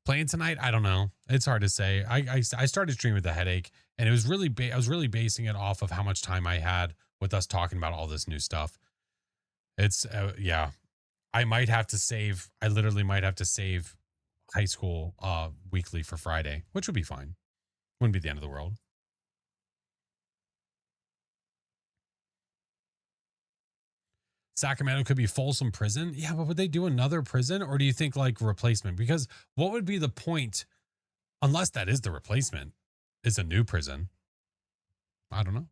Playing tonight? I don't know. It's hard to say. I started streaming with a headache, and it was really I was really basing it off of how much time I had with us talking about all this new stuff. It's yeah. I might have to save. I literally might have to save high school weekly for Friday, which would be fine. Wouldn't be the end of the world. Sacramento could be Folsom Prison. Yeah, but would they do another prison, or do you think like replacement? Because what would be the point, unless that is the replacement, is a new prison? I don't know.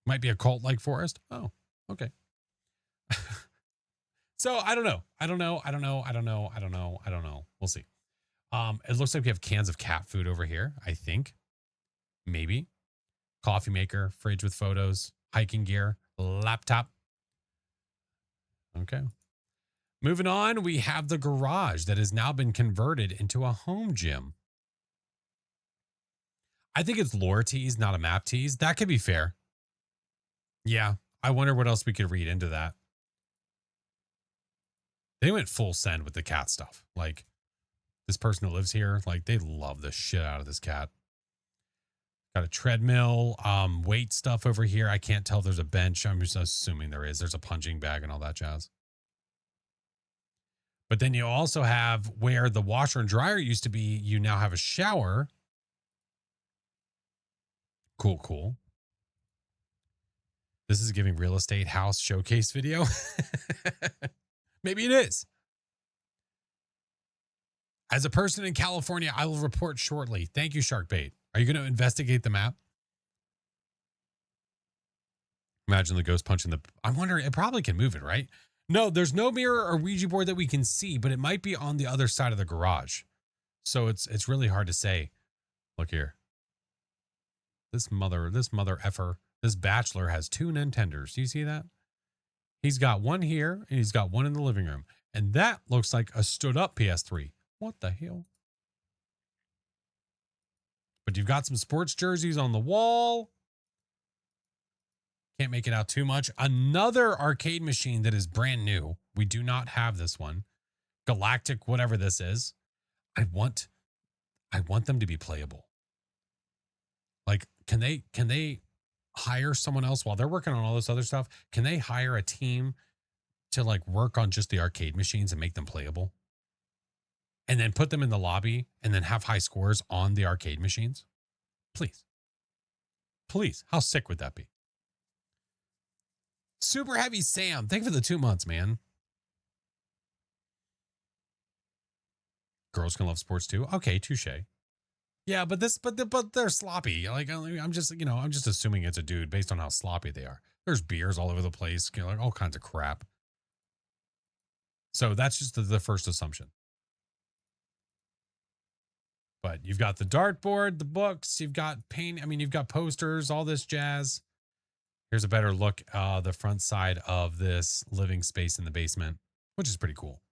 Might be a cult like Forest. Oh, okay. So I don't know. I don't know. We'll see. It looks like we have cans of cat food over here, I think. Maybe. Coffee maker, fridge with photos, hiking gear, laptop. Okay. Moving on, we have the garage that has now been converted into a home gym. I think it's lore tease, not a map tease. That could be fair. Yeah. I wonder what else we could read into that. They went full send with the cat stuff. Like, this person who lives here, like, they love the shit out of this cat. Got a treadmill, weight stuff over here. I can't tell if there's a bench. I'm just assuming there is. There's a punching bag and all that jazz. But then you also have where the washer and dryer used to be, you now have a shower. Cool, cool. This is giving real estate house showcase video. Maybe it is. As a person in California, I will report shortly. Thank you, Sharkbait. Are you going to investigate the map? Imagine the ghost punching the... I'm wondering, it probably can move it, right? No, there's no mirror or Ouija board that we can see, but it might be on the other side of the garage. So it's really hard to say. Look here. This mother effer, this bachelor has 2 Nintendos. Do you see that? He's got one here and he's got one in the living room. And that looks like a stood up PS3. What the hell? But you've got some sports jerseys on the wall. Can't make it out too much. Another arcade machine that is brand new. We do not have this one. Galactic, whatever this is. I want them to be playable. Like, can they hire someone else while they're working on all this other stuff? Can they hire a team to like work on just the arcade machines and make them playable? and then put them in the lobby and then have high scores on the arcade machines? Please. Please. How sick would that be? Super Heavy Sam, thank you for the 2 months, man. Girls can love sports too. Okay, touche. Yeah, but they're sloppy. Like I'm just assuming it's a dude based on how sloppy they are. There's beers all over the place, like all kinds of crap. So that's just the first assumption. But you've got the dartboard, the books, you've got paint. I mean, you've got posters, all this jazz. Here's a better look, the front side of this living space in the basement, which is pretty cool.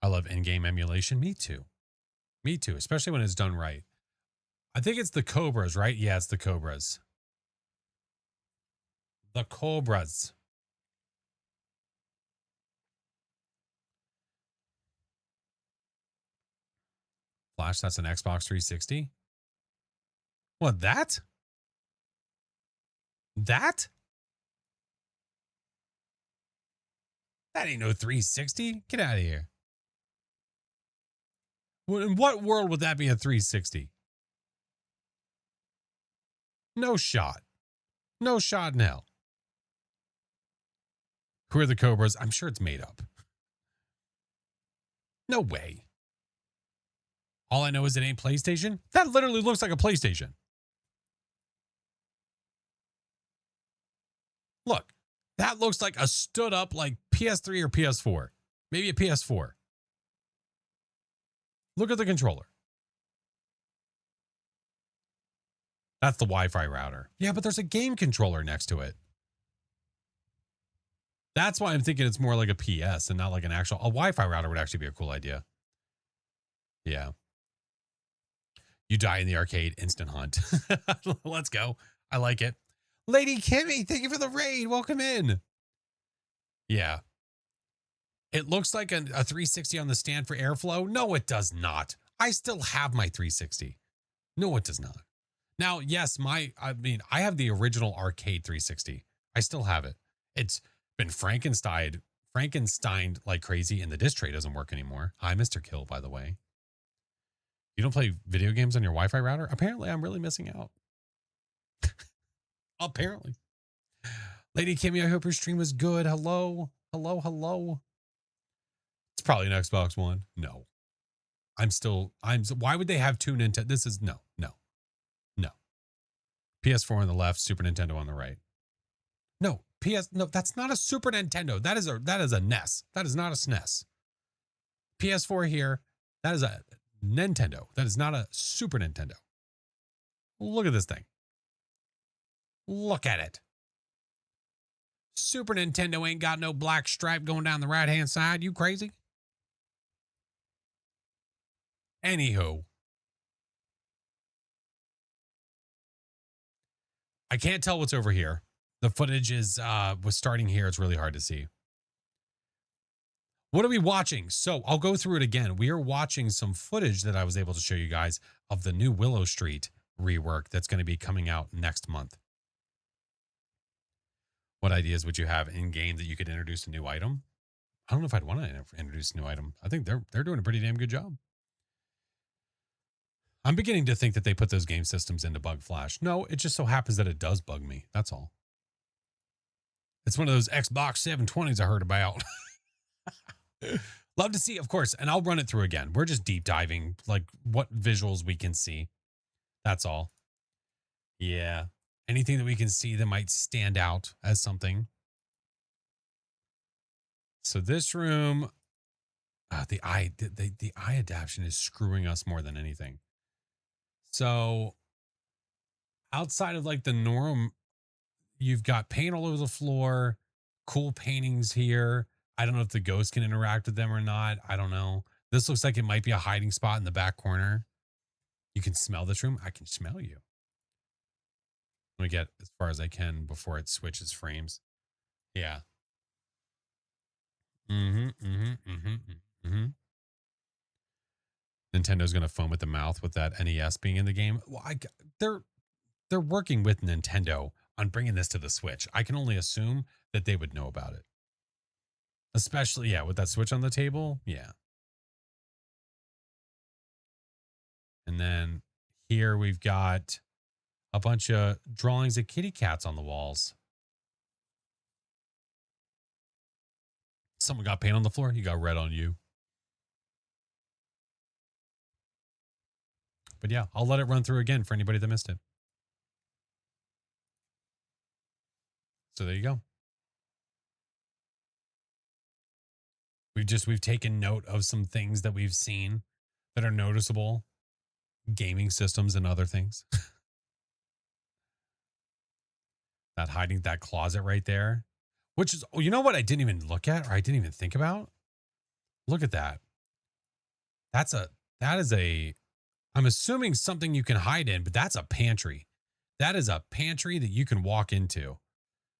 I love in-game emulation. Me too. Me too, especially when it's done right. I think it's the Cobras, right? Yeah, it's the Cobras. The Cobras. Flash, that's an Xbox 360. What, that? That? That ain't no 360. Get out of here. In what world would that be a 360? No shot. No shot in hell. Who are the Cobras? I'm sure it's made up. No way. All I know is it ain't PlayStation. That literally looks like a PlayStation. Look, that looks like a stood up like PS3 or PS4. Maybe a PS4. Look at the controller. That's the Wi-Fi router. Yeah, but there's a game controller next to it. That's why I'm thinking it's more like a PS and not like an actual. A Wi-Fi router would actually be a cool idea. Yeah. You die in the arcade, instant hunt. Let's go. I like it. Lady Kimmy, thank you for the raid. Welcome in. Yeah. It looks like a 360 on the stand for airflow. No, it does not. I still have my 360. No, it does not. Now, yes, I have the original arcade 360. I still have it. It's been Frankenstein like crazy, and the disc tray doesn't work anymore. Hi, Mr. Kill, by the way. You don't play video games on your Wi-Fi router? Apparently, I'm really missing out. Apparently. Lady Kimmy, I hope your stream was good. Hello. Hello, hello. It's probably an Xbox One. No. Why would they have two Nintendo? This is no. PS4 on the left, Super Nintendo on the right. No, that's not a Super Nintendo. That is a NES. That is not a SNES. PS4 here, that is a Nintendo. That is not a Super Nintendo. Look at this thing. Look at it. Super Nintendo ain't got no black stripe going down the right-hand side. You crazy? Anywho. I can't tell what's over here. The footage was starting here. It's really hard to see. What are we watching? So I'll go through it again. We are watching some footage that I was able to show you guys of the new Willow Street rework that's going to be coming out next month. What ideas would you have in game that you could introduce a new item? I don't know if I'd want to introduce a new item. I think they're doing a pretty damn good job. I'm beginning to think that they put those game systems into Bug Flash. No, it just so happens that it does bug me. That's all. It's one of those Xbox 720s I heard about. Love to see, of course, and I'll run it through again. We're just deep diving, like what visuals we can see. That's all. Yeah. Anything that we can see that might stand out as something. So this room, the eye adaptation is screwing us more than anything. So outside of like the norm, you've got paint all over the floor, cool paintings here. I don't know if the ghost can interact with them or not. I don't know. This looks like it might be a hiding spot in the back corner. You can smell this room. I can smell you. Let me get as far as I can before it switches frames. Yeah. Nintendo's going to foam at the mouth with that NES being in the game. Well, they're working with Nintendo on bringing this to the Switch. I can only assume that they would know about it. Especially, yeah, with that switch on the table. Yeah. And then here we've got a bunch of drawings of kitty cats on the walls. Someone got paint on the floor. You got red on you. But yeah, I'll let it run through again for anybody that missed it. So there you go. We've taken note of some things that we've seen that are noticeable, gaming systems and other things. That hiding that closet right there, which is, oh, you know what I didn't even look at, or I didn't even think about? Look at that. That is a, I'm assuming something you can hide in, but that's a pantry. That is a pantry that you can walk into.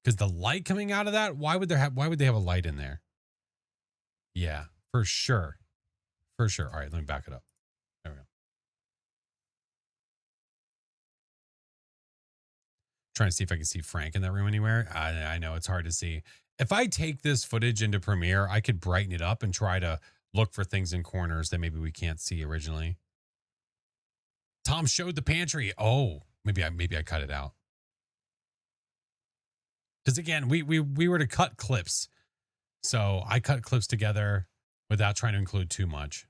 Because the light coming out of that, why would they have a light in there? Yeah, for sure. For sure. All right, let me back it up. There we go. Trying to see if I can see Frank in that room anywhere. I know it's hard to see. If I take this footage into Premiere, I could brighten it up and try to look for things in corners that maybe we can't see originally. Tom showed the pantry. Oh, maybe I cut it out. Because again, we were to cut clips. So I cut clips together without trying to include too much.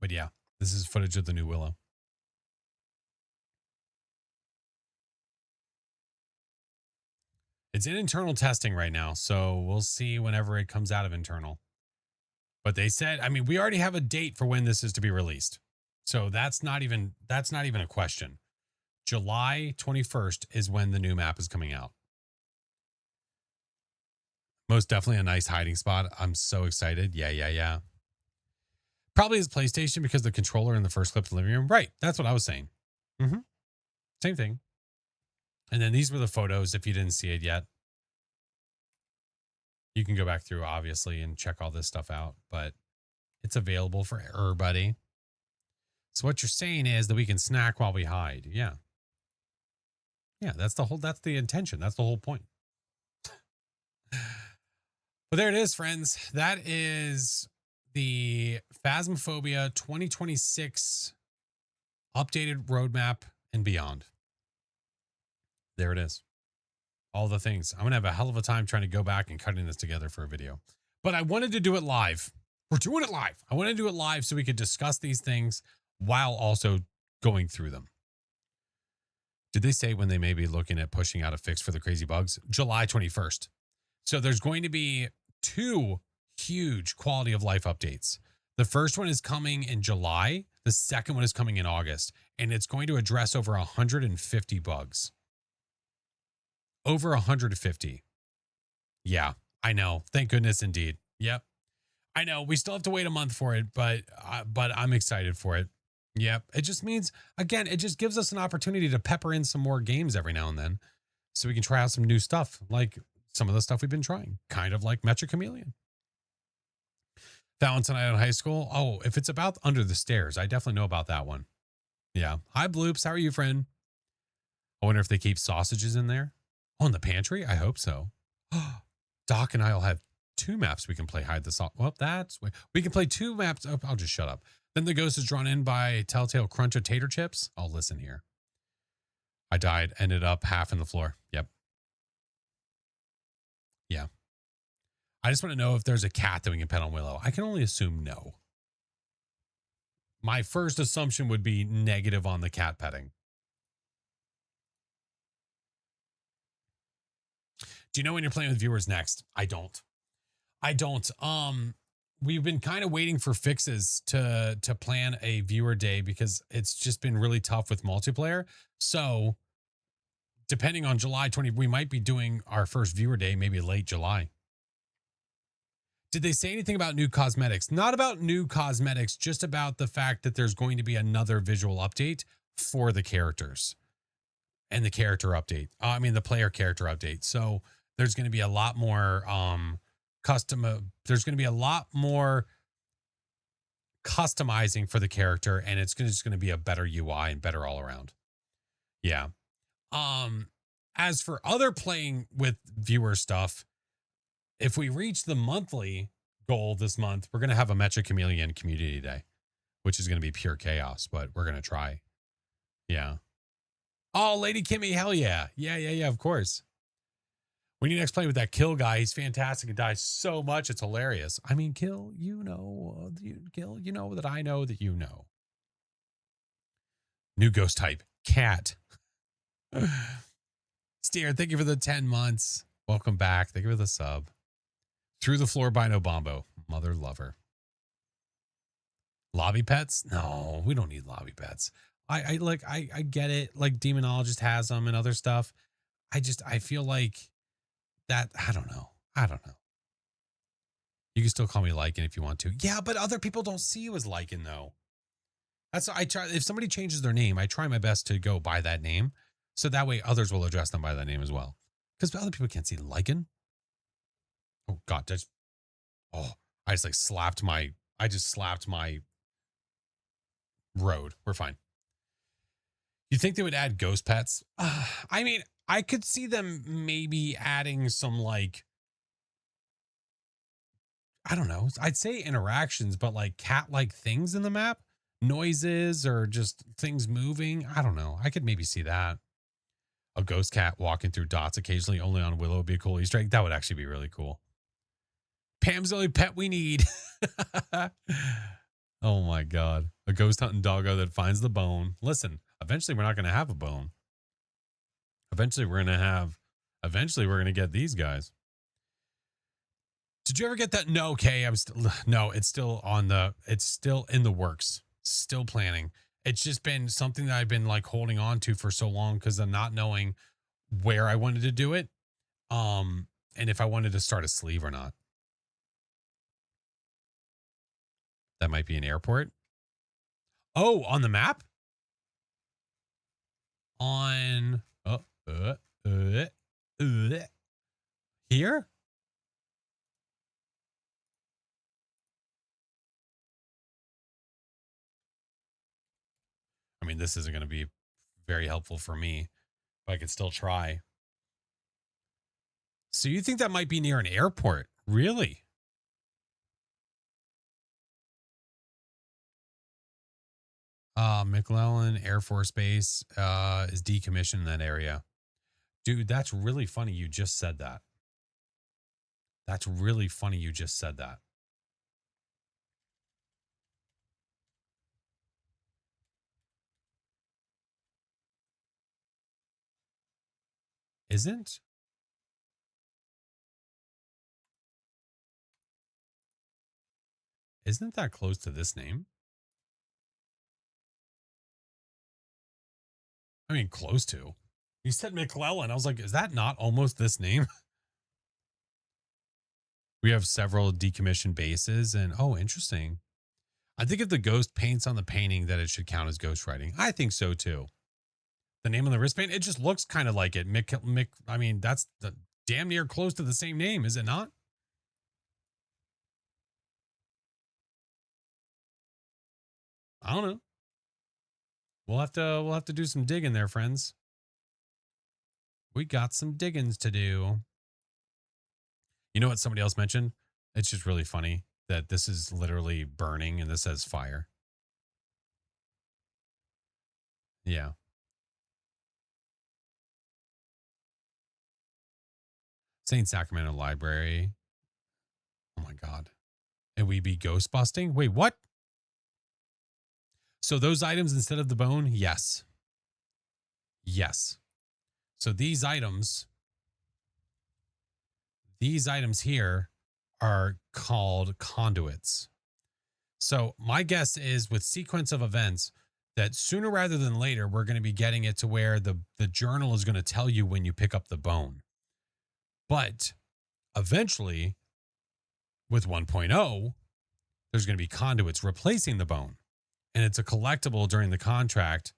But yeah, this is footage of the new Willow. It's in internal testing right now, so we'll see whenever it comes out of internal. But they said, I mean, we already have a date for when this is to be released. So that's not even a question. July 21st is when the new map is coming out. Most definitely a nice hiding spot. I'm so excited. Yeah. Probably is PlayStation because the controller in the first clip of the living room. Right. That's what I was saying. Same thing. And then these were the photos. If you didn't see it yet, you can go back through, obviously, and check all this stuff out. But it's available for everybody. So what you're saying is that we can snack while we hide. Yeah. Yeah, that's the intention. That's the whole point. But there it is, friends. That is the Phasmophobia 2026 updated roadmap and beyond. There it is. All the things. I'm going to have a hell of a time trying to go back and cutting this together for a video. But I wanted to do it live. We're doing it live. I want to do it live so we could discuss these things while also going through them. Did they say when they may be looking at pushing out a fix for the crazy bugs? July 21st. So there's going to be 2 huge quality of life updates. The first one is coming in July. The second one is coming in August. And it's going to address over 150 bugs. Over 150. Yeah, I know. Thank goodness indeed. Yep. I know. We still have to wait a month for it, but I'm excited for it. Yep. It just means, again, it just gives us an opportunity to pepper in some more games every now and then so we can try out some new stuff, like some of the stuff we've been trying, kind of like Mecha Chameleon. That one tonight in high school. Oh, if it's about Under the Stairs, I definitely know about that one. Yeah. Hi, Bloops. How are you, friend? I wonder if they keep sausages in there. Oh, in the pantry? I hope so. Doc and I will have 2 maps we can play hide the sausage. Well, we can play 2 maps. Oh, I'll just shut up. Then the ghost is drawn in by Telltale Crunch of Tater Chips. Oh, listen here. I died, ended up half in the floor. Yep. Yeah. I just want to know if there's a cat that we can pet on Willow. I can only assume no. My first assumption would be negative on the cat petting. Do you know when you're playing with viewers next? I don't. We've been kind of waiting for fixes to plan a viewer day because it's just been really tough with multiplayer. So depending on July 20, we might be doing our first viewer day, maybe late July. Did they say anything about new cosmetics? Not about new cosmetics, just about the fact that there's going to be another visual update for the characters and the character update. The player character update. So there's going to be a lot more there's going to be a lot more customizing for the character, and it's just going to be a better UI and better all around. Yeah. As for other playing with viewer stuff, if we reach the monthly goal this month, we're going to have a Mecha Chameleon Community Day, which is going to be pure chaos, but we're going to try. Yeah. Oh, Lady Kimmy, hell yeah. Yeah, of course. When you next play with that Kill guy, he's fantastic and dies so much. It's hilarious. I mean, Kill, Kill, you know that I know that you know. New ghost type, cat. Steer, thank you for the 10 months. Welcome back. Thank you for the sub. Through the floor by no bombo. Mother lover. Lobby pets? No, we don't need lobby pets. I get it. Like Demonologist has them and other stuff. I feel like that. I don't know. You can still call me Lycan if you want to. Yeah, but other people don't see you as Lycan though. I try. If somebody changes their name, I try my best to go by that name, so that way others will address them by that name as well. Because other people can't see Lycan. Oh God, I just slapped my road. We're fine. You think they would add ghost pets? I mean, I could see them maybe adding some I don't know. I'd say interactions, but like cat-like things in the map, noises or just things moving. I don't know. I could maybe see that. A ghost cat walking through dots occasionally only on Willow would be a cool Easter egg. That would actually be really cool. Pam's the only pet we need. Oh my God. A ghost hunting doggo that finds the bone. Listen, eventually we're not going to have a bone. Eventually we're going to get these guys. Did you ever get that? No, okay. No, it's still in the works. Still planning. It's just been something that I've been like holding on to for so long because I'm not knowing where I wanted to do it. And if I wanted to start a sleeve or not. That might be an airport. Oh, on the map? On here? I mean, this isn't going to be very helpful for me, but I could still try. So you think that might be near an airport? Really? McClellan Air Force Base is decommissioned in that area. Dude, that's really funny you just said that. That's really funny you just said that. Isn't that close to this name? I mean, close to. You said McClellan. I was like, is that not almost this name? We have several decommissioned bases and oh, interesting. I think if the ghost paints on the painting that it should count as ghostwriting. I think so too. The name on the wristband, it just looks kind of like it. I mean, that's the damn near close to the same name, is it not? I don't know. We'll have to do some digging there, friends. We got some diggings to do. You know what somebody else mentioned? It's just really funny that this is literally burning and this says fire. Yeah. St. Sacramento Library. Oh my God. And we be ghost busting? Wait, what? So those items instead of the bone? Yes. Yes. So these items here are called conduits. So my guess is with sequence of events that sooner rather than later, we're going to be getting it to where the journal is going to tell you when you pick up the bone. But eventually with 1.0, there's going to be conduits replacing the bone. And it's a collectible during the contract.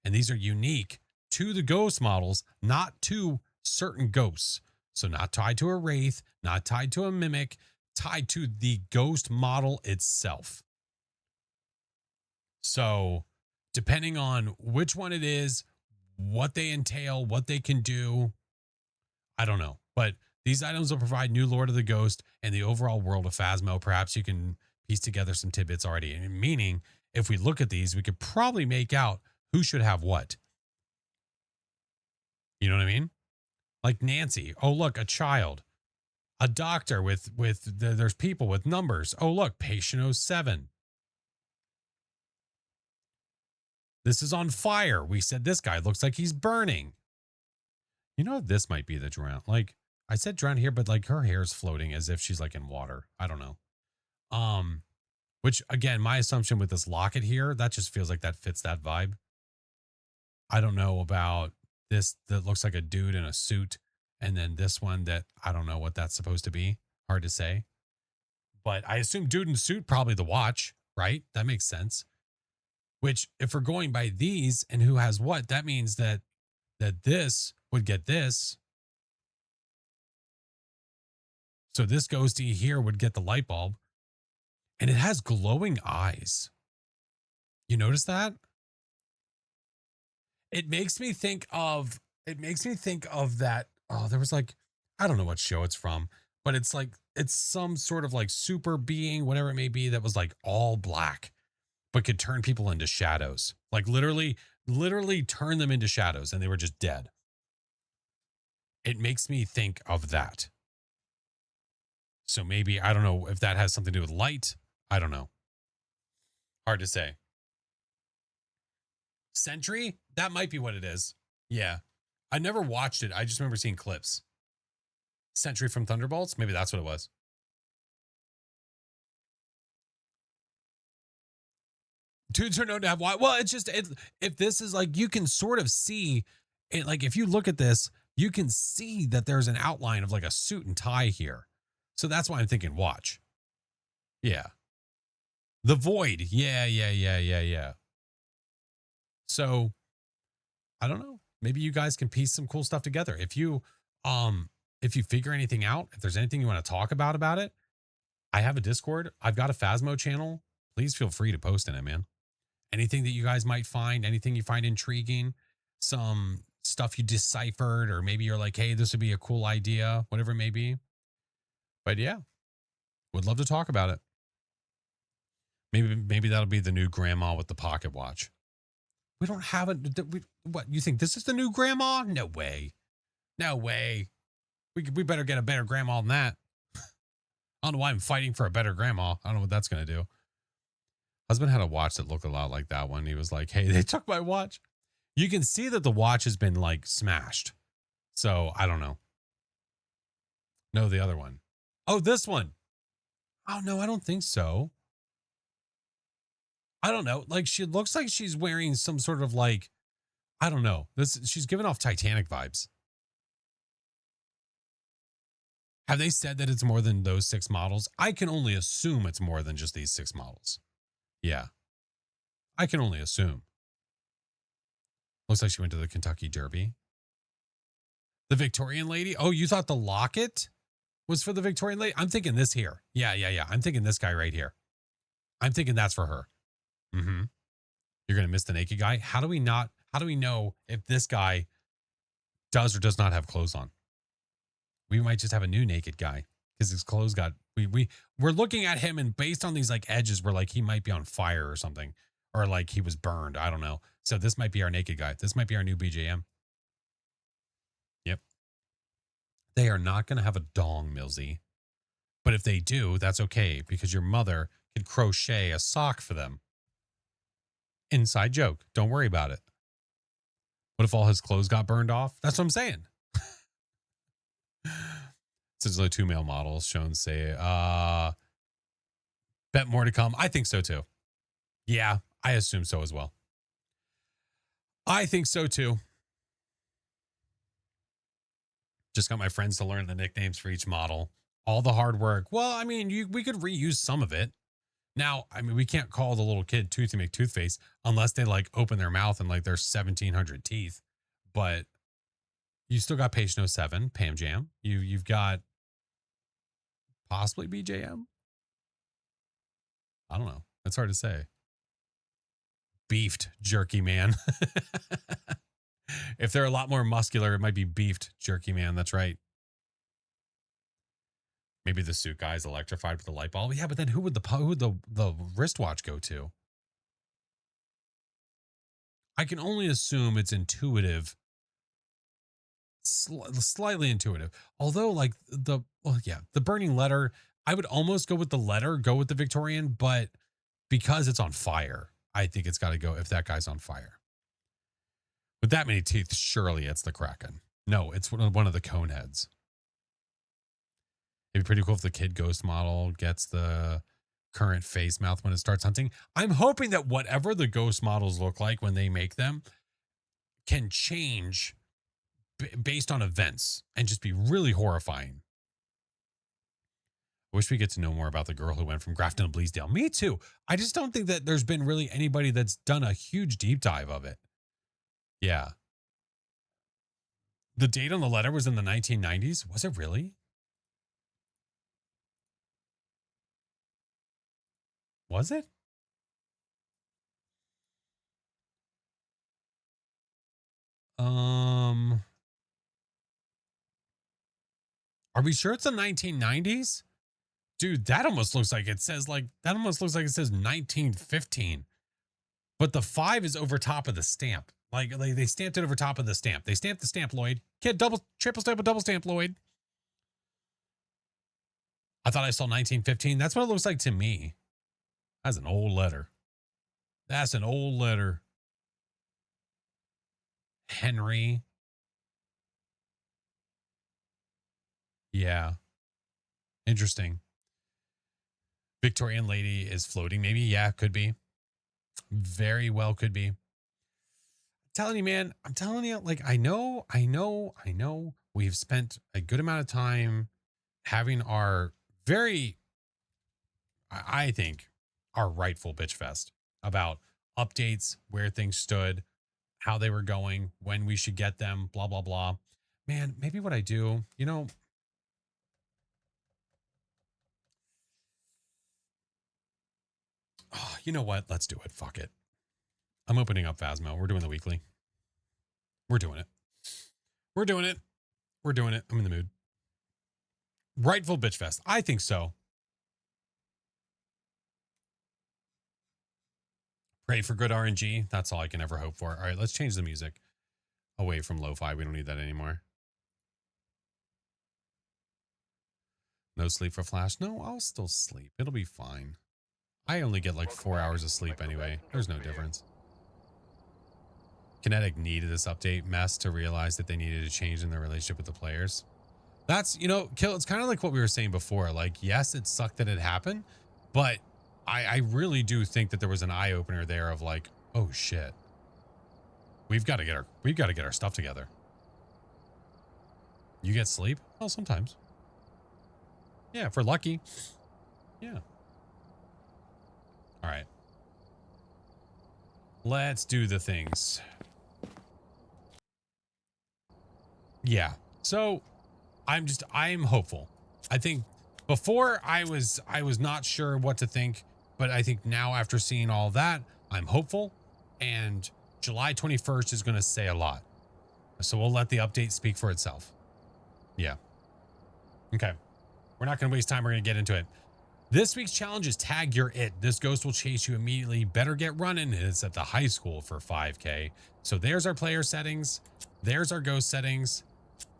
And these are unique to the ghost models, not to certain ghosts. So not tied to a wraith, not tied to a mimic, tied to the ghost model itself. So depending on which one it is, what they entail, what they can do, I don't know. But These items will provide new lore to the ghost and the overall world of Phasmo. Perhaps you can piece together some tidbits already. Meaning, if we look at these, we could probably make out who should have what. You know what I mean? Like Nancy. Oh, look, a child. A doctor there's people with numbers. Oh, look, patient 07. This is on fire. We said this guy looks like he's burning. You know, this might be the drown. Like I said drown here, but like her hair is floating as if she's like in water. I don't know. Which again, my assumption with this locket here, that just feels like that fits that vibe. I don't know about this that looks like a dude in a suit. And then this one that I don't know what that's supposed to be. Hard to say. But I assume dude in suit, probably the watch, right? That makes sense. Which if we're going by these and who has what, that means that this would get this. So this ghosty here would get the light bulb. And it has glowing eyes. You notice that? It makes me think of that. Oh, there was like, I don't know what show it's from, but it's like, it's some sort of like super being, whatever it may be, that was like all black, but could turn people into shadows. Like literally turn them into shadows and they were just dead. It makes me think of that. So maybe, I don't know if that has something to do with light. I don't know. Hard to say. Sentry? That might be what it is. Yeah. I never watched it. I just remember seeing clips. Sentry from Thunderbolts? Maybe that's what it was. Dudes are known to have why. Well, it's just, if this is like, you can sort of see it. Like, if you look at this, you can see that there's an outline of like a suit and tie here. So that's why I'm thinking watch. Yeah. The Void. Yeah. So I don't know. Maybe you guys can piece some cool stuff together. If you figure anything out, if there's anything you want to talk about it, I have a Discord. I've got a Phasmo channel. Please feel free to post in it, man. Anything that you guys might find, anything you find intriguing, some stuff you deciphered, or maybe you're like, hey, this would be a cool idea, whatever it may be. But yeah, would love to talk about it. Maybe that'll be the new grandma with the pocket watch. We don't have it. What, you think this is the new grandma? No way. No way. We better get a better grandma than that. I don't know why I'm fighting for a better grandma. I don't know what that's going to do. Husband had a watch that looked a lot like that one. He was like, hey, they took my watch. You can see that the watch has been like smashed. So I don't know. No, the other one. Oh, this one. Oh, no, I don't think so. I don't know. Like, she looks like she's wearing some sort of like, I don't know. She's giving off Titanic vibes. Have they said that it's more than those 6 models? I can only assume it's more than just these 6 models. Yeah. I can only assume. Looks like she went to the Kentucky Derby. The Victorian lady? Oh, you thought the locket was for the Victorian lady? I'm thinking this here. Yeah. I'm thinking this guy right here. I'm thinking that's for her. Mm-hmm. You're going to miss the naked guy? How do we know if this guy does or does not have clothes on? We might just have a new naked guy because his clothes got, we're looking at him, and based on these like edges, we're like, he might be on fire or something, or like he was burned. I don't know. So this might be our naked guy. This might be our new BJM. Yep. They are not going to have a dong, Millsy. But if they do, that's okay, because your mother could crochet a sock for them. Inside joke. Don't worry about it. What if all his clothes got burned off? That's what I'm saying. Since the 2 male models shown say, bet more to come. I think so too. Yeah, I assume so as well. I think so too. Just got my friends to learn the nicknames for each model. All the hard work. Well, I mean, we could reuse some of it. Now, I mean, we can't call the little kid Toothy McToothface unless they like open their mouth and like there's 1,700 teeth. But you still got Patient 07, Pam Jam. You've got possibly BJM. I don't know. It's hard to say. Beefed Jerky Man. If they're a lot more muscular, it might be Beefed Jerky Man. That's right. Maybe the suit guy's electrified with the light bulb. Yeah, but then who would the wristwatch go to? I can only assume it's intuitive, slightly intuitive. Although, like the burning letter, I would almost go with the letter, go with the Victorian, but because it's on fire, I think it's got to go if that guy's on fire. With that many teeth, surely it's the Kraken. No, it's one of the cone heads. It'd be pretty cool if the kid ghost model gets the current face mouth when it starts hunting. I'm hoping that whatever the ghost models look like when they make them can change based on events and just be really horrifying. I wish we get to know more about the girl who went from Grafton to Bleasdale. Me too. I just don't think that there's been really anybody that's done a huge deep dive of it. Yeah. The date on the letter was in the 1990s. Was it really? Was it? Are we sure it's the 1990s? Dude, that almost looks like it says 1915. But the 5 is over top of the stamp. Like they stamped it over top of the stamp. They stamped the stamp, Lloyd. Kid, triple stamp a double stamp, Lloyd. I thought I saw 1915. That's what it looks like to me. That's an old letter. That's an old letter. Henry. Yeah. Interesting. Victorian lady is floating, maybe. Yeah, could be. Very well could be. I'm telling you, man. I'm telling you, like, I know. We've spent a good amount of time having our I think, our rightful bitch fest about updates, where things stood, how they were going, when we should get them, blah, blah, blah. Man, maybe what I do, you know what? Let's do it. Fuck it. I'm opening up Phasmo. We're doing the weekly. We're doing it. We're doing it. We're doing it. I'm in the mood. Rightful bitch fest. I think so. Pray for good RNG. That's all I can ever hope for. All right, let's change the music away from lo-fi. We don't need that anymore. No sleep for Flash. No, I'll still sleep. It'll be fine. I only get like 4 hours of sleep anyway. There's no difference. Kinetic needed this update mess to realize that they needed a change in their relationship with the players. That's, Kill, it's kind of like what we were saying before. Like, yes, it sucked that it happened, but I really do think that there was an eye opener there of like, oh shit. We've got to get our stuff together. You get sleep? Well, sometimes. Yeah, if we're lucky. Yeah. All right. Let's do the things. Yeah. So I'm hopeful. I think before I was not sure what to think, but I think now after seeing all that, I'm hopeful, and July 21st is going to say a lot. So we'll let the update speak for itself. Yeah. Okay. We're not going to waste time. We're going to get into it. This week's challenge is Tag Your It. This ghost will chase you immediately. Better get running. It's at the high school for 5K. So there's our player settings. There's our ghost settings.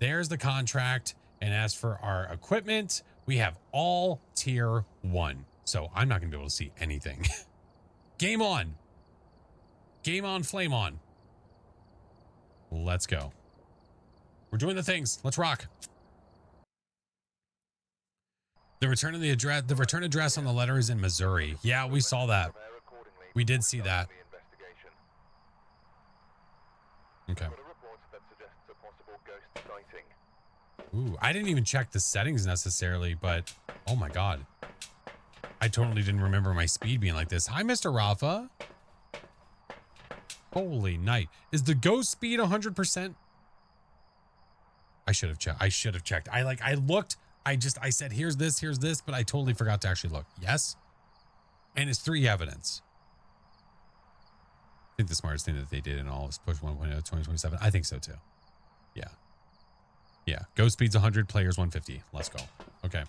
There's the contract. And as for our equipment, we have all tier 1. So I'm not going to be able to see anything. Game on. Game on, flame on. Let's go. We're doing the things. Let's rock. The return address on the letter is in Missouri. Yeah, we saw that. We did see that. Okay. Ooh, I didn't even check the settings necessarily, but oh my god. I totally didn't remember my speed being like this. Hi, Mr. Rafa. Holy night. Is the ghost speed 100%? I should have checked. I looked. I said, here's this, but I totally forgot to actually look. Yes. And it's 3 evidence. I think the smartest thing that they did in all is push 1.0 2027. I think so too. Yeah. Yeah. Ghost speed's 100, players 150. Let's go. Okay.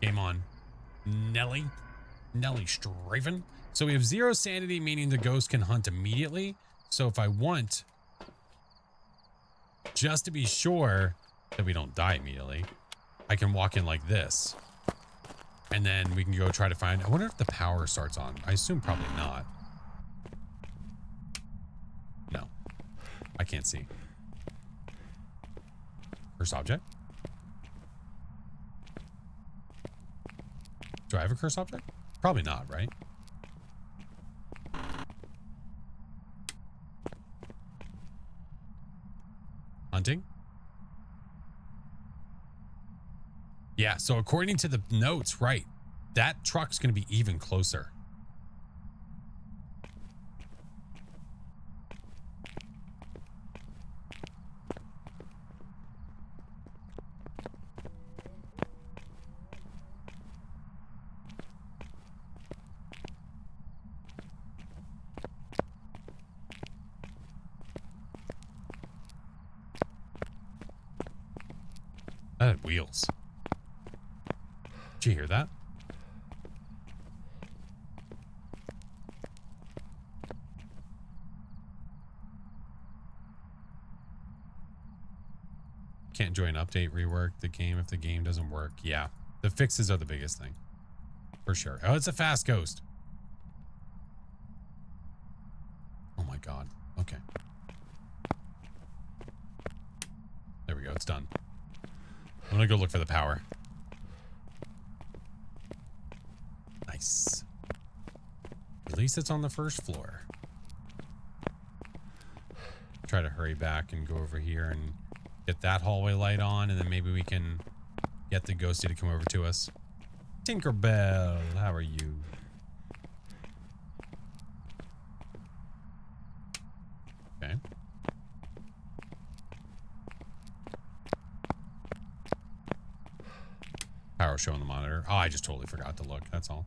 Game on. Nelly Straven. So we have 0 sanity, meaning the ghost can hunt immediately. So if I want, just to be sure that we don't die immediately, I can walk in like this. And then we can go try to find, I wonder if the power starts on. I assume probably not. No, I can't see. First object. Do I have a curse object? Probably not, right? Hunting? Yeah, so according to the notes, right, that truck's going to be even closer. That had wheels. Did you hear that? Can't join update, rework the game if the game doesn't work. Yeah, the fixes are the biggest thing. For sure. Oh, it's a fast ghost. Oh my god. Okay. There we go. It's done. I'm gonna go look for the power. Nice. At least it's on the first floor. Try to hurry back and go over here and get that hallway light on, and then maybe we can get the ghosty to come over to us. Tinkerbell, how are you? Okay. Power show on the monitor. Oh, I just totally forgot to look. That's all.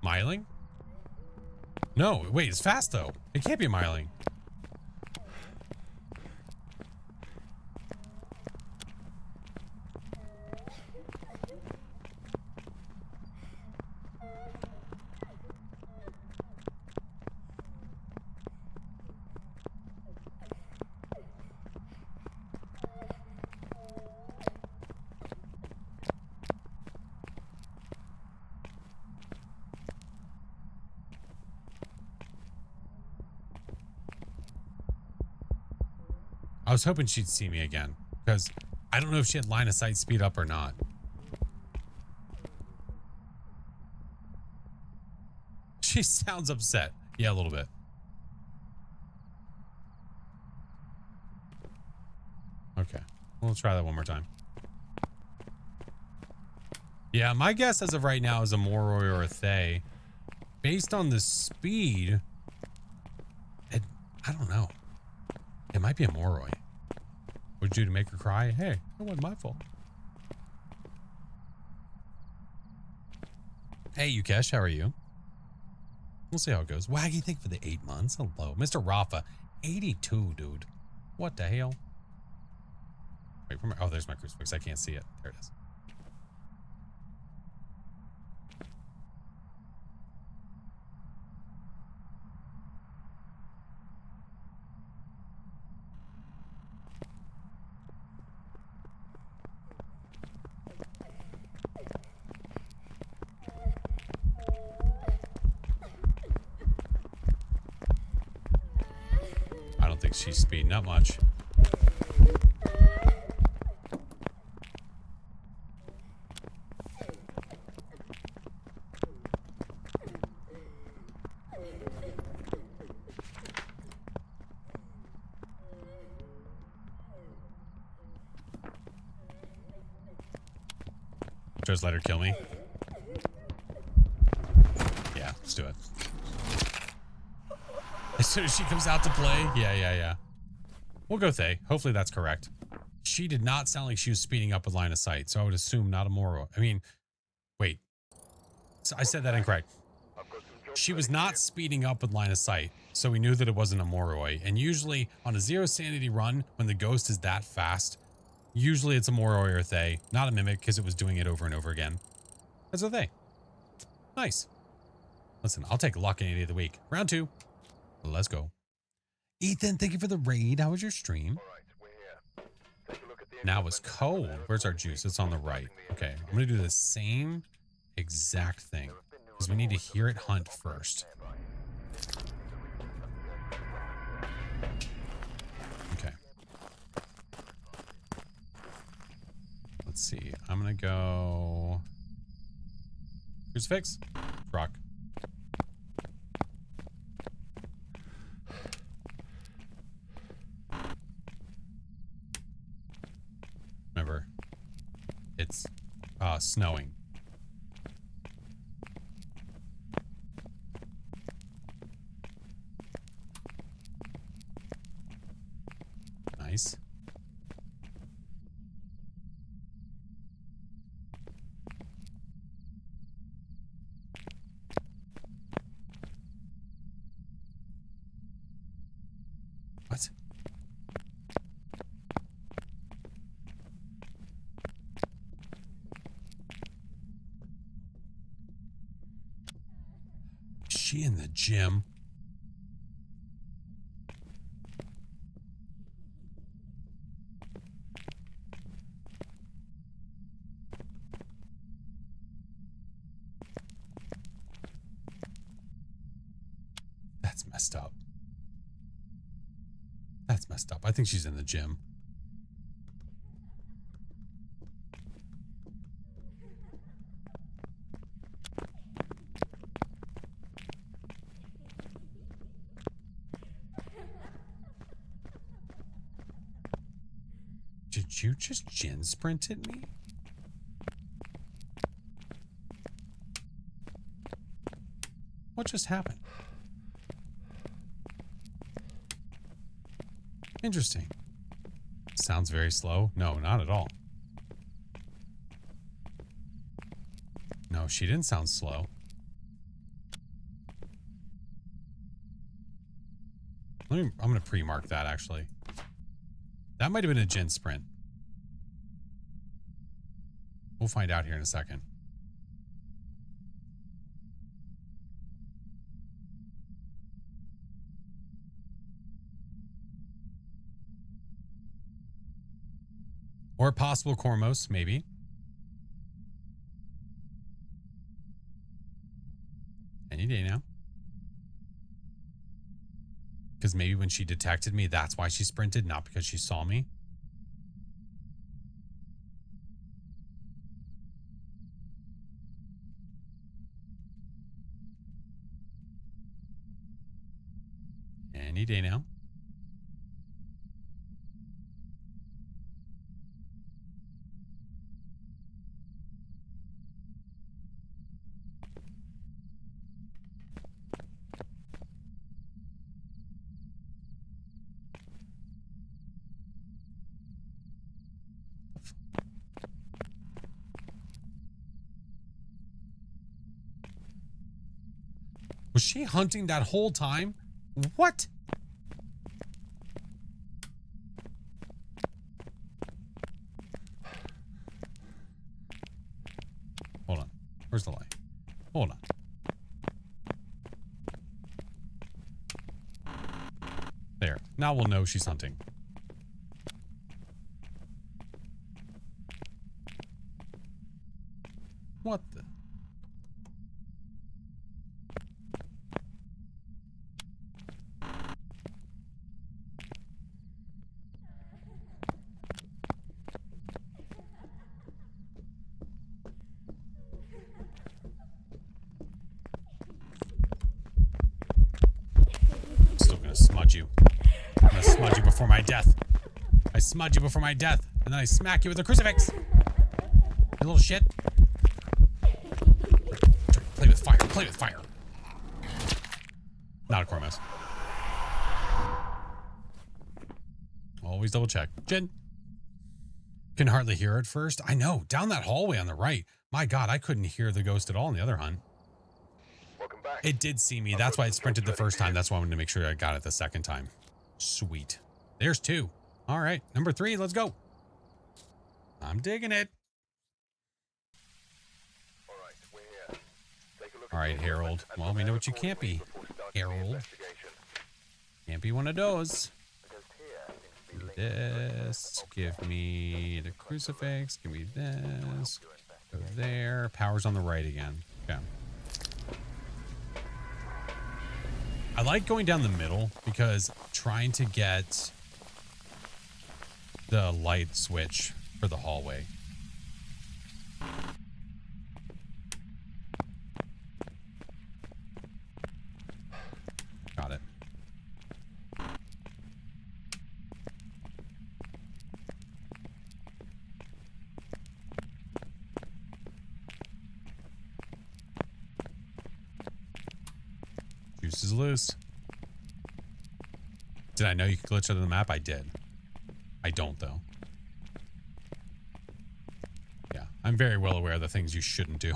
Miling? No, wait, it's fast though. It can't be miling. I was hoping she'd see me again, because I don't know if she had line of sight speed up or not. She sounds upset. Yeah, a little bit. Okay, we'll try that one more time. Yeah, my guess as of right now is a Moroi or a Thay. Based on the speed, I don't know. It might be a Moroi. What'd you do to make her cry? Hey, it wasn't my fault. Hey, Yukesh, how are you? We'll see how it goes. Waggy, thank you for the 8 months. Hello. Mr. Rafa, 82, dude. What the hell? Wait, oh, there's my crucifix. I can't see it. There it is. I don't think she's speeding up much. Just let her kill me. Yeah, let's do it. As soon as she comes out to play. Yeah. We'll go Thay. Hopefully that's correct. She did not sound like she was speeding up with line of sight, so I would assume not a Moro. I mean, wait. So I said that incorrect. She was not speeding up with line of sight, So we knew that it wasn't a Moroi. And usually on a 0 sanity run, when the ghost is that fast, usually it's a Moroi or Thay, not a Mimic, because it was doing it over and over again. That's a Thay. Nice. Listen, I'll take luck any day of the week. Round 2. Let's go. Ethan, thank you for the raid. How was your stream? Now it's cold. Where's our juice? It's on the right. Okay, I'm going to do the same exact thing because we need to hear it hunt first. Okay. Let's see. I'm going to go crucifix, truck. Remember, it's snowing. Nice. What? Is she in the gym? That's messed up. That's messed up. I think she's in the gym. Did you just gin sprint at me? What just happened? Interesting. Sounds very slow. No, not at all. No, she didn't sound slow. I'm going to pre-mark that, actually. That might have been a gin sprint. We'll find out here in a second. Or a possible Cormos, maybe. Any day now. Because maybe when she detected me, that's why she sprinted, not because she saw me. Any day now. Was she hunting that whole time? What? Hold on. Where's the light? Hold on. There. Now we'll know she's hunting. What the? Smudge you. I'm gonna smudge you before my death. I smudge you before my death, and then I smack you with a crucifix. You little shit. Play with fire. Play with fire. Not a Cormos. Always double check. Jen. Can hardly hear at first. I know. Down that hallway on the right. My God, I couldn't hear the ghost at all in the other hunt. Welcome It did see me. That's why it sprinted the first time. That's why I wanted to make sure I got it the second time. Sweet. There's 2. All right. Number 3. Let's go. I'm digging it. All right, Harold. Well, we know what you can't be, Harold. Can't be one of those. Give me this. Give me the crucifix. Give me this. Go there. Power's on the right again. Okay. I like going down the middle because trying to get the light switch for the hallway. Got it. Juice is loose. Did I know you could glitch out of the map? I did. I don't, though. Yeah, I'm very well aware of the things you shouldn't do.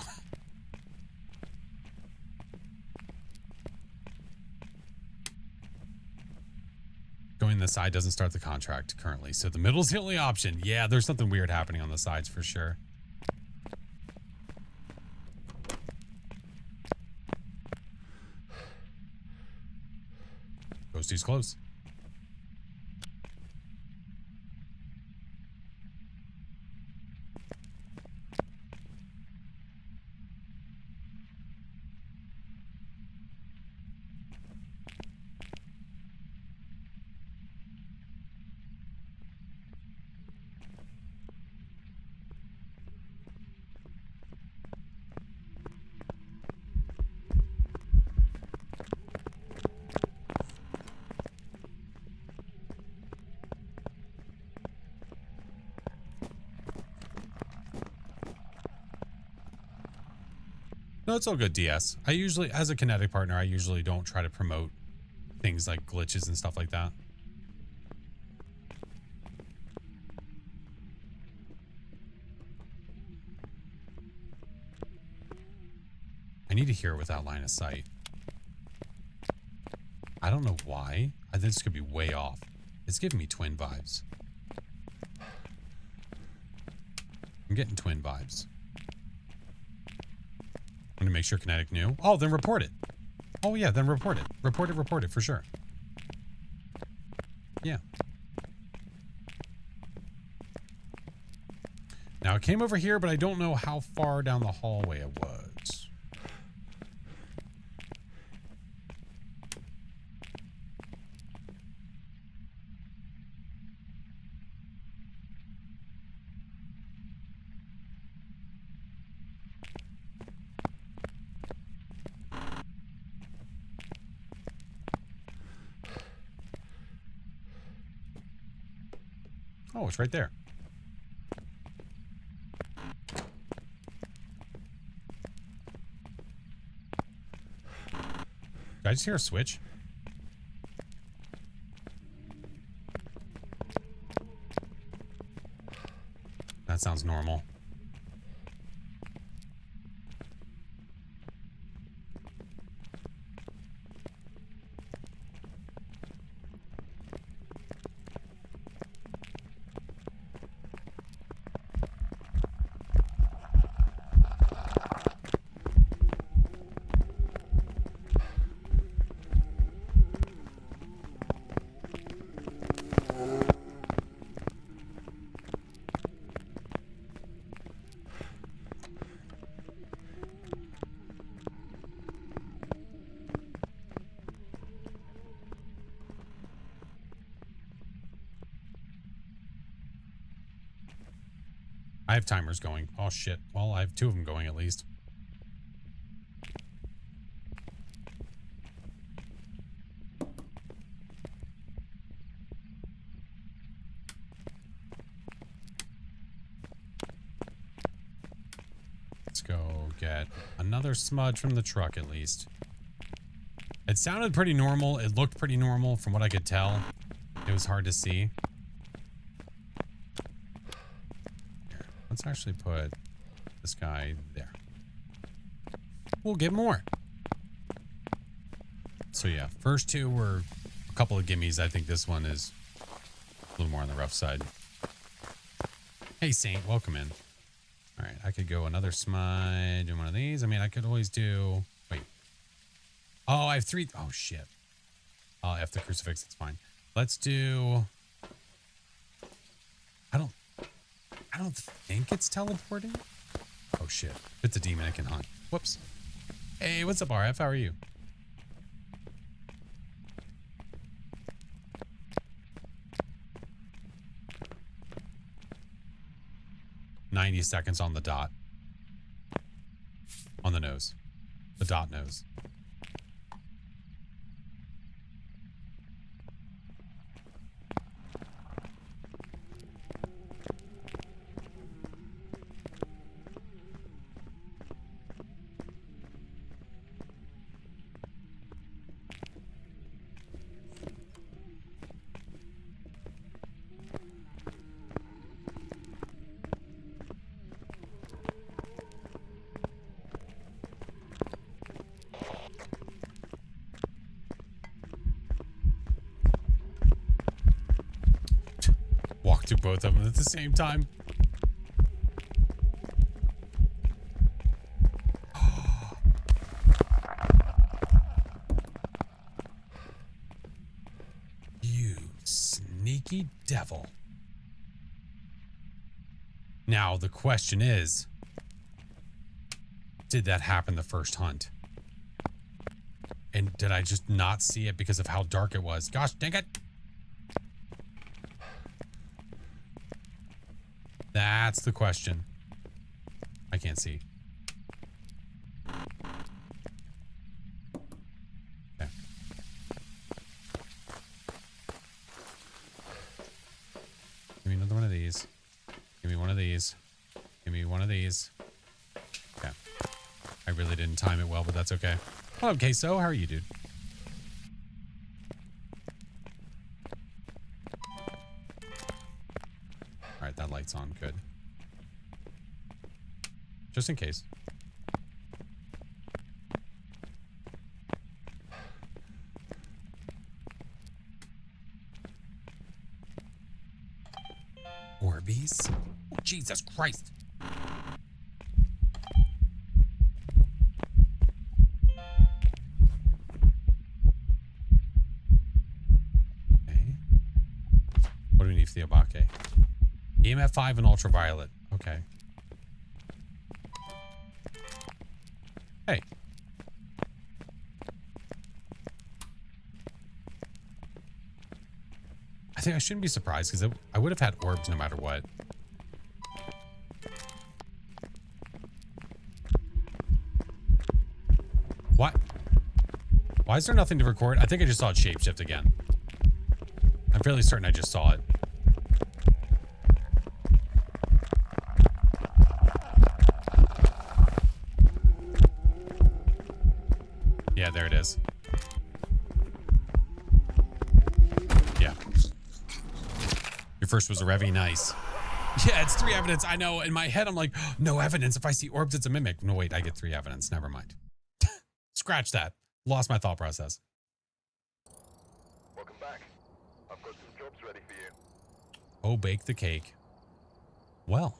Going the side doesn't start the contract currently, so the middle's the only option. Yeah, there's something weird happening on the sides for sure. Ghosty's close. No, it's all good, DS. I usually, as a Kinetic partner, I usually don't try to promote things like glitches and stuff like that. I need to hear it without line of sight. I don't know why. I think this could be way off. It's giving me twin vibes. I'm getting twin vibes. I'm gonna make sure Kinetic knew. Oh, then report it. Oh yeah, then report it. Report it for sure. Yeah. Now it came over here, but I don't know how far down the hallway it was. Oh, it's right there. Did I just hear a switch? That sounds normal. I have timers going. Oh shit. Well, I have 2 of them going at least. Let's go get another smudge from the truck at least. It sounded pretty normal. It looked pretty normal from what I could tell. It was hard to see. Let's actually put this guy there. We'll get more. So yeah, first two were a couple of gimmies. I think this one is a little more on the rough side. Hey, Saint, welcome in. All right, I could go another smudge and one of these. I mean, I could always do... Wait. Oh, I have 3... Oh, shit. I'll F the crucifix. It's fine. Let's do... I don't think it's teleporting. Oh, shit. If it's a demon, I can hunt. Whoops. Hey, what's up, RF? How are you? "90 seconds on the dot." On the nose. The dot nose. Walk through both of them at the same time. You sneaky devil. Now, the question is, did that happen the first hunt? And did I just not see it because of how dark it was? Gosh, dang it. That's the question. I can't see. Okay. Give me another one of these. Give me one of these. Give me one of these. Okay. I really didn't time it well, but that's okay. Hello, Queso. How are you, dude? All right, that light's on. Good. Just in case. Orbeez? Oh, Jesus Christ. Okay. What do we need for the Obake? EMF 5 and ultraviolet. Okay. Hey. I think I shouldn't be surprised because I would have had orbs no matter what. What? Why is there nothing to record? I think I just saw it shapeshift again. I'm fairly certain I just saw it. Yeah, there it is. Yeah. Your first was a Revy. Nice. Yeah, it's 3 evidence. I know. In my head, I'm like, oh, no evidence. If I see orbs, it's a mimic. No, wait, I get 3 evidence. Never mind. Scratch that. Lost my thought process. Welcome back. I've got some jobs ready for you. Oh, bake the cake. Well,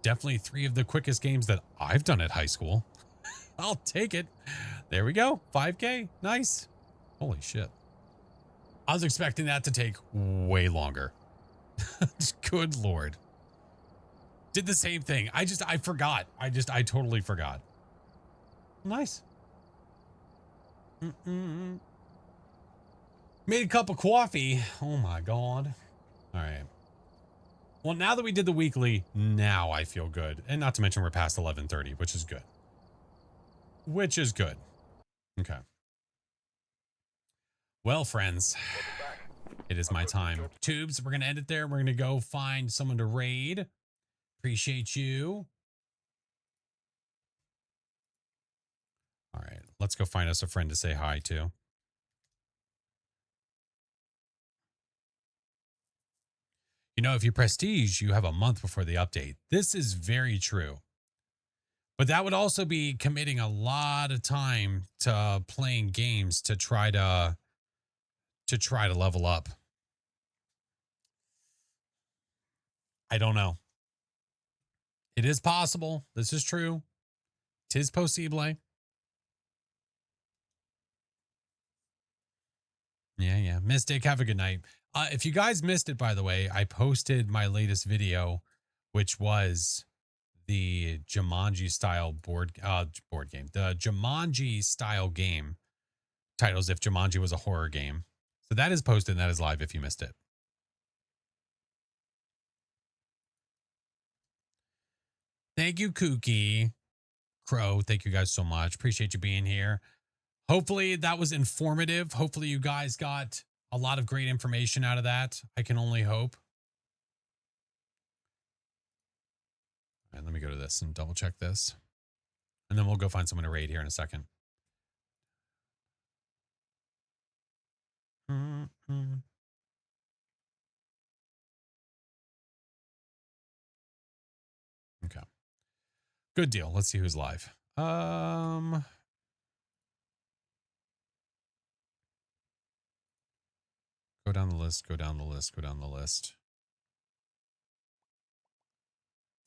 definitely 3 of the quickest games that I've done at high school. I'll take it. There we go. 5K. Nice. Holy shit. I was expecting that to take way longer. Good Lord. Did the same thing. I forgot. I totally forgot. Nice. Made a cup of coffee. Oh my God. All right. Well, now that we did the weekly, now I feel good. And not to mention we're past 11:30, which is good. Which is good. Okay. Well, friends, it is my time. Tubes, we're going to end it there. We're going to go find someone to raid. Appreciate you. All right. Let's go find us a friend to say hi to. You know, if you prestige, you have a month before the update. This is very true. But that would also be committing a lot of time to playing games to try to level up. I don't know. It is possible. This is true. Tis possible. Yeah. Mystic, have a good night. If you guys missed it, by the way, I posted my latest video, which was the Jumanji style board game. The Jumanji style game titles if Jumanji was a horror game. So that is posted and that is live if you missed it. Thank you, Kookie. Crow, thank you guys so much. Appreciate you being here. Hopefully that was informative. Hopefully you guys got a lot of great information out of that. I can only hope. All right, let me go to this and double check this. And then we'll go find someone to raid here in a second. Okay. Good deal. Let's see who's live. Go down the list, go down the list, go down the list.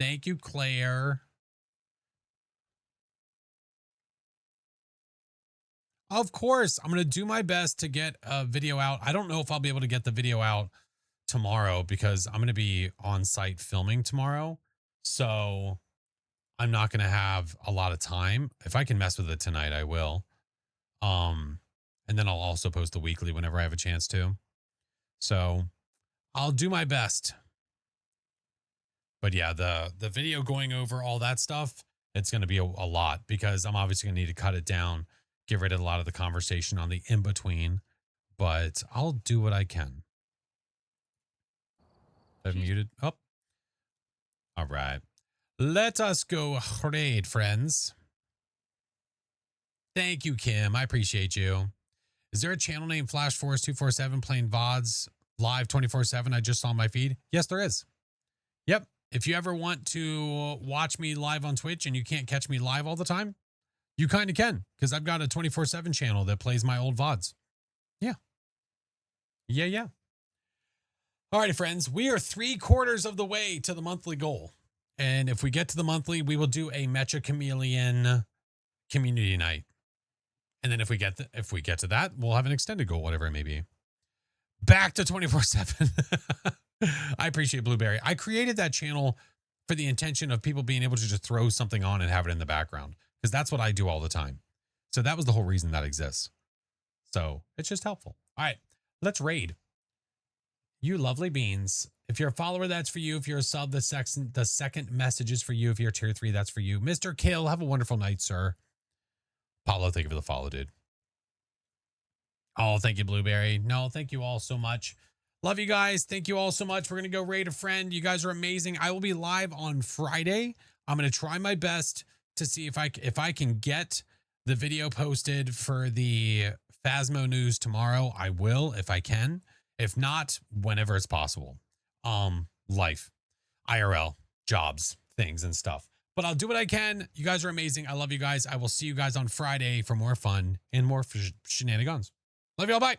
Thank you, Claire. Of course, I'm going to do my best to get a video out. I don't know if I'll be able to get the video out tomorrow because I'm going to be on site filming tomorrow. So I'm not going to have a lot of time. If I can mess with it tonight, I will. And then I'll also post the weekly whenever I have a chance to. So I'll do my best. But yeah, the video going over all that stuff, it's going to be a lot because I'm obviously going to need to cut it down, get rid of a lot of the conversation on the in-between, but I'll do what I can. I've muted. Oh. All right. Let us go raid, friends. Thank you, Kim. I appreciate you. Is there a channel named FlashForce 247 playing VODs live 24/7? I just saw on my feed. Yes, there is. Yep. If you ever want to watch me live on Twitch and you can't catch me live all the time, you kind of can because I've got a 24/7 channel that plays my old VODs. Yeah. All right, friends, we are 3/4 of the way to the monthly goal. And if we get to the monthly, we will do a Mecha Chameleon community night. And then if we get to that, we'll have an extended goal, whatever it may be. Back to 24/7. I appreciate Blueberry. I created that channel for the intention of people being able to just throw something on and have it in the background because that's what I do all the time. So that was the whole reason that exists. So it's just helpful. All right, let's raid. You lovely beans. If you're a follower, that's for you. If you're a sub, the second message is for you. If you're tier 3, that's for you. Mr. Kill, have a wonderful night, sir. Paulo, thank you for the follow, dude. Oh, thank you, Blueberry. No, thank you all so much. Love you guys. Thank you all so much. We're going to go raid a friend. You guys are amazing. I will be live on Friday. I'm going to try my best to see if I can get the video posted for the Phasmo news tomorrow. I will if I can. If not, whenever it's possible. Life, IRL, jobs, things and stuff. But I'll do what I can. You guys are amazing. I love you guys. I will see you guys on Friday for more fun and more shenanigans. Love y'all. Bye.